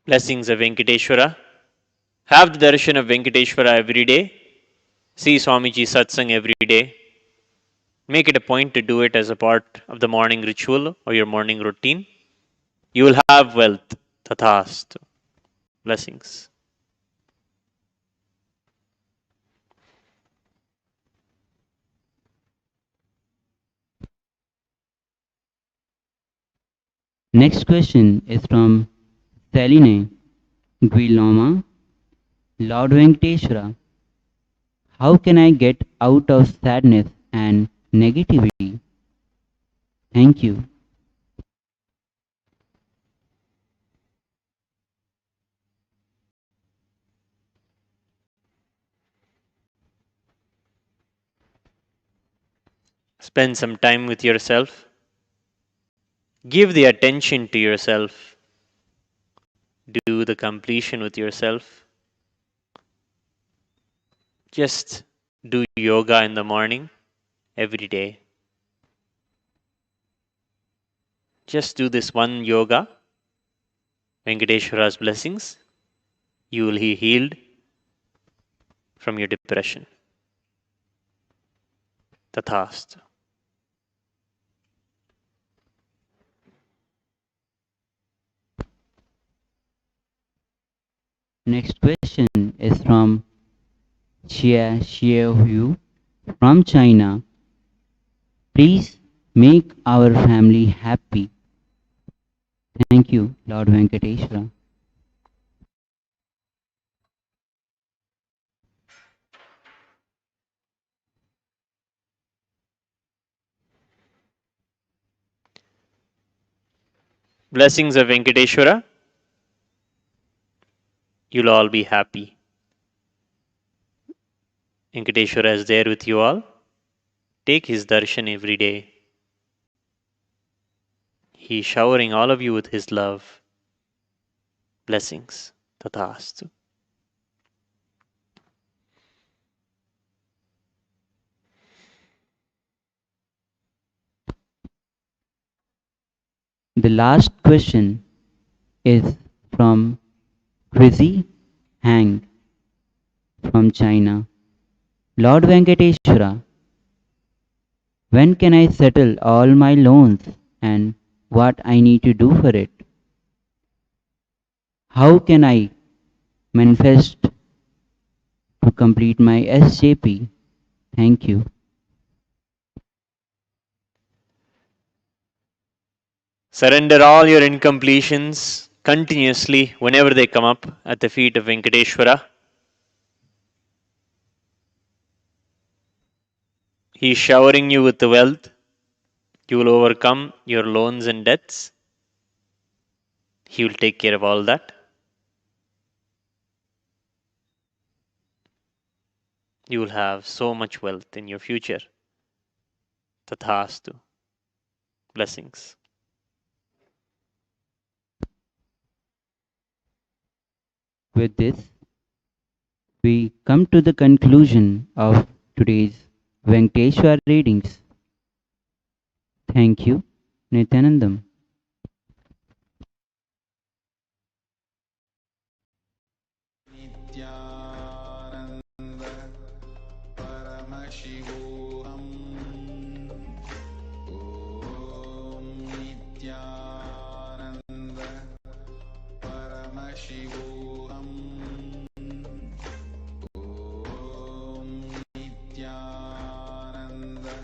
Blessings of Venkateshwara. Have the darshan of Venkateshwara every day. See Swamiji Satsang every day. Make it a point to do it as a part of the morning ritual or your morning routine. You will have wealth. Tathast. Blessings. Next question is from Celine Guiloma. Lord Venkateshwara, how can I get out of sadness and negativity? Thank you. Spend some time with yourself. Give the attention to yourself. Do the completion with yourself. Just do yoga in the morning every day. Just do this one yoga. Venkateshwara's blessings. You will be healed from your depression. Tathast. Next question is from Xie from China. Please make our family happy. Thank you, Lord Venkateshwara. Blessings of Venkateshwara. You'll all be happy. Venkateshwara is there with you all. Take his darshan every day. He is showering all of you with his love. Blessings. Tathastu. The last question is from Chrissy Hang from China. Lord Venkateshwara, when can I settle all my loans and what I need to do for it? How can I manifest to complete my SJP? Thank you. Surrender all your incompletions continuously whenever they come up at the feet of Venkateshwara. He is showering you with the wealth. You will overcome your loans and debts. He will take care of all that. You will have so much wealth in your future. Tathastu. Blessings. With this, we come to the conclusion of today's Venkateshwar readings. Thank you, Nityanandam. Nithyananda Paramashivoham. Om Nithyananda Paramashivoham. Om Nithyananda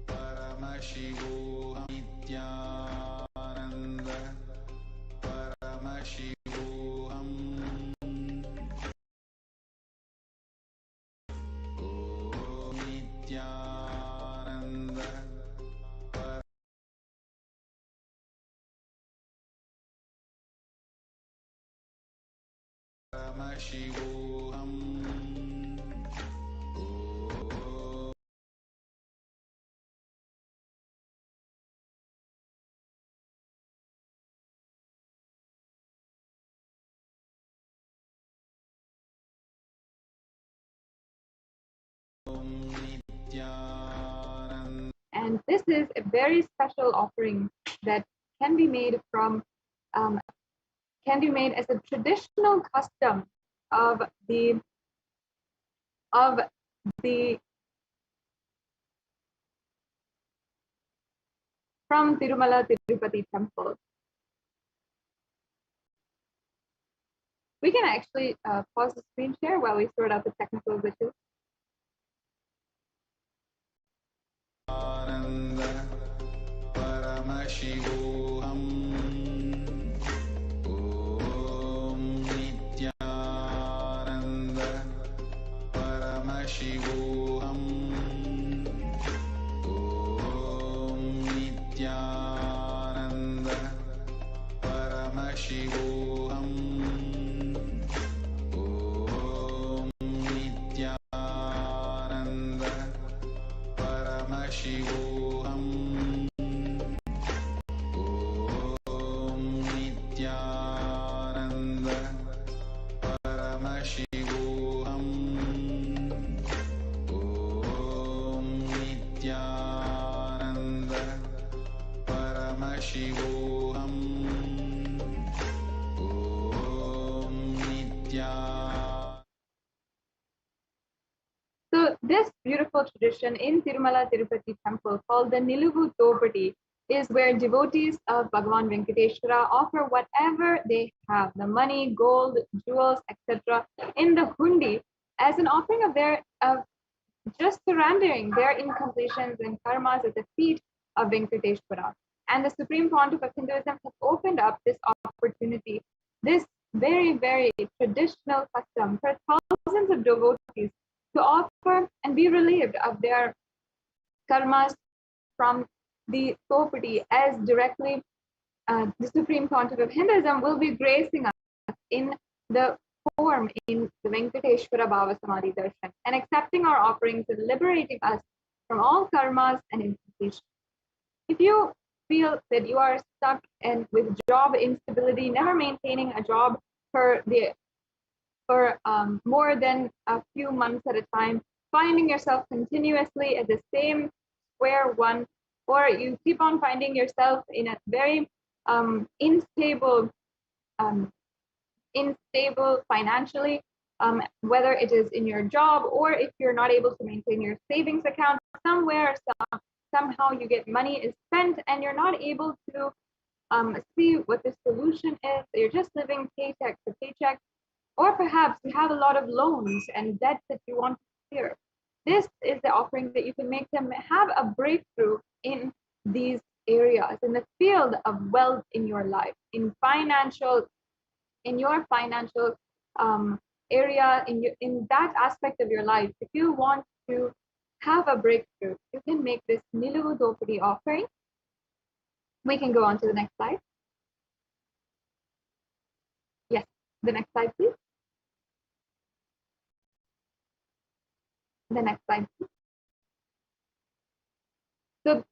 Paramashivoham. Nithyananda Paramashivoham. Om Nithyananda Paramashivoham. Om Nithyananda. And this is a very special offering that can be made um, as a traditional custom of the of the from Tirumala Tirupati temple. We can actually pause the screen share while we sort out the technical glitches. Ananda Paramashivoham. Om Nithyananda Paramashivoham. Om Nithyananda Paramashivoham. Om Nithyananda Paramashivoham. Om Nithyananda Paramashivoham. Om Nithyananda Paramashivoham. Om Nithyananda. So this beautiful tradition in Tirumala Tirupati temple called the Nilugu Topati is where devotees of Bhagavan Venkateshwara offer whatever they have, the money, gold, jewels, etc., in the hundi as an offering of just surrendering their incompletions and karmas at the feet of Venkateshwara. And the Supreme Pontiff of Hinduism has opened up this opportunity, this very, very traditional custom for thousands of devotees to offer and be relieved of their karmas from the property, as directly the Supreme Pontiff of Hinduism will be gracing us in the form in the Venkateshwara Bhava Samadhi Darshan and accepting our offerings and liberating us from all karmas and incompletion. If you feel that you are stuck and with job instability, never maintaining a job for more than a few months at a time, finding yourself continuously at the same square one, or you keep on finding yourself in a very unstable financially, whether it is in your job or if you're not able to maintain your savings account, somehow you get money is spent and you're not able to see what the solution is. You're just living paycheck to paycheck, or perhaps you have a lot of loans and debts that you want to clear. This is the offering that you can make them have a breakthrough in these areas, in the field of wealth in your life, in your financial area, in that aspect of your life. If you want to have a breakthrough, you can make this Nilugu Dopadi offering. We can go on to the next slide. Yes, the next slide, please. The next slide, please. So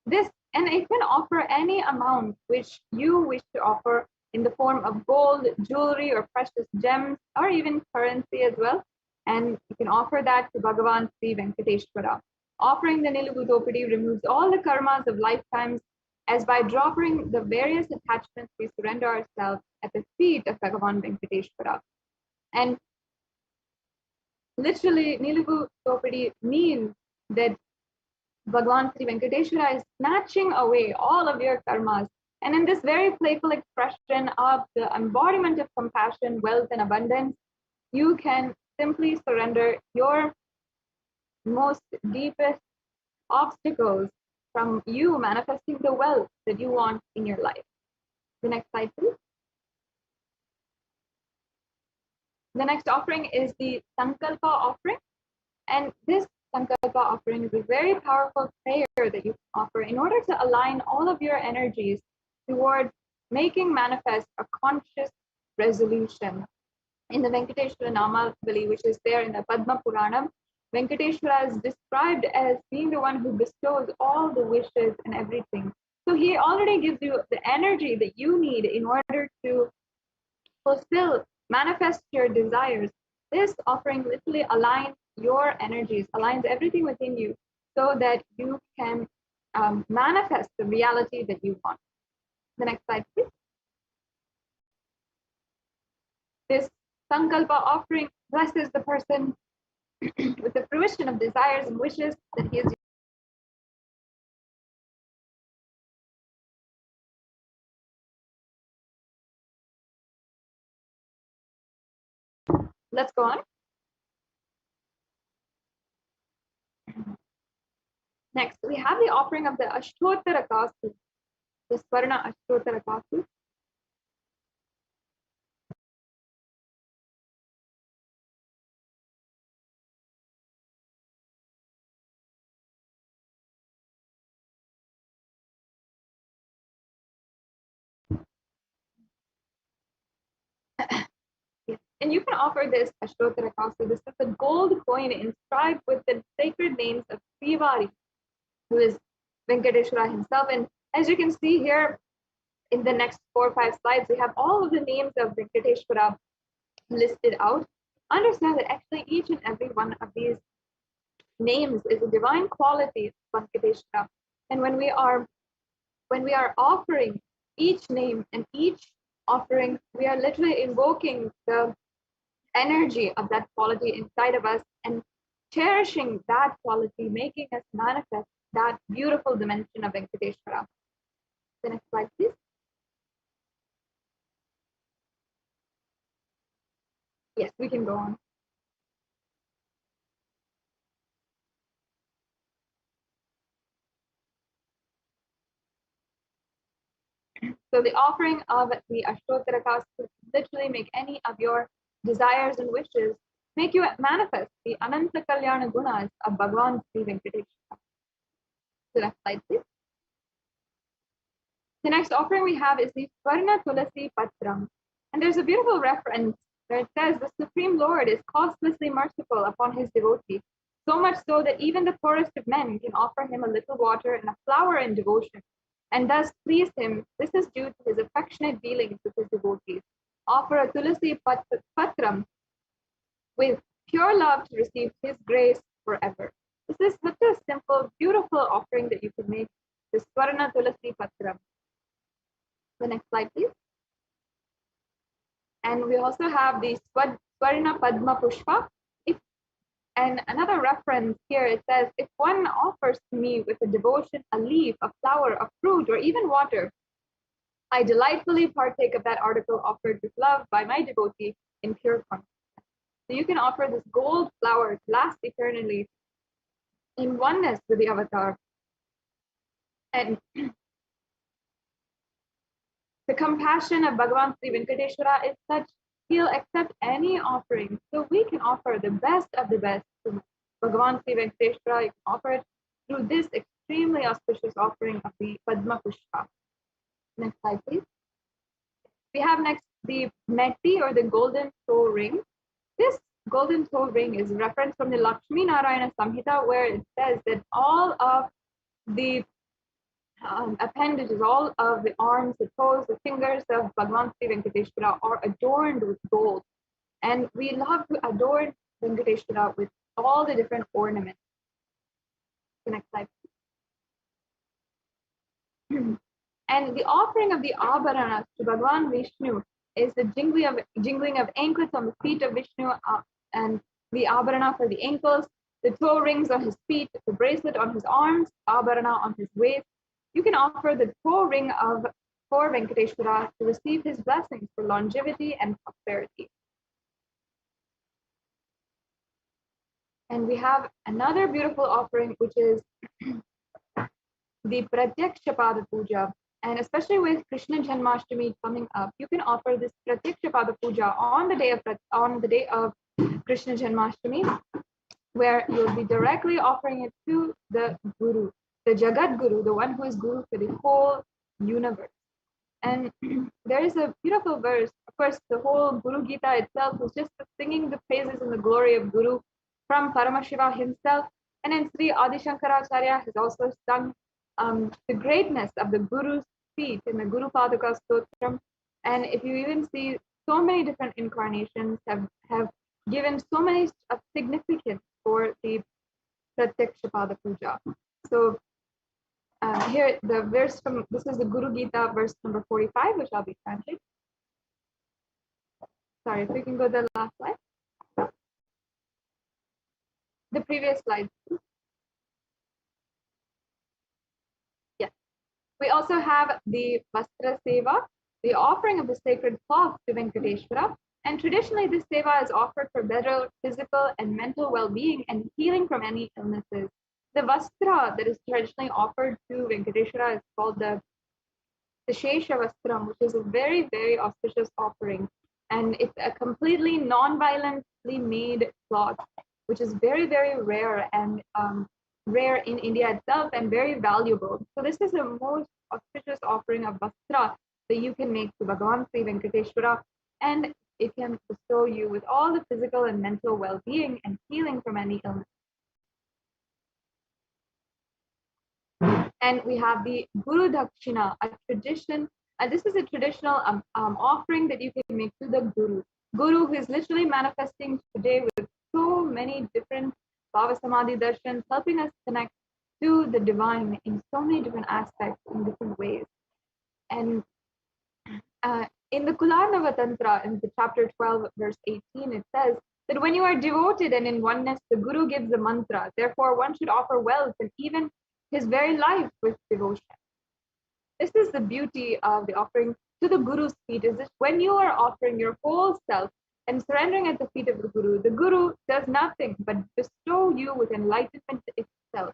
this, and it can offer any amount which you wish to offer in the form of gold, jewelry, or precious gems, or even currency as well. And you can offer that to Bhagavan Sri Venkateshwara. Offering the Nilugu Dopadi removes all the karmas of lifetimes, as by dropping the various attachments, we surrender ourselves at the feet of Bhagavan Venkateshwara. And literally, Nilugu Dopadi means that Bhagavan Sri Venkateshwara is snatching away all of your karmas. And in this very playful expression of the embodiment of compassion, wealth, and abundance, you can simply surrender your most deepest obstacles from you manifesting the wealth that you want in your life. The next slide, please. The next offering is the Sankalpa offering. And this Sankalpa offering is a very powerful prayer that you can offer in order to align all of your energies towards making manifest a conscious resolution. In the Venkateshwara Namavali, which is there in the Padma Puranam, Venkateshwara is described as being the one who bestows all the wishes and everything. So he already gives you the energy that you need in order to fulfill, manifest your desires. This offering literally aligns your energies, aligns everything within you so that you can manifest the reality that you want. The next slide, please. This Sankalpa offering blesses the person with the fruition of desires and wishes that he is. Let's go on. Next, we have the offering of the Ashtottara Kastu, the Swarna Ashtottara Kastu. And you can offer this Ashtottara Kastu. This is a gold coin inscribed with the sacred names of Srivari, who is Venkateshwara himself. And as you can see here in the next 4 or 5 slides, we have all of the names of Venkateshwara listed out. Understand that actually each and every one of these names is a divine quality of Venkateshwara. And when we are offering each name and each offering, we are literally invoking the energy of that quality inside of us and cherishing that quality, making us manifest that beautiful dimension of Venkateshwara. The next slide, please. Yes, we can go on. So the offering of the Ashtotara Kastas could literally make any of your desires and wishes, make you manifest the Ananta Kalyana Gunas of Bhagavan Sri Venkateshwara. So next slide, please. The next offering we have is the Swarna Tulasi Patram. And there's a beautiful reference where it says the Supreme Lord is costlessly merciful upon his devotee, so much so that even the poorest of men can offer him a little water and a flower in devotion, and thus please him. This is due to his affectionate dealings with his devotees. Offer a Tulasi Patram with pure love to receive his grace forever. This is such a simple, beautiful offering that you can make, the Swarna Tulasi Patram. The next slide, please. And we also have the Swarna Padma Pushpa. And another reference here, it says, if one offers to me with a devotion a leaf, a flower, a fruit, or even water, I delightfully partake of that article offered with love by my devotee in pure consciousness. So you can offer this gold flower to last eternally in oneness with the avatar. And the compassion of Bhagavan Sri Venkateshwara is such, he'll accept any offering. So we can offer the best of the best to Bhagavan Sri Venkateshwara. You can offer it through this extremely auspicious offering of the Padma Pushpa. Next slide, please. We have next the Meti, or the golden toe ring. This golden toe ring is a reference from the Lakshmi Narayana Samhita, where it says that all of the appendages, all of the arms, the toes, the fingers of Bhagavan Sri Venkateshwara are adorned with gold. And we love to adorn Venkateshwara with all the different ornaments. The next slide. And the offering of the Abharanas to Bhagavan Vishnu is the jingling of anklets on the feet of Vishnu, and the Abharana for the ankles, the toe rings on his feet, the bracelet on his arms, Abharana on his waist. You can offer the toe ring for Venkateshwara to receive his blessings for longevity and prosperity. And we have another beautiful offering, which is the Pratyaksha Pada Puja. And especially with Krishna Janmashtami coming up, you can offer this Pratyaksha Pada Puja on the day of Krishna Janmashtami, where you'll be directly offering it to the Guru, the Jagat Guru, the one who is Guru for the whole universe. And there is a beautiful verse. Of course, the whole Guru Gita itself was just singing the praises and the glory of Guru from Paramashiva himself. And then Sri Adi Shankaracharya has also sung the greatness of the Guru's feet in the Guru Padaka Stotram. And if you even see, so many different incarnations have given so many of significance for the Pratyaksha Pada Puja. So here, the verse from, this is the Guru Gita, verse number 45, which I'll be translating. Sorry, if we can go to the last slide. The previous slide. Yes. We also have the Vastra Seva, the offering of the sacred cloth to Venkateshwara. And traditionally, this seva is offered for better physical and mental well-being and healing from any illnesses. The Vastra that is traditionally offered to Venkateshwara is called the Shesha Vastram, which is a very, very auspicious offering. And it's a completely non-violently made cloth, which is very, very rare and rare in India itself and very valuable. So this is the most auspicious offering of Vastra that you can make to Bhagavan Sri Venkateshwara, and it can bestow you with all the physical and mental well-being and healing from any illness. And we have the Guru Dakshina, a tradition, and this is a traditional offering that you can make to the Guru. Guru, who is literally manifesting today with so many different Bhava Samadhi Darshans, helping us connect to the divine in so many different aspects, in different ways. And in the Kularnava Tantra, in the chapter 12, verse 18, it says that when you are devoted and in oneness, the Guru gives the mantra. Therefore, one should offer wealth and even his very life with devotion. This is the beauty of the offering to the Guru's feet, is that when you are offering your whole self and surrendering at the feet of the Guru does nothing but bestow you with enlightenment itself.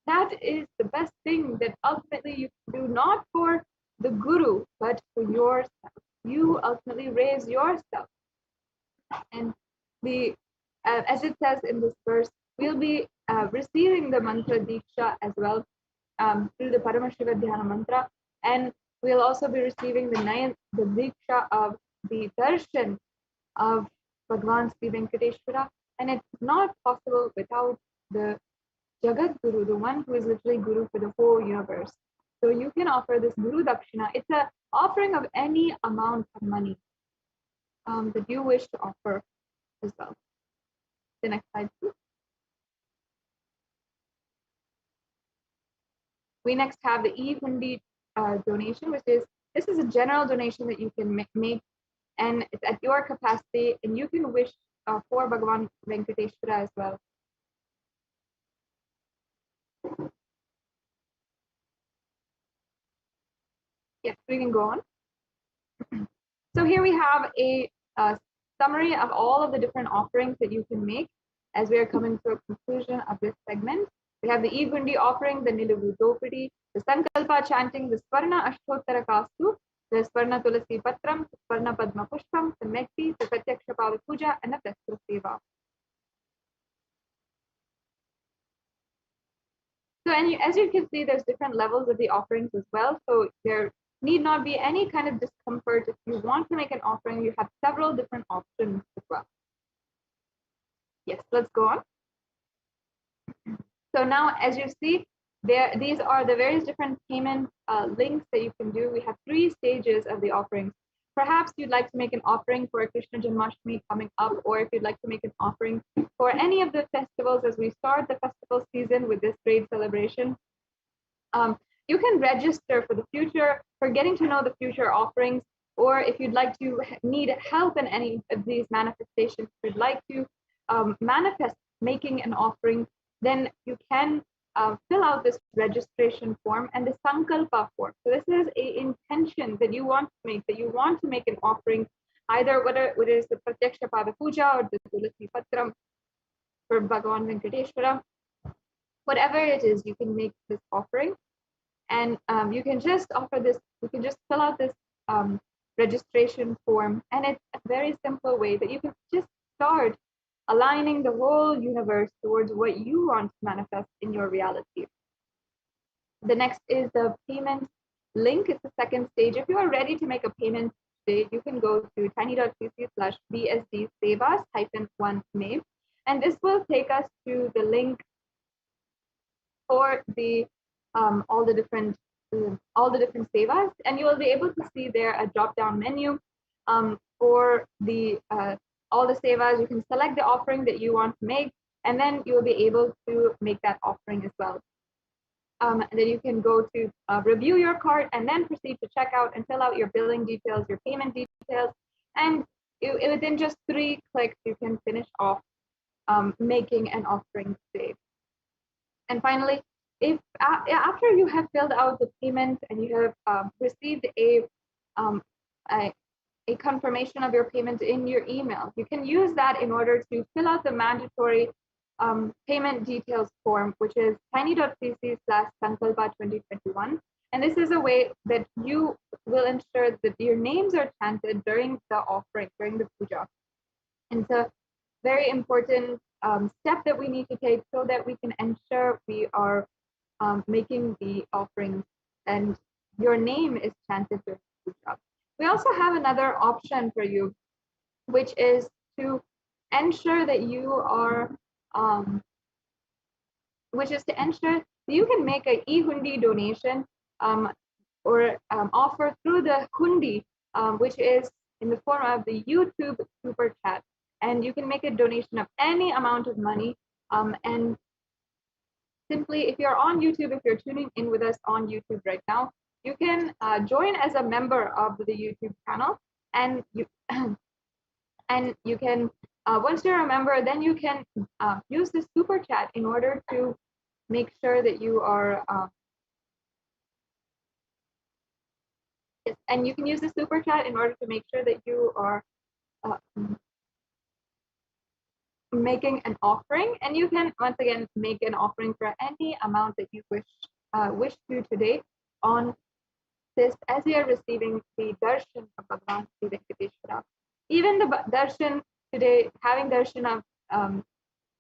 That is the best thing that ultimately you can do, not for the Guru, but for yourself. You ultimately raise yourself. And as it says in this verse, we'll be receiving the mantra diksha as well through the Paramashiva Dhyana mantra, and we'll also be receiving the diksha of the darshan of Bhagavan Sri Venkateshwara, and it's not possible without the Jagat Guru, the one who is literally Guru for the whole universe. So you can offer this Guru Dakshina. It's an offering of any amount of money that you wish to offer as well. The next slide, please. We next have the e-hundi donation, this is a general donation that you can make, and it's at your capacity, and you can wish for Bhagavan Venkateshwara as well. Yes, we can go on. So here we have a summary of all of the different offerings that you can make as we are coming to a conclusion of this segment. We have the e-gundi offering, the Nilugu Dopadi, the Sankalpa chanting, the Swarna Ashtottara Kastu, the Swarna Tulasi Patram, the Swarna Padma Pushpam, the Mekti, the Pratyaksha Pada Puja, and the Vestra Seva. So, and as you can see, there's different levels of the offerings as well. So there need not be any kind of discomfort. If you want to make an offering, you have several different options as well. Yes, let's go on. So now, as you see, these are the various different payment links that you can do. We have 3 stages of the offerings. Perhaps you'd like to make an offering for a Krishna Janmashtami coming up, or if you'd like to make an offering for any of the festivals as we start the festival season with this great celebration. You can register for the future, for getting to know the future offerings, or if you'd like to need help in any of these manifestations, if you'd like to manifest making an offering, then you can fill out this registration form and the Sankalpa form. So this is an intention that you want to make an offering, either whether it is the Pratyaksha Pada Puja or the Tulasi Patram for Bhagavan Venkateshwara. Whatever it is, you can make this offering. And you can just fill out this registration form, and it's a very simple way that you can just start aligning the whole universe towards what you want to manifest in your reality. The next is the payment link. It's the second stage. If you are ready to make a payment today, you can go to tiny.cc/bsd-sevas-1 and this will take us to the link for the all the different sevas, and you will be able to see there a drop-down menu for the all the sevas. You can select the offering that you want to make, and then you will be able to make that offering as well. And then you can go to review your cart and then proceed to checkout and fill out your billing details, your payment details, and within just 3 clicks you can finish off making an offering today. And finally, if after you have filled out the payment and you have received a confirmation of your payment in your email, you can use that in order to fill out the mandatory payment details form, which is tiny.cc/sankalpa2021. And this is a way that you will ensure that your names are chanted during the offering, during the puja. And it's a very important step that we need to take so that we can ensure we are making the offerings and your name is chanted during the puja. We also have another option for you, which is to ensure that you are you can make an e-hundi donation or offer through the hundi, which is in the form of the YouTube super chat. And you can make a donation of any amount of money. And simply, if you're on YouTube, if you're tuning in with us on YouTube right now, you can join as a member of the YouTube channel, and you can once you're a member, then you can use the super chat in order to make sure that you are yes, and you can use the super chat in order to make sure that you are making an offering, and you can once again make an offering for any amount that you wish to today on assist as we are receiving the darshan of Bhagavan Sri Venkateshwara. Even the darshan today, having darshan of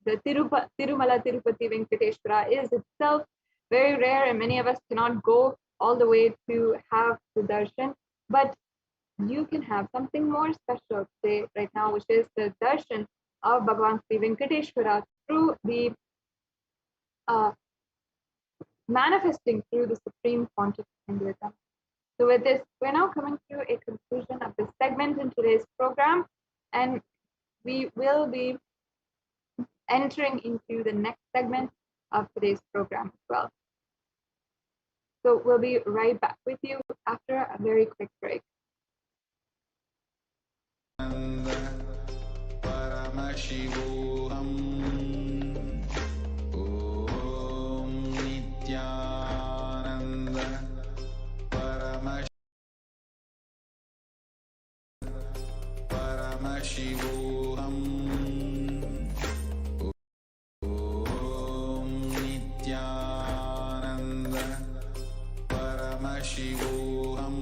the Tirumala Tirupati Venkateshwara is itself very rare, and many of us cannot go all the way to have the darshan. But you can have something more special today, right now, which is the darshan of Bhagavan Sri Venkateshwara through the manifesting through the Supreme Conscious Hinduism. So with this, we're now coming to a conclusion of this segment in today's program, and we will be entering into the next segment of today's program as well. So we'll be right back with you after a very quick break. Paramashivoham. Om Nithyananda Paramashivoham. Om Nithyananda Paramashivoham.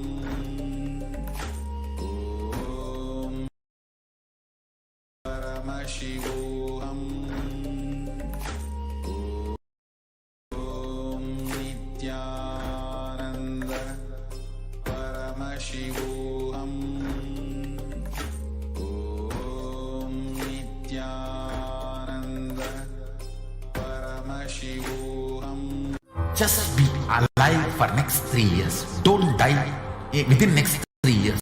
Paramashivoham. Om Nithyananda Paramashivoham. Om Nithyananda Paramashivoham. Just be alive for next 3 years. Don't die within next 3 years.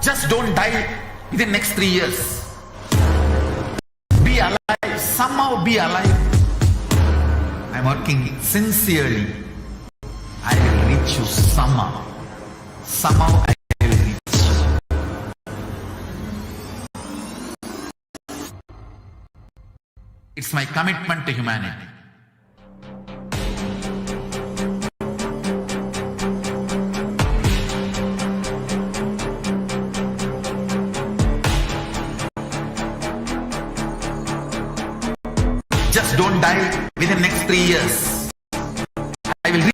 Just don't die within next 3 years. Be alive. Somehow be alive. I'm working sincerely. I will reach you somehow. Somehow I will reach you. It's my commitment to humanity. Just don't die within next 3 years. I will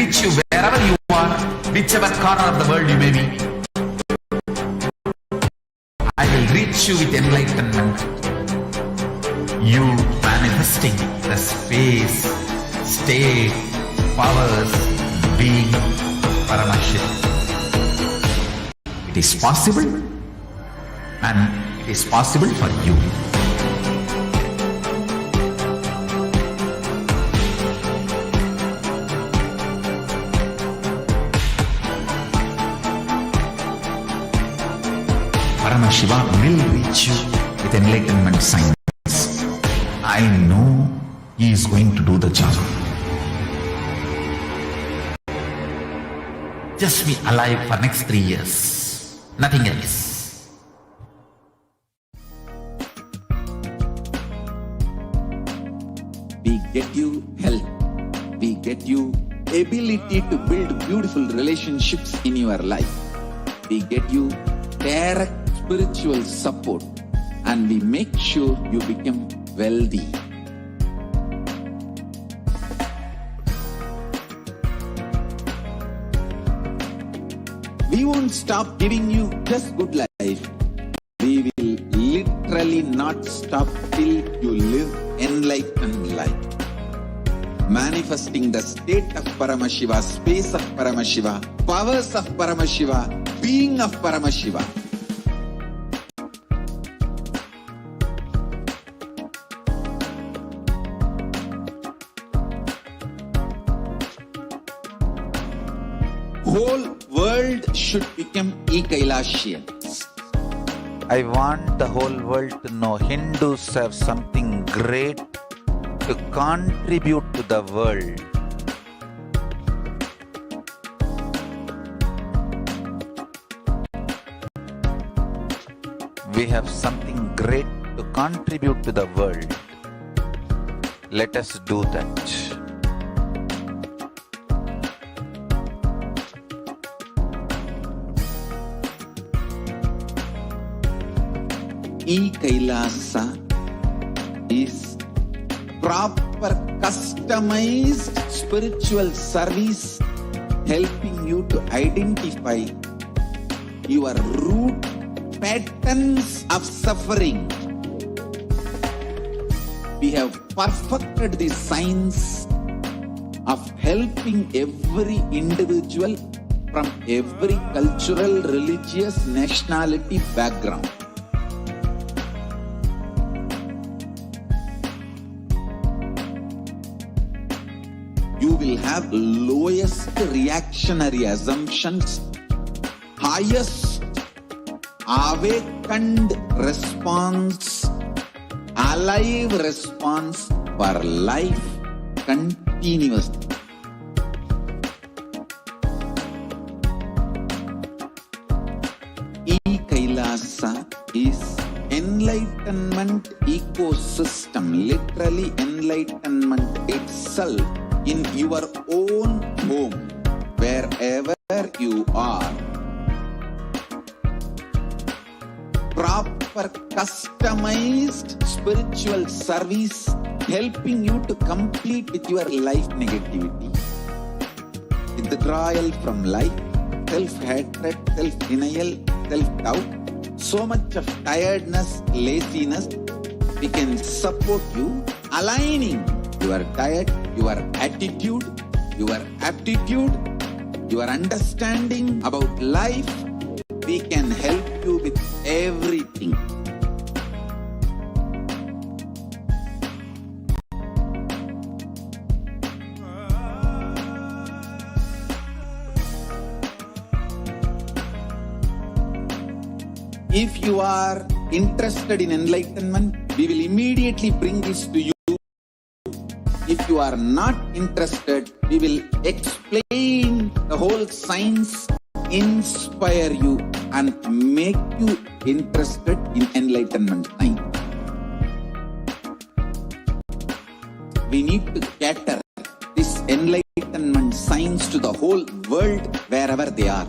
reach you wherever you are, whichever corner of the world you may be. I will reach you with enlightenment. You manifesting the space, state, powers, being Paramashivoham. It is possible, and it is possible for you. Paramashiva will reach you with enlightenment science. I know he is going to do the job. Just be alive for next 3 years. Nothing else. We get you health. We get you ability to build beautiful relationships in your life. We get you direct spiritual support, and we make sure you become wealthy. We won't stop giving you just good life. We will literally not stop till you live enlightened life. Manifesting the state of Paramashiva, space of Paramashiva, powers of Paramashiva, being of Paramashiva. Whole world should become Kailasians. I want the whole world to know Hindus have something great to contribute to the world. We have something great to contribute to the world. Let us do that. Kailasa is proper customized spiritual service helping you to identify your root patterns of suffering. We have perfected the science of helping every individual from every cultural, religious, nationality background. You will have lowest reactionary assumptions, highest awakened response, alive response for life continuously. Kailasa is enlightenment ecosystem, literally enlightenment itself in your own home, wherever you are. Proper customized spiritual service helping you to complete with your life negativity. Withdrawal from life, self-hatred, self-denial, self-doubt, so much of tiredness, laziness, we can support you, aligning your diet, your attitude, your aptitude, your understanding about life. We can help you with everything. If you are interested in enlightenment, we will immediately bring this to you. If you are not interested, we will explain the whole science, inspire you and make you interested in enlightenment science. We need to cater this enlightenment science to the whole world wherever they are,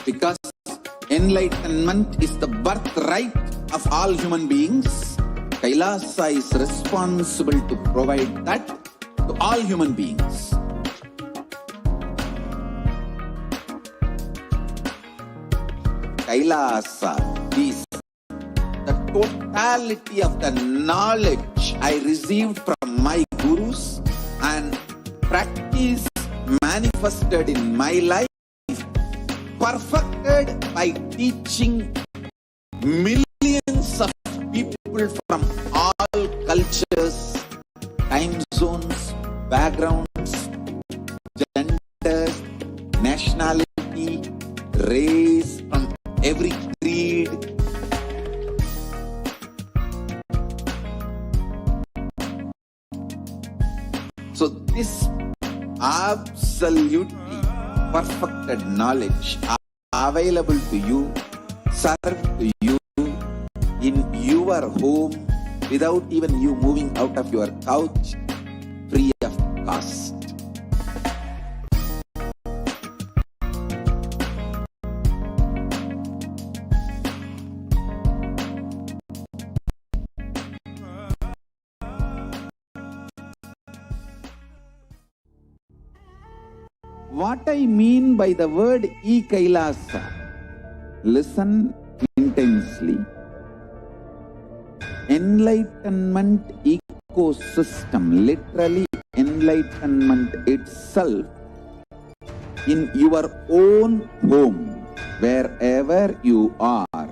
because enlightenment is the birthright of all human beings. Kailasa is responsible to provide that to all human beings. Kailasa is the totality of the knowledge I received from my gurus and practice manifested in my life, perfected by teaching millions of people from all cultures, time zones, backgrounds, genders, nationality, race, from every creed. So this absolutely perfected knowledge available to you, served to you in your home without even you moving out of your couch, free of cost. What I mean by the word Kailasa, listen intensely. Enlightenment ecosystem, literally enlightenment itself in your own home, wherever you are.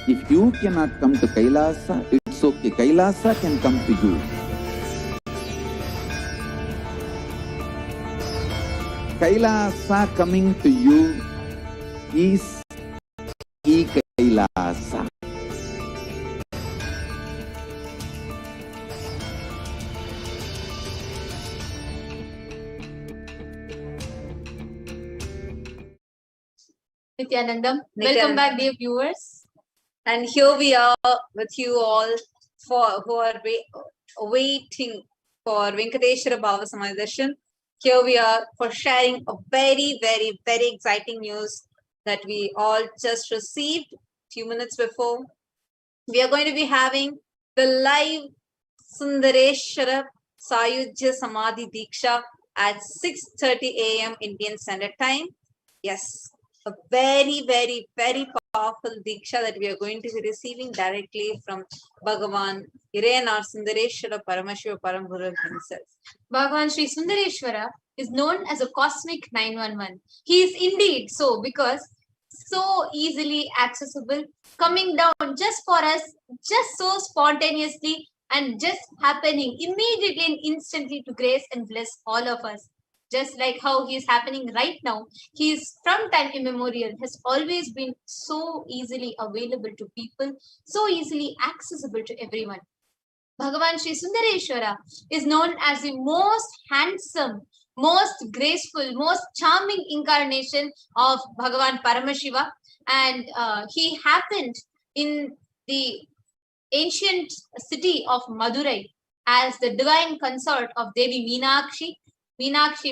If you cannot come to Kailasa, it's okay. Kailasa can come to you. Kailasa coming to you is Kailasa. Nithyanandam, welcome back, dear viewers. And here we are with you all who are waiting for Venkateshwara Bhava Samadhi Darshan. Here we are for sharing a very, very, very exciting news that we all just received a few minutes before. We are going to be having the live Sundareshwara Sayujya Samadhi Diksha at 6:30 a.m. Indian Standard Time. Yes, a very, very, very powerful Diksha that we are going to be receiving directly from Bhagavan Irayanar Sundareshwara Paramashiva Parambhuru himself. Bhagavan Sri Sundareshwara is known as a cosmic 911. He is indeed so because so easily accessible, coming down just for us, just so spontaneously and just happening immediately and instantly to grace and bless all of us. Just like how he is happening right now, he is from time immemorial, has always been so easily available to people, so easily accessible to everyone. Bhagavan Sri Sundareshwara is known as the most handsome, most graceful, most charming incarnation of Bhagavan Paramashiva, and he happened in the ancient city of Madurai as the divine consort of Devi Meenakshi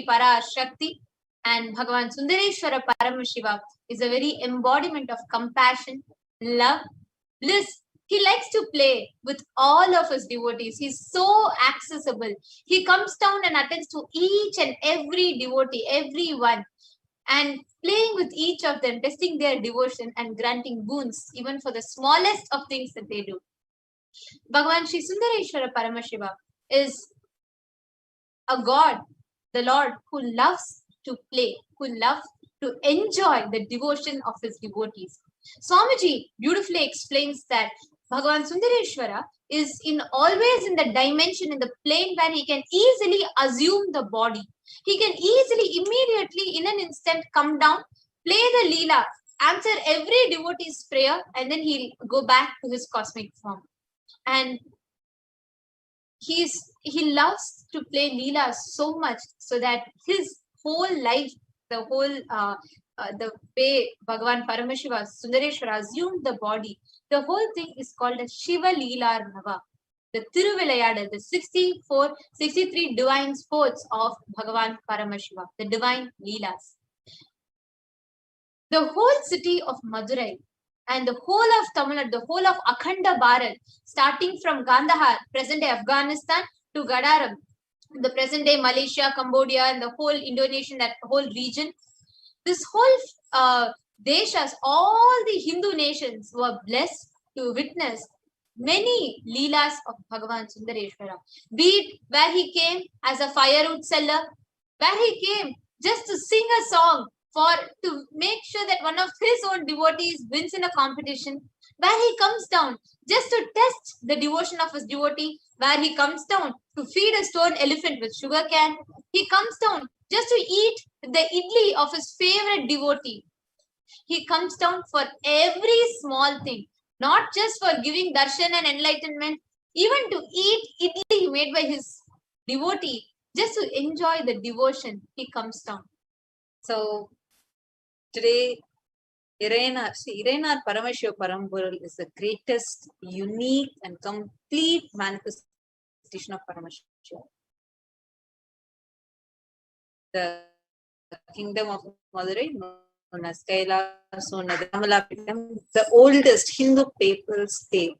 Parashakti, and Bhagavan Sundareshwara Paramashiva is a very embodiment of compassion, love, bliss. He likes to play with all of his devotees. He's so accessible. He comes down and attends to each and every devotee, everyone, and playing with each of them, testing their devotion and granting boons, even for the smallest of things that they do. Bhagavan Sri Sundareshwara Paramashiva is a God, the Lord, who loves to play, who loves to enjoy the devotion of his devotees. Swamiji beautifully explains that Bhagavan Sundareshwara is always in the dimension, in the plane where he can easily assume the body. He can easily, immediately, in an instant, come down, play the Leela, answer every devotee's prayer, and then he'll go back to his cosmic form. And he loves to play Leela so much so that his whole life, the whole the way Bhagavan Paramashiva Sundareshwara assumed the body, the whole thing is called as Shiva Leela Nava, the Tiruvilayadal, the 63 divine sports of Bhagavan Paramashiva, the divine Leelas. The whole city of Madurai and the whole of Tamil Nadu, the whole of Akhanda Bharat, starting from Kandahar, present-day Afghanistan, to Gadaram, the present-day Malaysia, Cambodia, and the whole Indonesian, that whole region. This whole deshas, all the Hindu nations were blessed to witness many Leelas of Bhagavan Sundareshwara. Be it where he came as a firewood seller, where he came just to sing a song to make sure that one of his own devotees wins in a competition, where he comes down just to test the devotion of his devotee, where he comes down to feed a stone elephant with sugar cane, he comes down just to eat the idli of his favorite devotee. He comes down for every small thing, not just for giving darshan and enlightenment, even to eat idli made by his devotee, just to enjoy the devotion, he comes down. So today, Irayanar Paramashiva Parambhuru is the greatest, unique, and complete manifestation of Paramashiva. The kingdom of Madurai, known as Kailasa, the oldest Hindu papal state,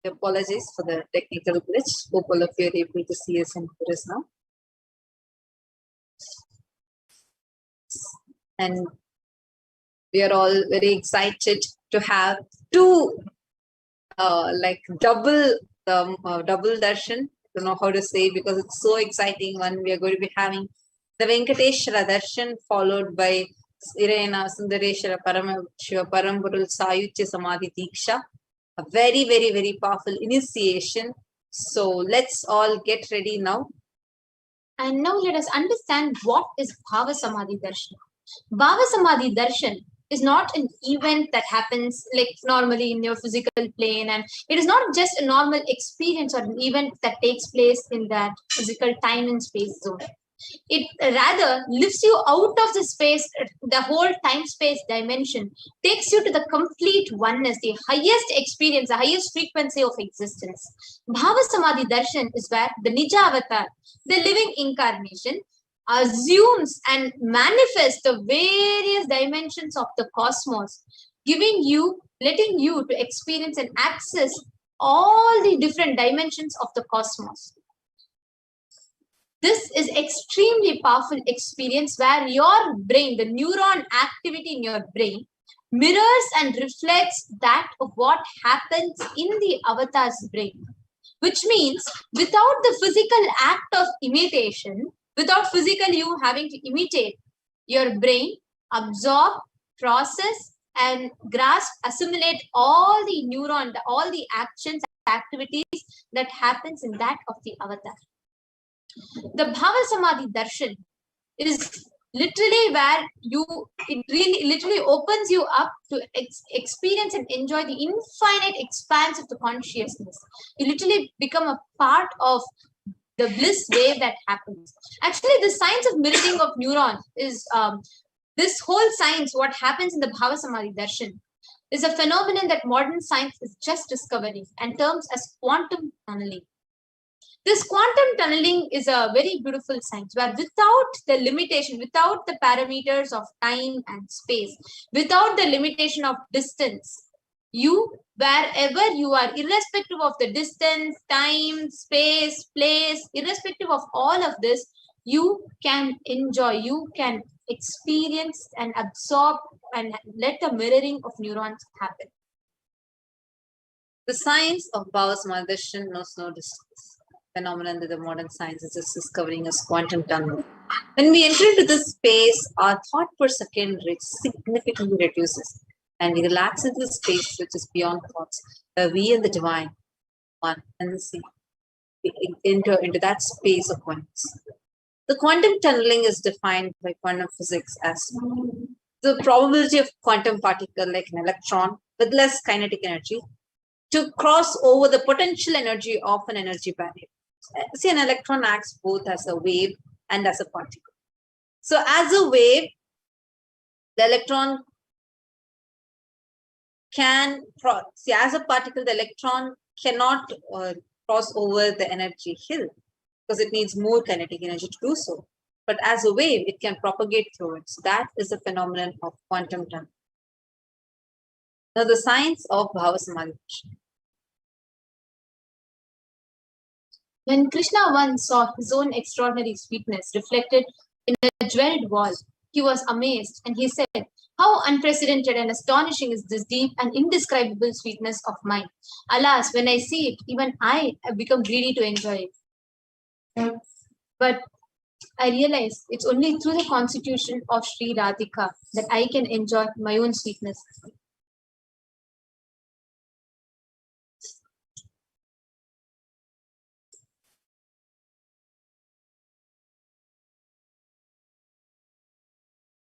Apologies for the technical glitch. Hope all of you are able to see us and hear us now. And we are all very excited to have two, double darshan. Don't know how to say because it's so exciting. One, we are going to be having the Venkateshwara darshan followed by Irena Sundareshwara Paramashiva Paramburul Sayutya Samadhi Diksha. A very, very, very powerful initiation. So let's all get ready now. And now let us understand what is Bhava Samadhi Darshan. Bhava Samadhi Darshan is not an event that happens like normally in your physical plane, and it is not just a normal experience or an event that takes place in that physical time and space zone. It rather lifts you out of the space, the whole time-space dimension, takes you to the complete oneness, the highest experience, the highest frequency of existence. Bhava Samadhi Darshan is where the Nija Avatar, the living incarnation, assumes and manifests the various dimensions of the cosmos, letting you to experience and access all the different dimensions of the cosmos. This is extremely powerful experience where your brain, the neuron activity in your brain, mirrors and reflects that of what happens in the avatar's brain. Which means without the physical act of imitation, without physical you having to imitate, your brain absorb, process, and grasp, assimilate all the neuron, all the actions, activities that happens in that of the avatar. The Bhava Samadhi Darshan is literally where it really literally opens you up to experience and enjoy the infinite expanse of the consciousness. You literally become a part of the bliss wave that happens. Actually, the science of mirroring of neurons is this whole science, what happens in the Bhava Samadhi Darshan, is a phenomenon that modern science is just discovering and terms as quantum tunneling. This quantum tunneling is a very beautiful science where without the limitation, without the parameters of time and space, without the limitation of distance, you, wherever you are, irrespective of the distance, time, space, place, irrespective of all of this, you can enjoy, you can experience and absorb and let the mirroring of neurons happen. The science of Bhava Samadhi Darshan knows no distance. Phenomenon that the modern science is just discovering as quantum tunneling. When we enter into this space, our thought per second rate significantly reduces, and we relax into the space which is beyond thoughts, where we and the divine, one and the same, we enter into that space of oneness. The quantum tunneling is defined by quantum physics as the probability of quantum particle like an electron with less kinetic energy to cross over the potential energy of an energy barrier. See, an electron acts both as a wave and as a particle. So as a wave, the electron can cross. See, as a particle, the electron cannot cross over the energy hill because it needs more kinetic energy to do so. But as a wave, it can propagate through it. So that is the phenomenon of quantum tunneling. Now, the science of Bhava Samadhi. When Krishna once saw his own extraordinary sweetness reflected in a jeweled wall, he was amazed and he said, "How unprecedented and astonishing is this deep and indescribable sweetness of mine. Alas, when I see it, even I have become greedy to enjoy it." But I realize it's only through the constitution of Sri Radhika that I can enjoy my own sweetness.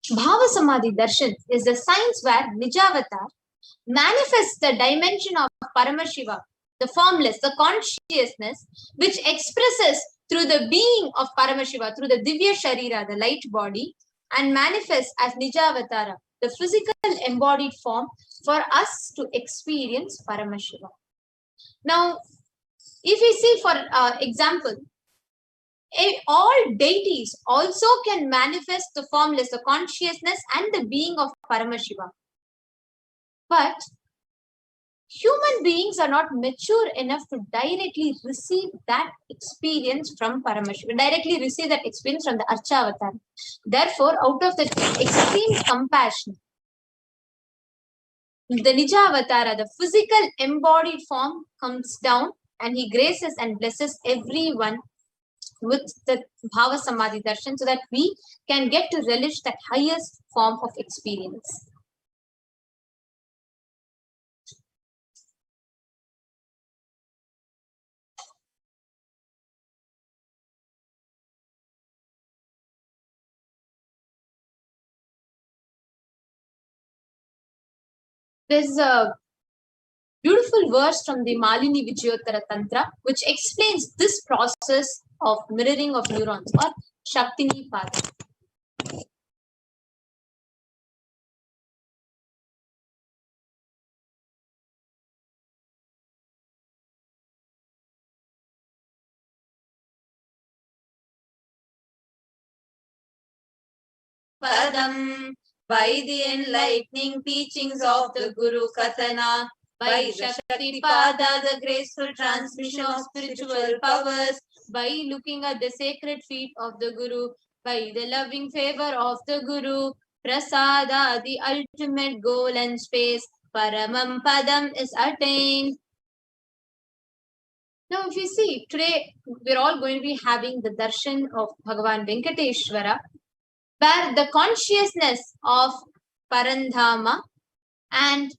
Bhava Samadhi Darshan is the science where Nijavatar manifests the dimension of Paramashiva, the formless, the consciousness, which expresses through the being of Paramashiva, through the Divya Sharira, the light body, and manifests as Nijavatara, the physical embodied form for us to experience Paramashiva. Now, if we see for example, all deities also can manifest the formless, the consciousness and the being of Paramashiva. But human beings are not mature enough to directly receive that experience from Paramashiva, directly receive that experience from the Archa Avatar. Therefore, out of the extreme compassion, the Nija Avatara, the physical embodied form, comes down and he graces and blesses everyone with the Bhava Samadhi Darshan so that we can get to relish that highest form of experience. There's a beautiful verse from the Malini Vijayottara Tantra which explains this process of mirroring of neurons or Shaktini Pada. Padam, by the enlightening teachings of the Guru Katana, by the Shakti Pada, the graceful transmission of spiritual powers, by looking at the sacred feet of the Guru, by the loving favor of the Guru, Prasada, the ultimate goal and space, Paramam Padam is attained. Now, if you see, today we're all going to be having the darshan of Bhagavan Venkateshwara, where the consciousness of Parandhama and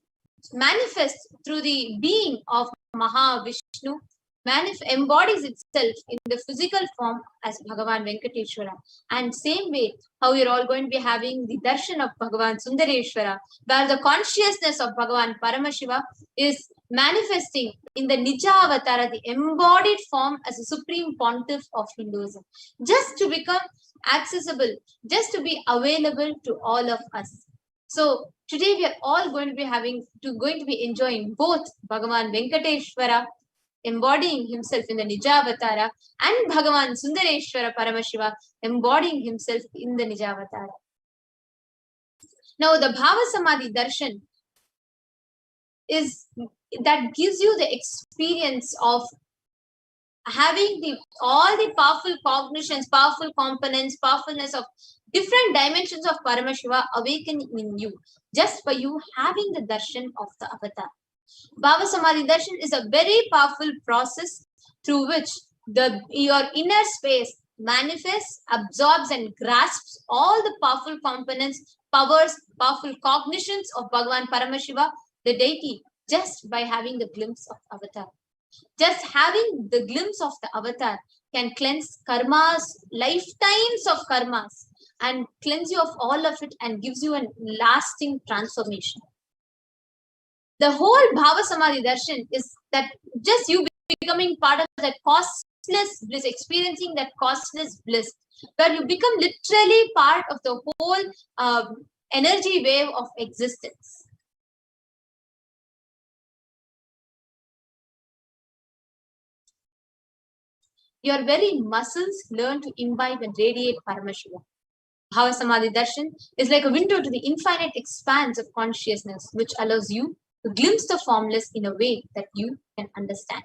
manifests through the being of Mahavishnu embodies itself in the physical form as Bhagavan Venkateshwara. And same way, how we're all going to be having the darshan of Bhagavan Sundareshwara, where the consciousness of Bhagavan Paramashiva is manifesting in the Nija Avatara, the embodied form as a supreme pontiff of Hinduism, just to become accessible, just to be available to all of us. So today we are all going to be enjoying both Bhagavan Venkateshwara embodying himself in the Nija Avatara and Bhagavan Sundareshwara Paramashiva embodying himself in the Nija Avatara. Now the Bhava Samadhi Darshan that gives you the experience of having all the powerful cognitions, powerful components, powerfulness of different dimensions of Paramashiva awakening in you just by you having the darshan of the avatar. Bhava Samadhi Darshan is a very powerful process through which your inner space manifests, absorbs and grasps all the powerful components, powers, powerful cognitions of Bhagavan Paramashiva, the deity, just by having the glimpse of avatar. Just having the glimpse of the avatar can cleanse karmas, lifetimes of karmas, and cleanse you of all of it and gives you a lasting transformation. The whole Bhava Samadhi Darshan is that just you becoming part of that costless bliss, experiencing that costless bliss, where you become literally part of the whole energy wave of existence. Your very muscles learn to imbibe and radiate Paramashiva. Bhava Samadhi Darshan is like a window to the infinite expanse of consciousness, which allows you to glimpse the formless in a way that you can understand.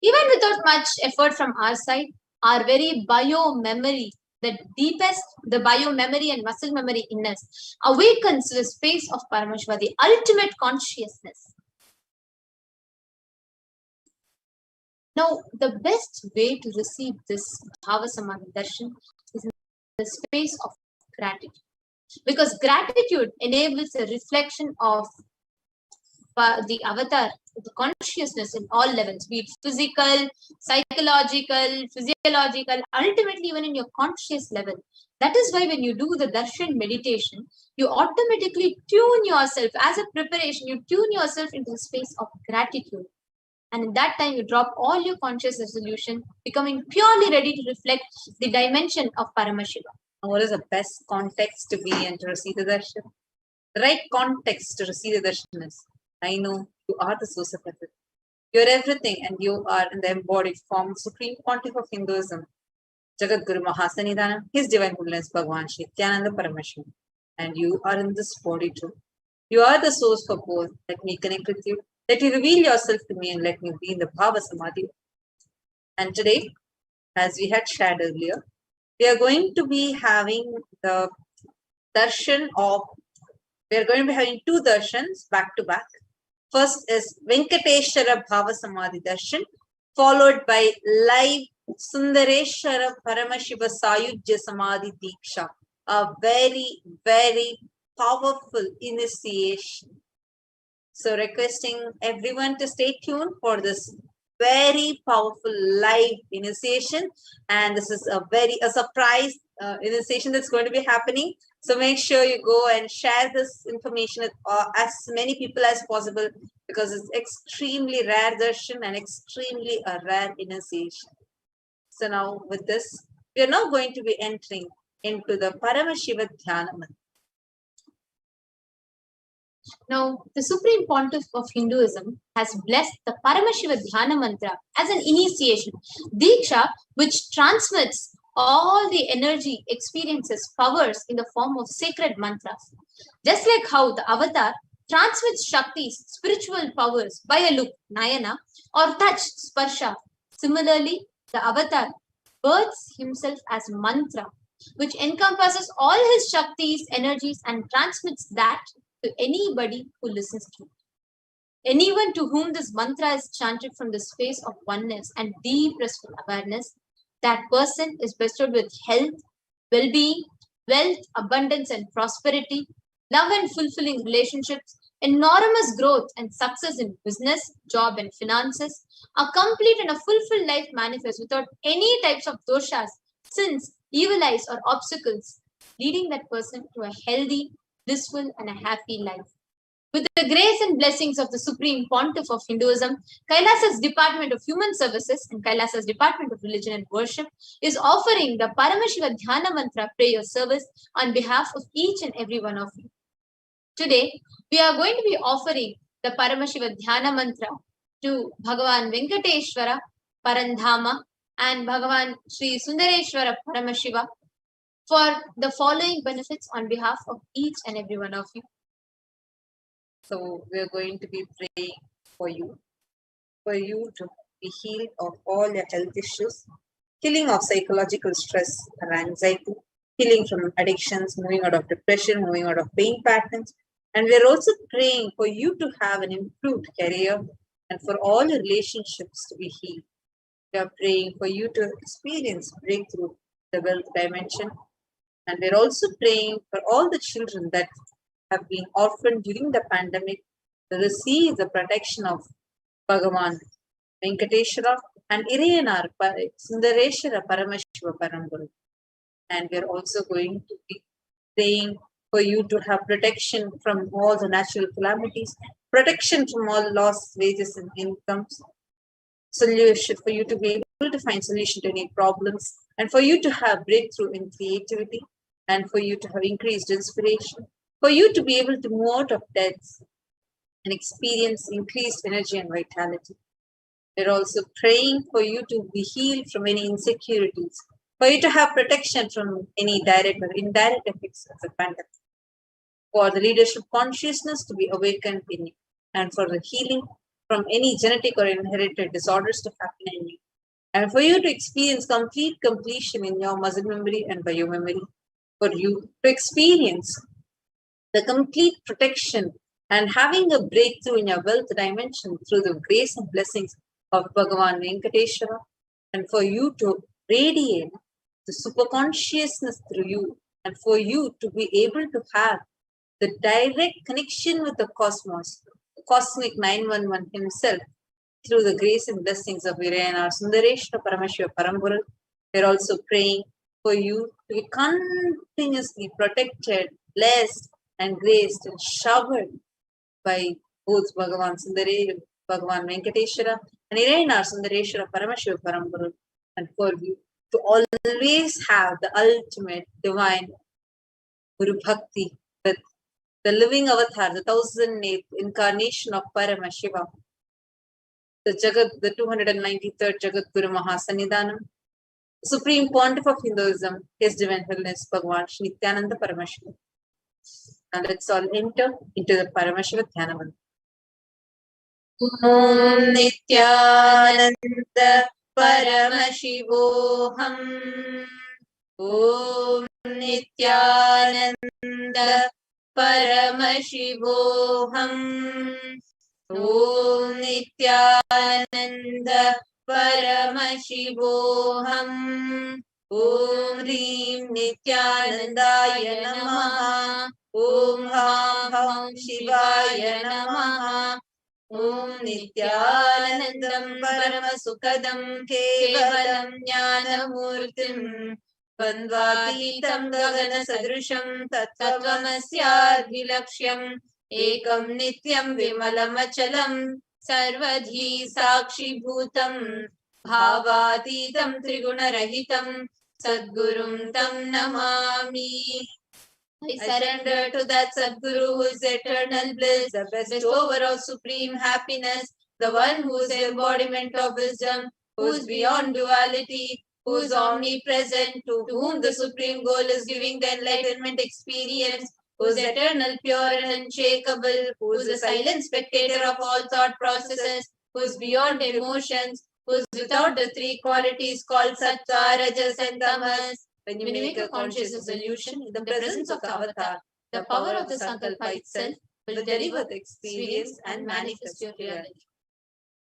Even without much effort from our side, our very bio-memory, the bio-memory and muscle memory in us awakens to the space of Paramashiva, the ultimate consciousness. Now, the best way to receive this Bhava Samadhi Darshan is in the space of gratitude. Because gratitude enables a reflection of the avatar, the consciousness in all levels, be it physical, psychological, physiological, ultimately even in your conscious level. That is why when you do the darshan meditation, you automatically tune yourself as a preparation, you tune yourself into the space of gratitude. And in that time, you drop all your conscious resolution, becoming purely ready to reflect the dimension of Paramashiva. What is the best context to be in to receive the darshan? The right context to receive the darshan is, I know you are the source of everything. You're everything and you are in the embodied form, supreme pontiff of Hinduism, Jagat Guru Mahasanidhanam, His Divine Holiness Bhagavan Nithyananda Paramashivam. And you are in this body too. You are the source for both. Let me connect with you. Let you reveal yourself to me and let me be in the Bhava Samadhi. And today, as we had shared earlier, we are going to be having the darshan of, we are going to be having two darshans back to back. First is Venkateshwara Bhava Samadhi Darshan, followed by live Sundareshwara Paramashiva Sayujya Samadhi Diksha, a very, very powerful initiation. So requesting everyone to stay tuned for this very powerful live initiation, and this is a surprise initiation that's going to be happening. So make sure you go and share this information with as many people as possible, because it's extremely rare darshan and extremely a rare initiation. So now with this, we are now going to be entering into the Paramashiva Dhyana Mantra. Now, the Supreme Pontiff of Hinduism has blessed the Paramashiva Dhyana Mantra as an initiation, Diksha, which transmits all the energy, experiences, powers in the form of sacred mantras. Just like how the avatar transmits Shakti's spiritual powers by a look, Nayana, or touch, Sparsha. Similarly, the avatar births himself as mantra, which encompasses all his Shakti's energies and transmits that to anybody who listens to it. Anyone to whom this mantra is chanted from the space of oneness and deep restful awareness, that person is bestowed with health, well-being, wealth, abundance and prosperity, love and fulfilling relationships, enormous growth and success in business, job and finances, a complete and a fulfilled life manifest without any types of doshas, sins, evil eyes or obstacles, leading that person to a healthy, blissful and a happy life. With the grace and blessings of the Supreme Pontiff of Hinduism, Kailasa's Department of Human Services and Kailasa's Department of Religion and Worship is offering the Paramashiva Dhyana Mantra prayer service on behalf of each and every one of you. Today, we are going to be offering the Paramashiva Dhyana Mantra to Bhagavan Venkateshwara, Parandhama, and Bhagavan Sri Sundareshwara Paramashiva for the following benefits on behalf of each and every one of you. So we are going to be praying for you to be healed of all your health issues, healing of psychological stress and anxiety, healing from addictions, moving out of depression, moving out of pain patterns. And we are also praying for you to have an improved career and for all your relationships to be healed. We are praying for you to experience breakthrough, the wealth dimension. And we're also praying for all the children that have been orphaned during the pandemic to receive the protection of Bhagavan Venkateshwara and Irayanar Sundareshwara Paramashiva Paramburu. And we're also going to be praying for you to have protection from all the natural calamities, protection from all lost wages and incomes, solution for you to be able to find solution to any problems, and for you to have breakthrough in creativity, and for you to have increased inspiration, for you to be able to move out of debts and experience increased energy and vitality. We're also praying for you to be healed from any insecurities, for you to have protection from any direct or indirect effects of the pandemic, for the leadership consciousness to be awakened in you, and for the healing from any genetic or inherited disorders to happen in you, and for you to experience complete completion in your muscle memory and biomemory, for you to experience the complete protection and having a breakthrough in your wealth dimension through the grace and blessings of Bhagavan Venkateshwara, and for you to radiate the super consciousness through you, and for you to be able to have the direct connection with the cosmos, the cosmic 911 himself, through the grace and blessings of Irayanar Sundareshwara Paramashiva Paramburu. We're also praying for you to be continuously protected, blessed, and graced and showered by both Bhagavan Venkateshwara and Irayanar Sundareshwara Paramashiva Paramburu, and for you to always have the ultimate divine Guru Bhakti with the living avatar, the 1008th incarnation of Paramashiva, the 293rd Jagat Guru Mahasannidhanam, Supreme Pontiff of Hinduism, His Divine Holiness Bhagavan Sri Nithyananda Paramashivam. Now let's all enter into the Paramashiva Dhyana Mantra. Om Nithyananda Paramashivoham. Om Nithyananda Paramashivoham. Om Nithyananda Paramashivoham. Om Hrim Nithyanandaya Namaha. Om Ham Ham Shivaya Namaha. Om Nithyanandam Paramasukadam Kevalam Jnanamurtim Bandvatītam Gagana Sadrusham Tattvamasyaadvilaksham Ekam Nityam Vimalamachalam Sarvadhi Sakshi Bhutam Bhavatītam Trigunarahitam Sadgurum Tam Namami. I surrender to that Sadguru who is eternal bliss, the bestower of supreme happiness, the one who is the embodiment of wisdom, who is beyond duality, who is omnipresent, to whom the supreme goal is giving the enlightenment experience, who is eternal, pure and unshakable, who is the silent spectator of all thought processes, who is beyond emotions, who is without the three qualities called Sattva, Rajas and Tamas. When you make a conscious resolution in the presence of the avatar, the power of the Sankalpa itself will deliver the experience and manifest your reality.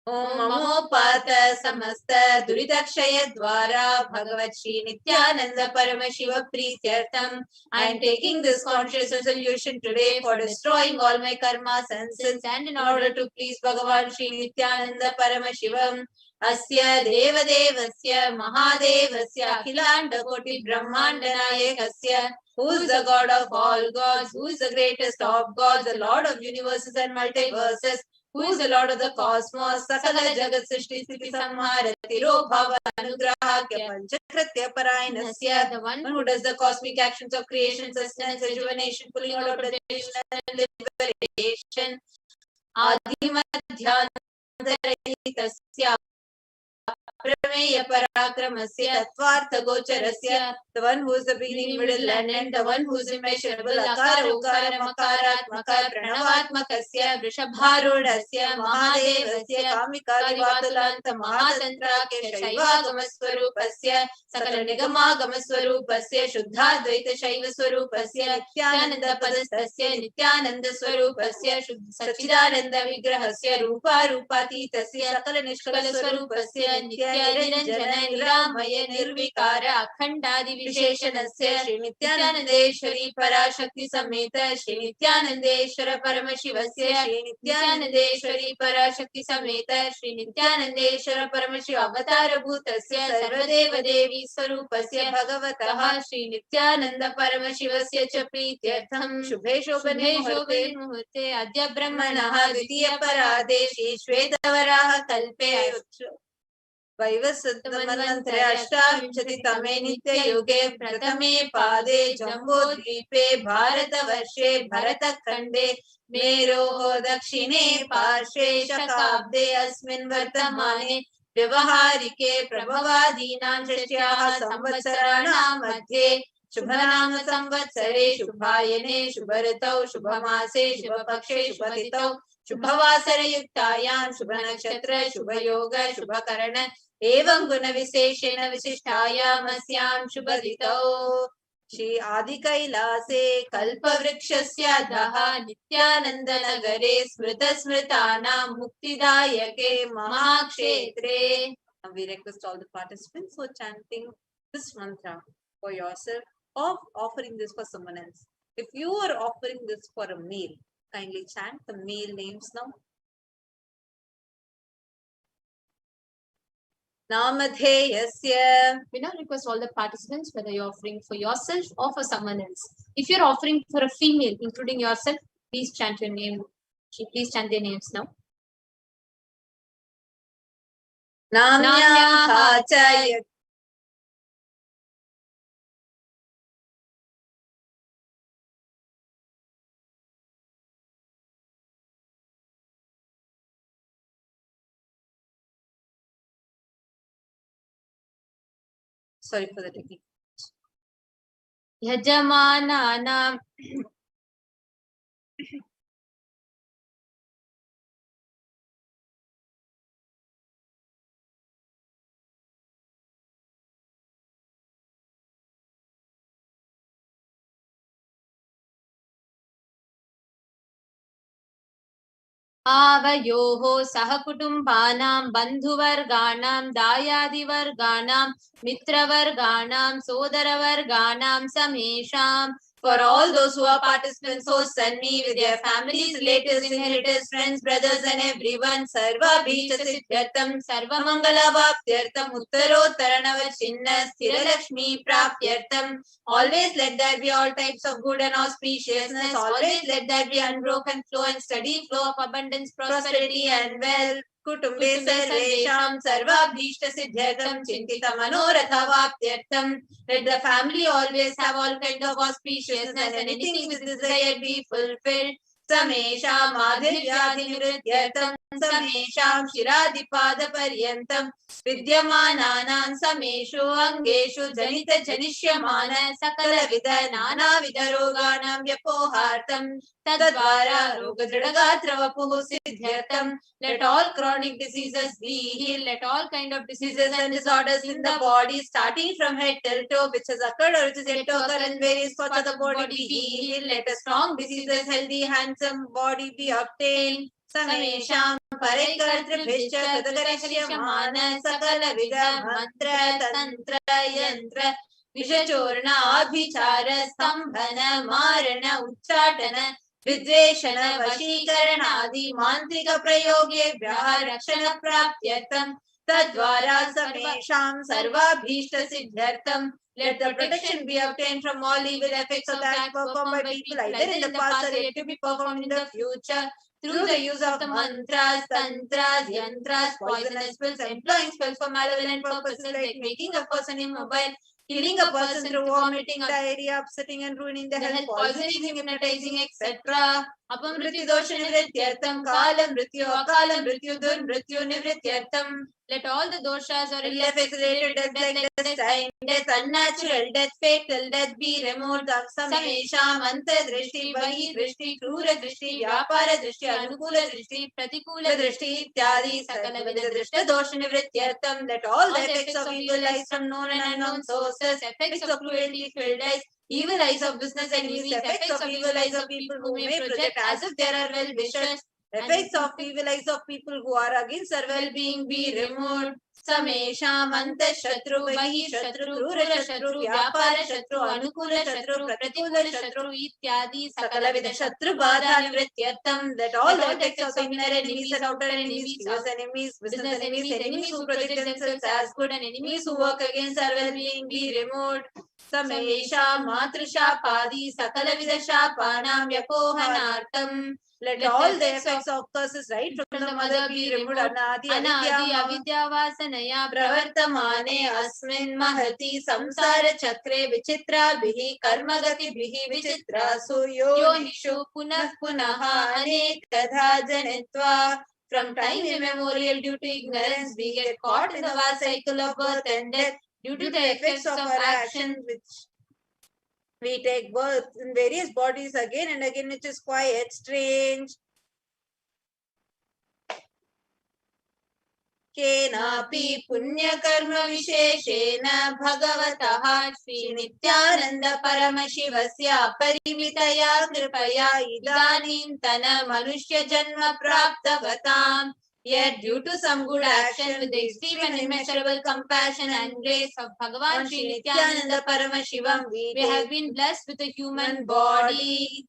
Om Namo Pata Samasta Duridakshaya Dwara Bhagavat Shri Nithyananda Paramashiva Prityartham. I am taking this conscious resolution today for destroying all my karmas and sins and in order to please Bhagavan Shri Nithyananda Paramashivam. Asya Deva Devasya Mahadevasya Akhilanda Koti Brahmanda Nayakasya, who is the God of all gods, who is the greatest of gods, the Lord of universes and multiverses, who is the Lord of the cosmos, Sakala Jagat Srishti Sthiti Samhara Tiro Bhava Anugrahakya Panchakritya Parayanasya, the one who does the cosmic actions of creation, sustenance, rejuvenation, pulling out of delusion and liberation. Adimadhyantaraitasya Prameya Parakramasya Tattvartha Gocharasya, the one who is the beginning, middle and end, the one who is immeasurable, Akara Ukara Makaratmaka Pranavatmakasya Vrishabharudasya Mahadevasya Kamikari Vatulanta Mahatantrakya Shaivagamaswarupasya Sakala Nigamaagamaswarupasya Shuddhadvaita Shaivaswarupasya Nithyananda Padastasya Nithyananda Swarupasya Sachidananda Vigrahasya Rupa Rupatitasya Sakala Nishkala Swarupasya Niranjana Niramaya Nirvikara Akhandadi Visheshanasya Shri Nithyanandeshwari Parashakti Sameta Shri Nithyanandeshwara Paramashivasya Shri Nithyanandeshwari Parashakti Sameta Shri Nithyanandeshwara Paramashiva Avatara Bhutasya Sarvadeva Devi Swarupasya Bhagavataha Shri Nithyananda Paramashivasya Cha Prityartham Shubhe Shobhane Muhurte Adya Brahmanaha Dvitiya Parade Shri Shvedavaraha Kalpe वैवस्वतमन्वन्तरे अष्टाविंशतितमे नित्ययुगे प्रथमे पादे जम्बूद्वीपे भारतवर्षे भरतखण्डे मेरोः दक्षिणे पार्श्वे शकाब्दे अस्मिन् वर्तमाने व्यवहारिके प्रभवादीनां षष्ट्याः संवत्सराणां मध्ये शुभनाम संवत्सरे शुभायने शुभऋतौ शुभमासे शुभपक्षे शुभतिथौ शुभवासरयुक्तायां शुभनक्षत्र शुभयोग शुभकरण एवं गुण विशेषेण विशिष्टायामस्यां शुभतिथौ श्री आदि कैलासे कल्पवृक्षस्य अधः नित्यानंद नगरे स्मृत स्मृतानां मुक्तिदायके महाक्षेत्रे. We request all the participants for chanting this mantra for yourself or offering this for someone else. If you are offering this for a meal, kindly chant the meal names now. Namadheyasya. We now request all the participants, whether you're offering for yourself or for someone else. If you're offering for a female, including yourself, please chant your name. Please chant their names now. Namyaha Chaya. Sorry for the technique. Yajamananam आवयोः सहकुटुम्बानां बन्धुवर्गाणां दायादिवर्गाणां मित्रवर्गाणां सोदरवर्गाणां समेषाम्. For all those who are participants, hosts and me with their families, relatives, inheritors, friends, brothers and everyone, Sarva Bhishta Siddhyartham, Sarva Mangala Bhaptyartham, Uttarottaranava Chinna, Sthira Lakshmi Praptyartham. Always let there be all types of good and auspiciousness. Always let there be unbroken flow and steady flow of abundance, prosperity and wealth. Kutumbe sarvesham sarvabhishta siddhyartham chintita manoratha vaptyartham. Let the family always have all kinds of auspiciousness and anything which is desired be fulfilled. Samesham adhivyadhi nivrityartham samesham shiradipada paryantam vidyamananam sameshu angeshu janita janishyamana sakala vida nana vida roganam vyapohartam tadvara rogadridagatra vapuhu siddhyartham. Let all chronic diseases be healed. Let all kind of diseases and disorders in the body, starting from head till toe, which has occurred or which is yet to occur in various parts of the body, be healed. Let a strong, diseases, healthy, handsome body be obtained. Samesham Parekartribhishya Kadakarashyamana Sakala Vida Mantra Tantra Yantra Vishachorna Abhichara Stambhana Marana Uchatana Vidveshana Vashikaranaadi Mantrika Prayogevyaha Rakshana Praptyartham Tadvara Samesham Sarvabhishta Siddhyartham. Let the protection be obtained from all evil effects of that performed by people either in the past or yet to be performed in the future. Through the use of the mantras, tantras, yantras, poisonous spells, employing spells for malevolent purposes like making a person immobile, killing a person through vomiting, diarrhea, upsetting and ruining the health, poisoning, hypnotizing, etc. Apamrityu dosha nivrityartham, kala mrityu, akala mrityu, durmrityu nivrityartham. Let all the doshas or ill effects related to death like death, time, death, unnatural death, fatal death be removed. Samesham anta drishti, bahi drishti, krura drishti, vyapara drishti, anukula drishti, pratikula drishti, ityadi, sakala vida drishta dosha nivrityartham. Let all the effects of evil eyes from known and unknown sources, effects of cruelty filled eyes, evil eyes of business and enemies, effects of evil eyes of people who may project as if there are well wishers, effects of evil eyes of people who are against our well-being be removed. Samesham anta shatru, bahi shatru, krura shatru, vyapara shatru, anukula shatru, pratikula shatru, ityadi, sakala vida shatru badha nivrityartham. That all the effects of inner enemies and outer enemies, fierce enemies, business enemies, enemies who project themselves as good and enemies who work against our well-being be removed. Samesha matrusha-padi sakala vida shapanam vyapohanartam. Let all the effects of curses right from the mother be removed. Anadi avidya vasanaya pravartamane asmin mahati samsara chakre vichitra bihi karmagati bihi vichitra suyo nishu punah punaha anekadha janitva. From time immemorial, due to ignorance, we get caught in the vast cycle of birth and death due to the effects of our actions, which we take birth in various bodies again and again, which is quite strange. Kenapi punya karma visheshena bhagavatah Shri Nithyananda Paramashivasya parimitaya kripaya idanim tana manushya janma praptavatam. Yet due to some good action with the extreme and immeasurable compassion and grace of Bhagavan Shri Nithyananda Paramashivam, we have been blessed with a human body.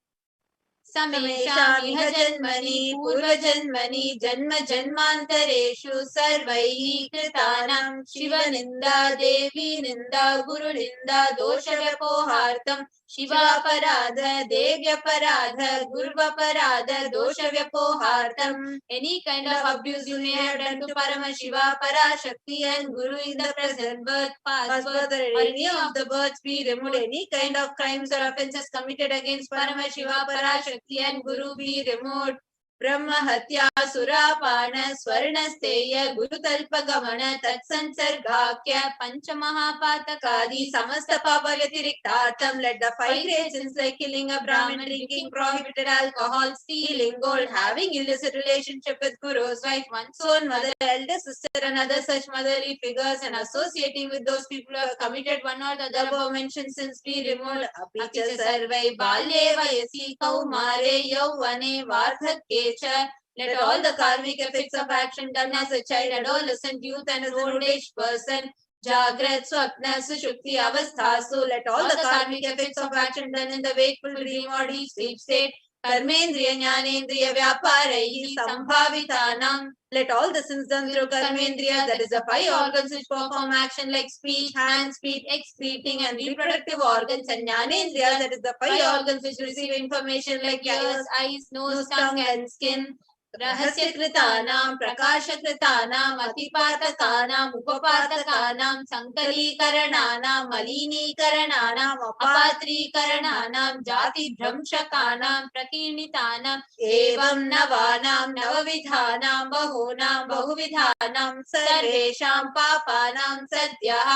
Samesham iha janmani purva janmani janma janmantareshu sarvaihi kritanam shiva ninda devi ninda guru ninda dosha vyapohartam shiva paradha devya paradha gurva paradha dosha vyapohartam. Any kind of abuse you may have done to Paramashiva, Parashakti and Guru in the present birth, past birth or any of the births be removed. Any kind of crimes or offences committed against Paramashiva, Parashakti and Guru be removed. Brahma Hatya Surapana Swarnasteya Guru Talpagamana Tatsansargakya Panchamahapatakadi Samasta Papa Vyatiriktatam. Let the 5 great sins like killing a Brahmin, drinking prohibited alcohol, stealing gold, having illicit relationship with Guru's wife, one's own mother, elder sister and other such motherly figures and associating with those people who have committed one or the other above mentioned sins be removed. Apicha sarvai balye vayasi kaumare yauvane vardhake cha Let all the karmic effects of action done as a child, adolescent, youth, and as an old age person, Jagrat, Swapna, Sushupti, Avasthasu, let all the karmic effects of action done in the wakeful dream or deep sleep state, Karmendriya, Jnanendriya, Vyaparaihi, Sambhavitanam, let all the sins done through Karmendriya, that is the 5 organs which perform action like speech, hands, feet, excreting, and reproductive organs, and Jnanendriya, that is the 5 organs which receive information like ears, eyes, nose, tongue, and skin. रहस्यकृतानां प्रकाशकृतानां अतिपातकानां उपपातकानां संकलीकरणानां मलिनीकरणानां अपात्रीकरणानां जातिभ्रंशकानां प्रकीर्णितानां एवं नवानां नवविधानां बहूनां बहुविधानां सर्वेषां पापानां सद्यः.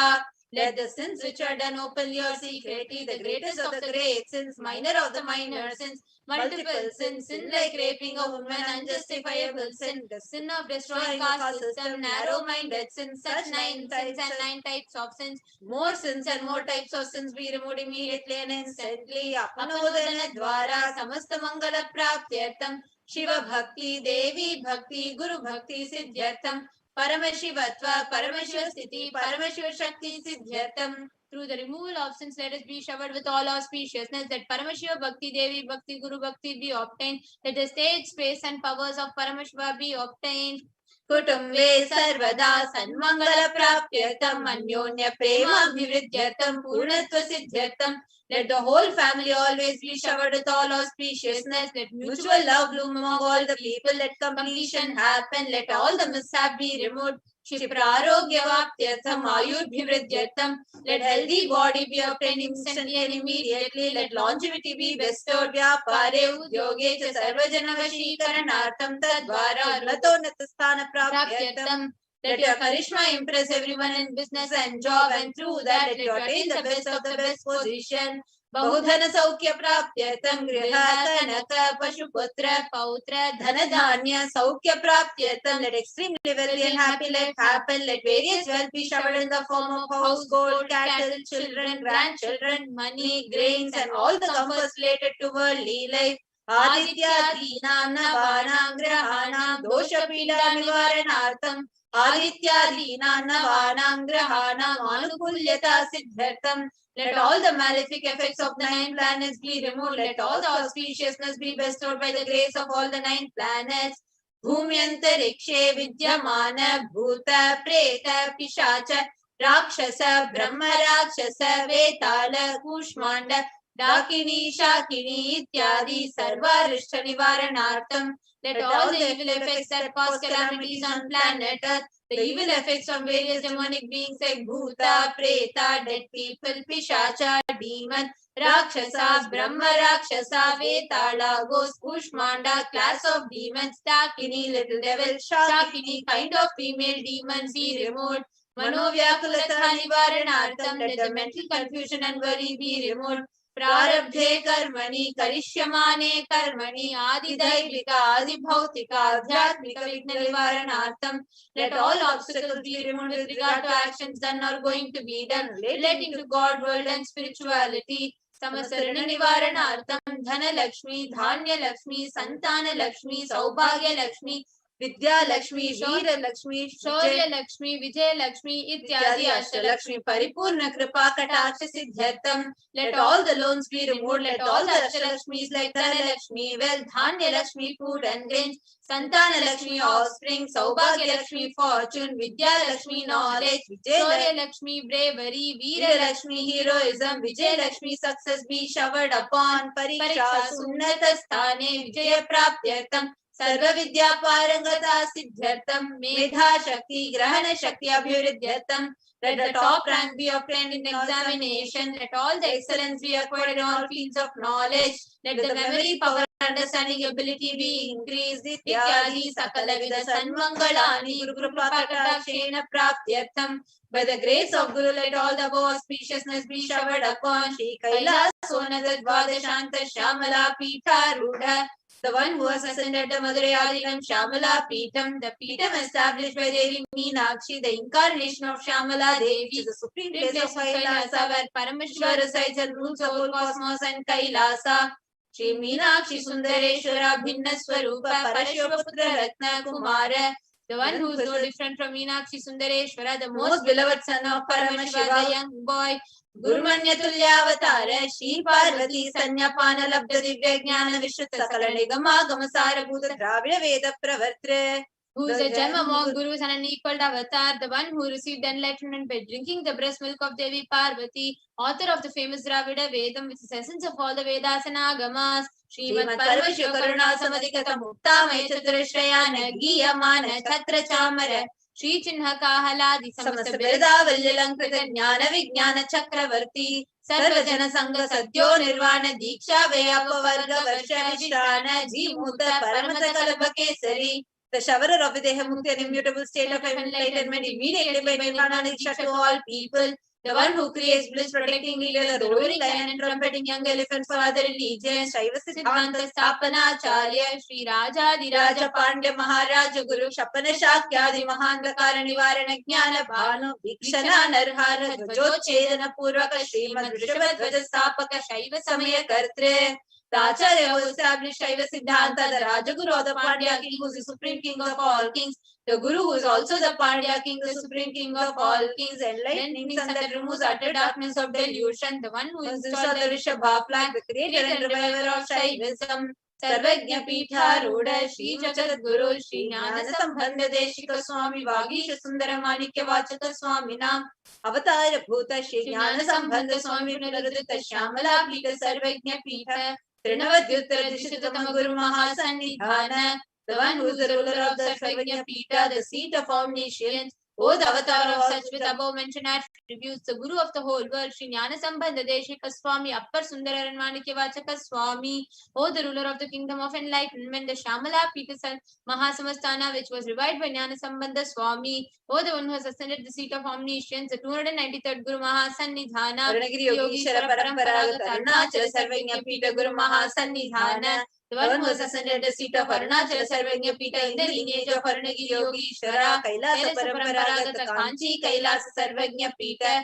Let the sins which are done openly or secretly, the greatest of the great sins, minor of the minor sins, multiple sins, sin like raping a woman, unjustifiable sin, the sin of destroying caste system, narrow-minded sins, such 9 sins and 9 types of sins, more sins and more types of sins be removed immediately and instantly. Apanodana dwara samasta mangala praptyartam, Shiva bhakti, Devi bhakti, Guru bhakti siddhyartam, Paramashivatva, Paramashivasthiti, Paramashivashakti siddhyartam. Through the removal of sins, let us be showered with all auspiciousness, that Paramashiva Bhakti, Devi Bhakti, Guru Bhakti be obtained, that the stage, space, and powers of Paramashiva be obtained. Kutumbe sarvada sanmangala praptyartam anyonya prema bhivridyartam purnatva siddhyartam. Let the whole family always be showered with all auspiciousness. Let mutual love bloom among all the people. Let completion happen. Let all the mishap be removed. Shiprarogya-vaptyartham ayur-bhivridyartham. Let healthy body be obtained instantly and immediately. Let longevity be bestowed. Vyapare udyoge cha sarvajana-vashikaranartham tadvara unnatonatasthana praptyartham. Let your charisma impress everyone in business and job, and through that let you attain the best of the best position. Bahudhana saukya praptyartham griha kanaka pashuputra pautra dhanadhanya saukya praptyartham. Let extremely wealthy and happy life happen. Let various wealth be showered in the form of house, gold, cattle, children, grandchildren, money, grains, and all the comforts related to worldly life. Aditya dhinam navanam grahanam dosha pida nivaranartham. Adityadina navanam grahanam anukulyata siddhartam. Let all the malefic effects of the 9 planets be removed. Let all the auspiciousness be bestowed by the grace of all the 9 planets. Bhumyantarikshe vidyamana bhuta preta pishacha rakshasa brahma rakshasa vetala kushmanda dakini shakini ityadi sarva rishta nivaranartham. Let all the evil effects that cause calamities on planet Earth, the evil effects of various demonic beings like Bhuta, Preta, dead people, Pishacha, demon, Rakshasa, Brahma Rakshasa, Vetala, ghost, Kushmanda, class of demons, Dakini, little devil, Shakini, kind of female demons be removed. Manovyakulata nivaranartham, let the mental confusion and worry be removed. Prarabdhe karmani karishyamane karmani adidaivika adibhautika adhyatmika vigna nivaranartham. Let all obstacles be removed with regard to actions done or going to be done relating to God, world and spirituality. Samasarana nivaranartham dhana lakshmi, dhanya lakshmi, santana lakshmi, saubhagya lakshmi, Vidya Lakshmi, Veera Lakshmi, Shaurya Lakshmi, Vijay Lakshmi, Ityadi Ashta Lakshmi, Paripurna Kripa Kataksha Siddhyartham. Let all the loans be removed. Let all the Ashta Lakshmis like Dhana Lakshmi, wealth, Dhanya Lakshmi, food and grains, Santana Lakshmi, offspring, Saubhagya Lakshmi, fortune, Vidya Lakshmi, knowledge, Vijay Lakshmi, bravery, Veera Lakshmi, heroism, Vijay Lakshmi, success be showered upon, Pariksha Sunnata Sthane, Vijaya Praptyartham. Sarva Vidya Parangata Siddhyartham, Medha Shakti, Grahana Shakti Abhivridyartham. Let the top rank be obtained in examination. Let all the excellence be acquired in all fields of knowledge. Let the memory, power, understanding, ability be increased. Ityadi Sakala Vida Sanmangalani Guru Krupakatashena Praptyartham. By the grace of Guru, let all the above auspiciousness be showered upon Shri Kailasa Sonada Dvadashanta Shamala Pitha Rudha. The one who has ascended the Madurai Adivam Shamala Peetam, the Peetam established by Devi Meenakshi, the incarnation of Shamala Devi, is the supreme place of Kailasa, where Paramashiva resides and rules the whole cosmos and Kailasa. Shri Meenakshi Sundareshwara Bhinna Swarupa Parashakti Ratna Kumara. The one who is no different from Meenakshi Sundareshwara, the most beloved son of Paramashiva, the young boy. Gurumanya Tulyavatara Shri Parvati Sanyapana Labda Divya Jnana Vishuddha Sakala Nigama Gamasara Bhuta Dravida Veda Pravartre. Who is a gem among gurus and an equal avatar, the one who received enlightenment by drinking the breast milk of Devi Parvati, author of the famous Dravida Vedam, which is the essence of all the Vedas and Agamas. Srimad Paramashiva Karuna Samadhikata Mukta Maya Chaturashrayana Giyamana Chatra Chamara Shri Chinha Kahaladi Samasta Birda Valyalankrita Jnana Vijnana Chakravarti Sarvajana Sangha Sadhyo Nirvana Diksha Vayapa Varga Varsha Vishrana Jimuta Paramata Kalabha Kesari. The showerer of Videha Mukti, an immutable state of enlightenment, immediately by Nirvana Diksha to all people. The one who creates bliss, protecting leader, the roaring lion and trumpeting young elephants for other religions. Shaiva Siddhanta Stapana Acharya, Shri Rajadi Raja Pandya Maharaja Guru, Shapana Shakyadi Mahandakara Nivarana Jnana Bhanu, Vikshana Narhara, Dvajochedana Purvaka, Srimad Rishabha Dvaja Stapaka, Shaiva Samaya Kartre. The Acharya who established Shaiva Siddhanta, the Rajaguru of the Pandya king, who is the supreme king of all kings. The Guru who is also the Pandya king, the supreme king of all kings, enlightening sun that removes utter darkness of delusion. The one who installed the Rishabha flag, the creator and reviver of Shaivism. Sarvajna Pitha Ruda Shri Jagat Guru Shri Jnana Sambandha Deshika Swami Vagisha Sundara Manikya Vachaka Swami Nam Avatara Bhuta Shri Jnana Sambandha Swami Nirudita Shyamala Plika Sarvajna Pitha Trinavadyuttara Dishitama Guru Mahasannidhana. The one who is the ruler of the Sarvajna Pita, the seat of omniscience. O the avatar of such with above mentioned attributes, the Guru of the whole world, Shri Jnana Sambandha Deshika Swami, Appar Sundara and Manikya Vachaka Swami. O the ruler of the kingdom of enlightenment, the Shamala Pita Mahasamastana, which was revived by Jnana Sambandha Swami. O the one who has ascended the seat of omniscience, the 293rd Guru Mahasannidhana. Arunagiri Yogishara Paramparagata Arunachala Sarvajna Pita Guru Mahasannidhana. The one who has ascended the seat of Arunachala Sarvajna Pita in the lineage of Arunagiri Yogishara, Kailasa Paramparagata Kanchi Kailasa Sarvajna Pita.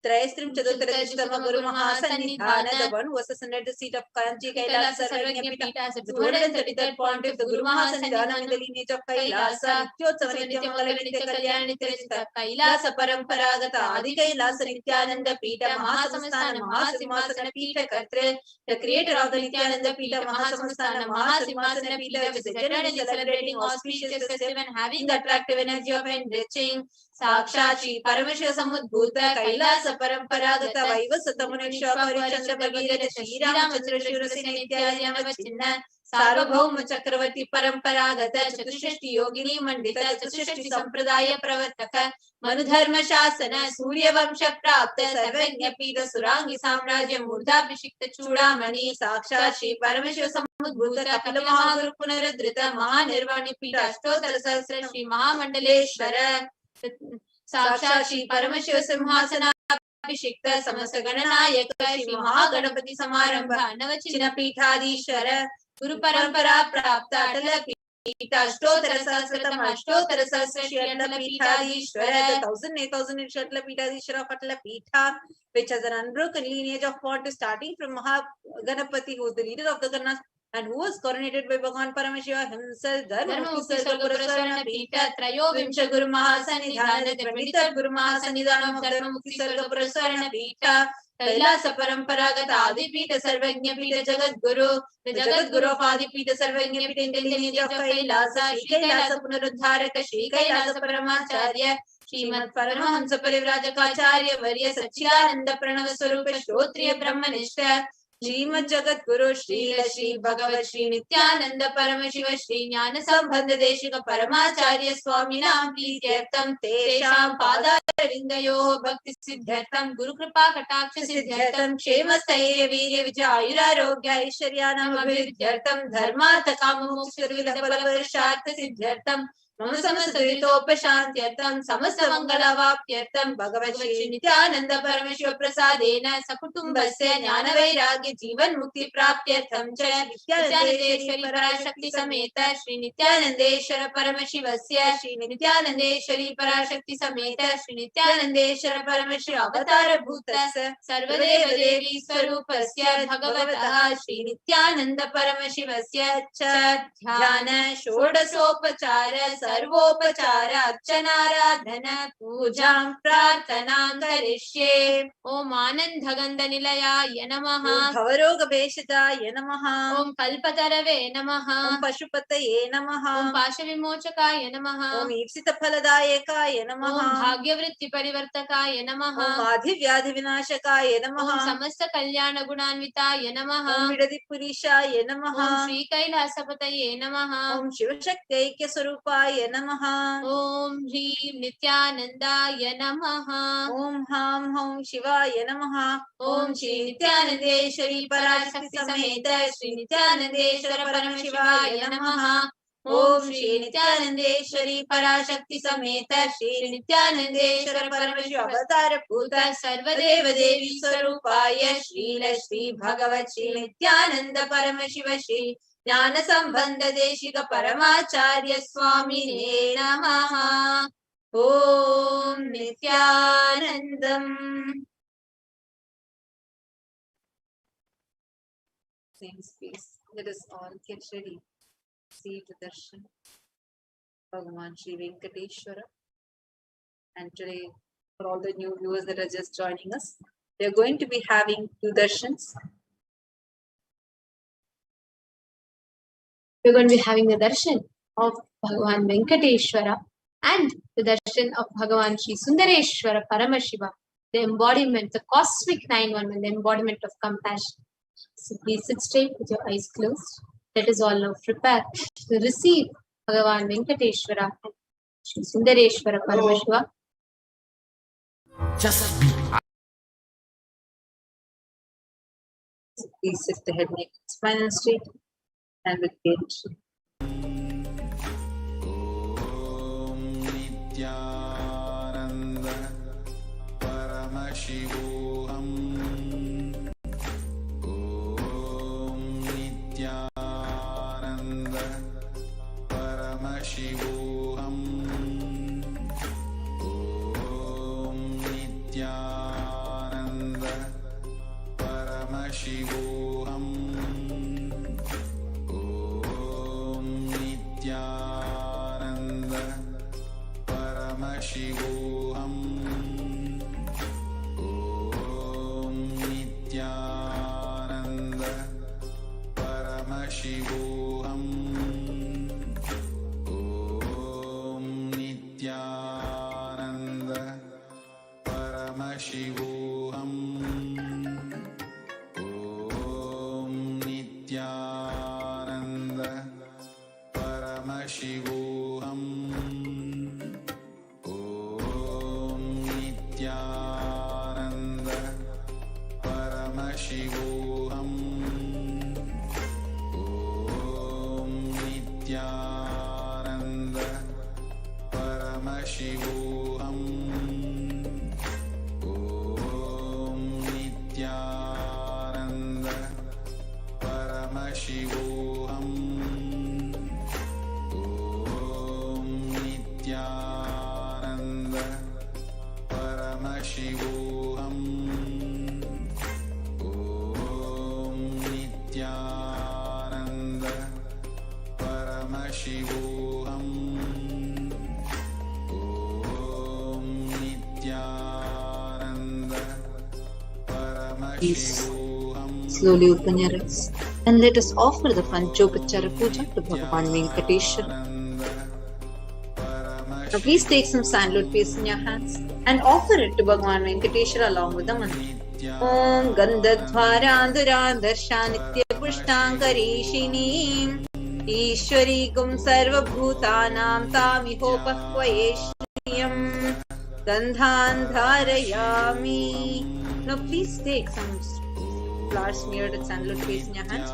Trayastrim Chaduttaradishtama Guru Mahasannidhana, the one who has ascended the seat of Kanchi Kailasa Sarvajna Pita, the 233rd pontiff, the Guru Mahasannidhana in the lineage of Kailasa, Nityotsava Nityamangala Nitya Kalyana Nityarajita, Kailasa Paramparagata Adi Kailasa Nithyananda Pita, Mahasamastana Mahasimhasana Pita Kartre, the creator of the Nithyananda Pita, Mahasamastana Mahasimhasana Pita, is eternally celebrating auspicious festive and having the attractive energy of enriching. Sakshat Shri Paramashiva Samudbhuta Kailasa Paramparagata Vaivasata Munishwa Parichandra Bhagirata Shri Ramachandra Shurasena Ityadi Navachinna Sarvabhauma Chakravarti Paramparagata Chaturshashti Yogini Mandita Chaturshashti Sampradaya Pravartaka Manudharma Shasana Surya Vamsha Prapta Sarvajna Pita Surangi Samrajya Murdha Vishikta Chudamani Sakshat Shri Paramashiva Samudbhuta Kapila Mahaguru Punaradrita Mahanirvani Pita Ashtotara Sahasra Shri Mahamandaleshwara Sakshat Shri Paramashiva Simhasana Abhishekta Samasta Gananayaka Shri Mahaganapati Samarambha Navachina Pithadishwara Guru Parampara Prapta Atala Pita Ashtotara Sahasratam Ashtotara Sahasra Shri Atala Pithadishwara, the 1008,000 Atala Pithadishwara of Atala Pitha, which has an unbroken lineage of pontiffs starting from Mahaganapati, who is the leader of the Ganas and who was coronated by Bhagavan Paramashiva himself. Dharma Mukti Sarga Purasarana Pita Trayo Vimsha Guru Mahasannidhana, the 23rd Guru Mahasannidhana of Dharma Mukti Sarga Purasarana Pita. Kailasa Paramparagata Adi Pita Sarvajna Pita Jagat Guru, the Jagat Guru of Adi Pita Sarvajna Pita in the lineage of Kailasa, Shri Kailasa Punaruddharaka, Shri Kailasa Paramacharya, Srimad Paramahamsa Parivrajaka Varya Satchidananda Pranava Swarupa Shrotriya Brahmanishta, Srimad Jagat Guru Shri Shri Bhagavat Shri Nithyananda Paramashiva Shri Jnana Sambandha Deshika Paramacharya Swami Nam Prityartham Tesham Padarindayo Bhakti Siddhartham Guru Kripa Kataksha Siddhartham Kshema Stairya Virya Vijayura Rogya Aishwaryanam Abhividyartham Dharmartha Kama Moksha Vidha Balavarashartha Siddhartham मम समस्तदुरितोपशान्त्यर्थं समस्तमङ्गलवाप्त्यर्थं भगवश्री नित्यानन्द परमशिव प्रसादेन सकुटुम्बस्य ज्ञानवैराग्य जीवन्मुक्तिप्राप्त्यर्थं च नित्यानन्देश्वरी पराशक्ति समेत श्री नित्यानन्देश्वर परमशिवस्य श्री नित्यानन्देश्वरी पराशक्ति समेत श्री नित्यानन्देश्वर परमशिव अवतारभूतस्य सर्वदेव देवी स्वरूपस्य भगवतः श्री नित्यानन्द परमशिवस्य च ध्यान षोडशोपचार सर्वोपचार अर्चनाराधन पूजां प्रार्थनां करिष्ये। ओम आनन्दगन्धनिलयाय नमः। ओम भवरोगभेषजाय नमः। ओम कल्पतरवे नमः। ओम पशुपतये नमः। ओम पाशविमोचकाय नमः। ओम ईप्सितफलदायकाय नमः। ओम भाग्यवृत्तिपरिवर्तकाय नमः। ओम आधिव्याधिविनाशकाय नमः। ओम समस्त कल्याणगुणान्विताय नमः। ओम विडदिपुरीशाय नमः। ओम श्रीकैलासपतये नमः। ओम शिवशक्त्यैक्यस्वरूपाय नमः। ओम ह्रीं नित्यानन्दाय नमः। ओम हां हौं शिवाय नमः। ओम श्री नित्यानन्देश्वरी पराशक्ति समेत श्री नित्यानन्देश्वर परमशिवाय नमः। ओम श्री नित्यानन्देश्वरी पराशक्ति समेत श्री नित्यानन्देश्वर परमशिव अवतारभूत सर्वदेव देवी स्वरूपाय श्रील श्री भगवत् श्री नित्यानन्द परमशिव श्री ज्ञान संबंध देशिक परमाचार्य स्वामिने नमः। ओम नित्यानन्दम्। Same space. Let us all get ready. See the Darshan. Bhagavan Shri Venkateshwara. And today, for all the new viewers that are just joining us, we are going to be having two Darshans. We are going to be having the Darshan of Bhagavan Venkateshwara and the Darshan of Bhagavan Shri Sundareshwara Paramashivam, the embodiment, the cosmic 911, the embodiment of compassion. So please sit straight with your eyes closed. Let us all now prepare to receive Bhagavan Venkateshwara and Shri Sundareshwara Paramashivam. Just be. So please sit the head, neck, spine and straight and with gait. Nithyananda Paramashivoham. Om Nithyananda Paramashivoham. Om Nithyananda Paramashivoham. Om Nithyananda Paramashivoham. Om Nithyananda Paramashivoham. Om Nithyananda Paramashivoham. Om Nithyananda Paramashivoham. Om Nithyananda Paramashivoham. Om Nithyananda Paramashivoham. Om Nithyananda Paramashivoham. Om Nithyananda Paramashivoham. Om Nithyananda Paramashivoham. Om Nithyananda Please Paramashivoham. slowly open your eyes and let us offer the Panchopachara Puja to Bhagavan Venkateshwara. Now please take some sandalwood paste in your hands and offer it to Bhagavan Venkateshwara along with the mantra. Om Gandhadhvarandhuran Darshanitya Pushtankarishinim Ishwarigum Sarvabhutanam Tamihopahvayeshriyam Gandhan Dharayami. Now please take some flour smeared with sandalwood paste in your hands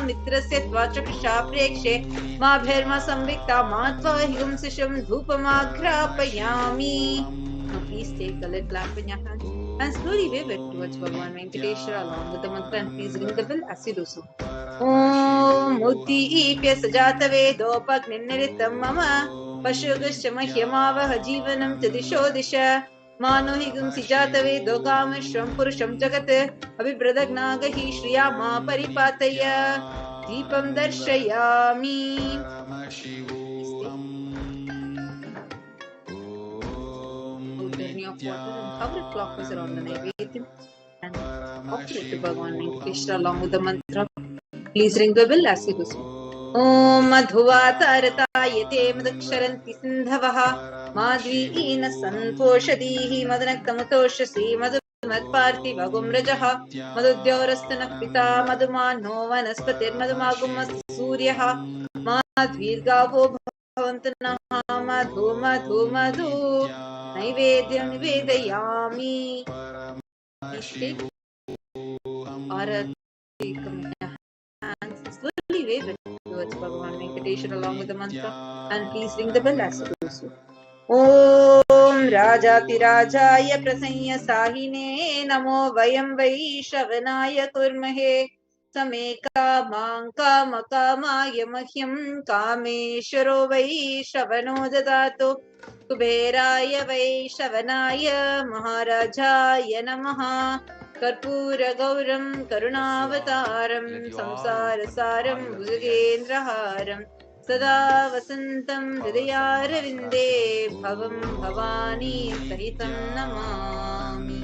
मित्रस्य त्वाचक्षुषा प्रेक्षे माभिर्मा संविक्ता मा त्वहिंसिषं धूपमाघ्रापयामि. Now please take a little lamp in your hand and slowly wave it towards Bhagavan Venkateshwara along with the mantra, and please ring the bell as you do so. Om Uddipya Sajata Vedopagniniritam Mama Pashugashya Mahyamavaha Jivanam Tadisho Disha Manohigam Sijata Vedokam Purusham Jagat Abhibradagnaga Shriya Ma Paripataya Deepam Darshayami. Of water and cover it clockwise around the Naivedyam and offer it to Bhagavan Venkateshwara along with the mantra. Please ring the bell as you do so. Om Madhuvatartayate Madaksharanti Sindhavaha Madhvina Santoshadihi Madanaktamutoshasi Madhumatparthi Vagumrajaha Madhudyaurastana Pita Madhumano Vanaspatir Madhumagumas Suryaha Madhvirgavo Bhavantanaha Madhu Madhu Madhu Naivedyam Nivedayami. Please take Arati hands, slowly wave it towards Bhagavan Venkateshwara along with the mantra, and please ring the bell as you do so. Om Rajati Rajaya Prasanya Sahine Namo Vayam Vaishavanaya Kurmahe Sameka Manka Makamaya Mahyam Kameshwaro Vaishavano Dadato Kuberaya Vaishavanaya Maharajaya Namaha Karpura Gauram Karunavataram Samsarasaram Bhujagendraharam Sada Vasantam Hridayarvinde Bhavam Bhavani Sahitam Namami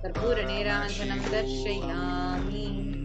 Karpura Niranjanam Darshayami.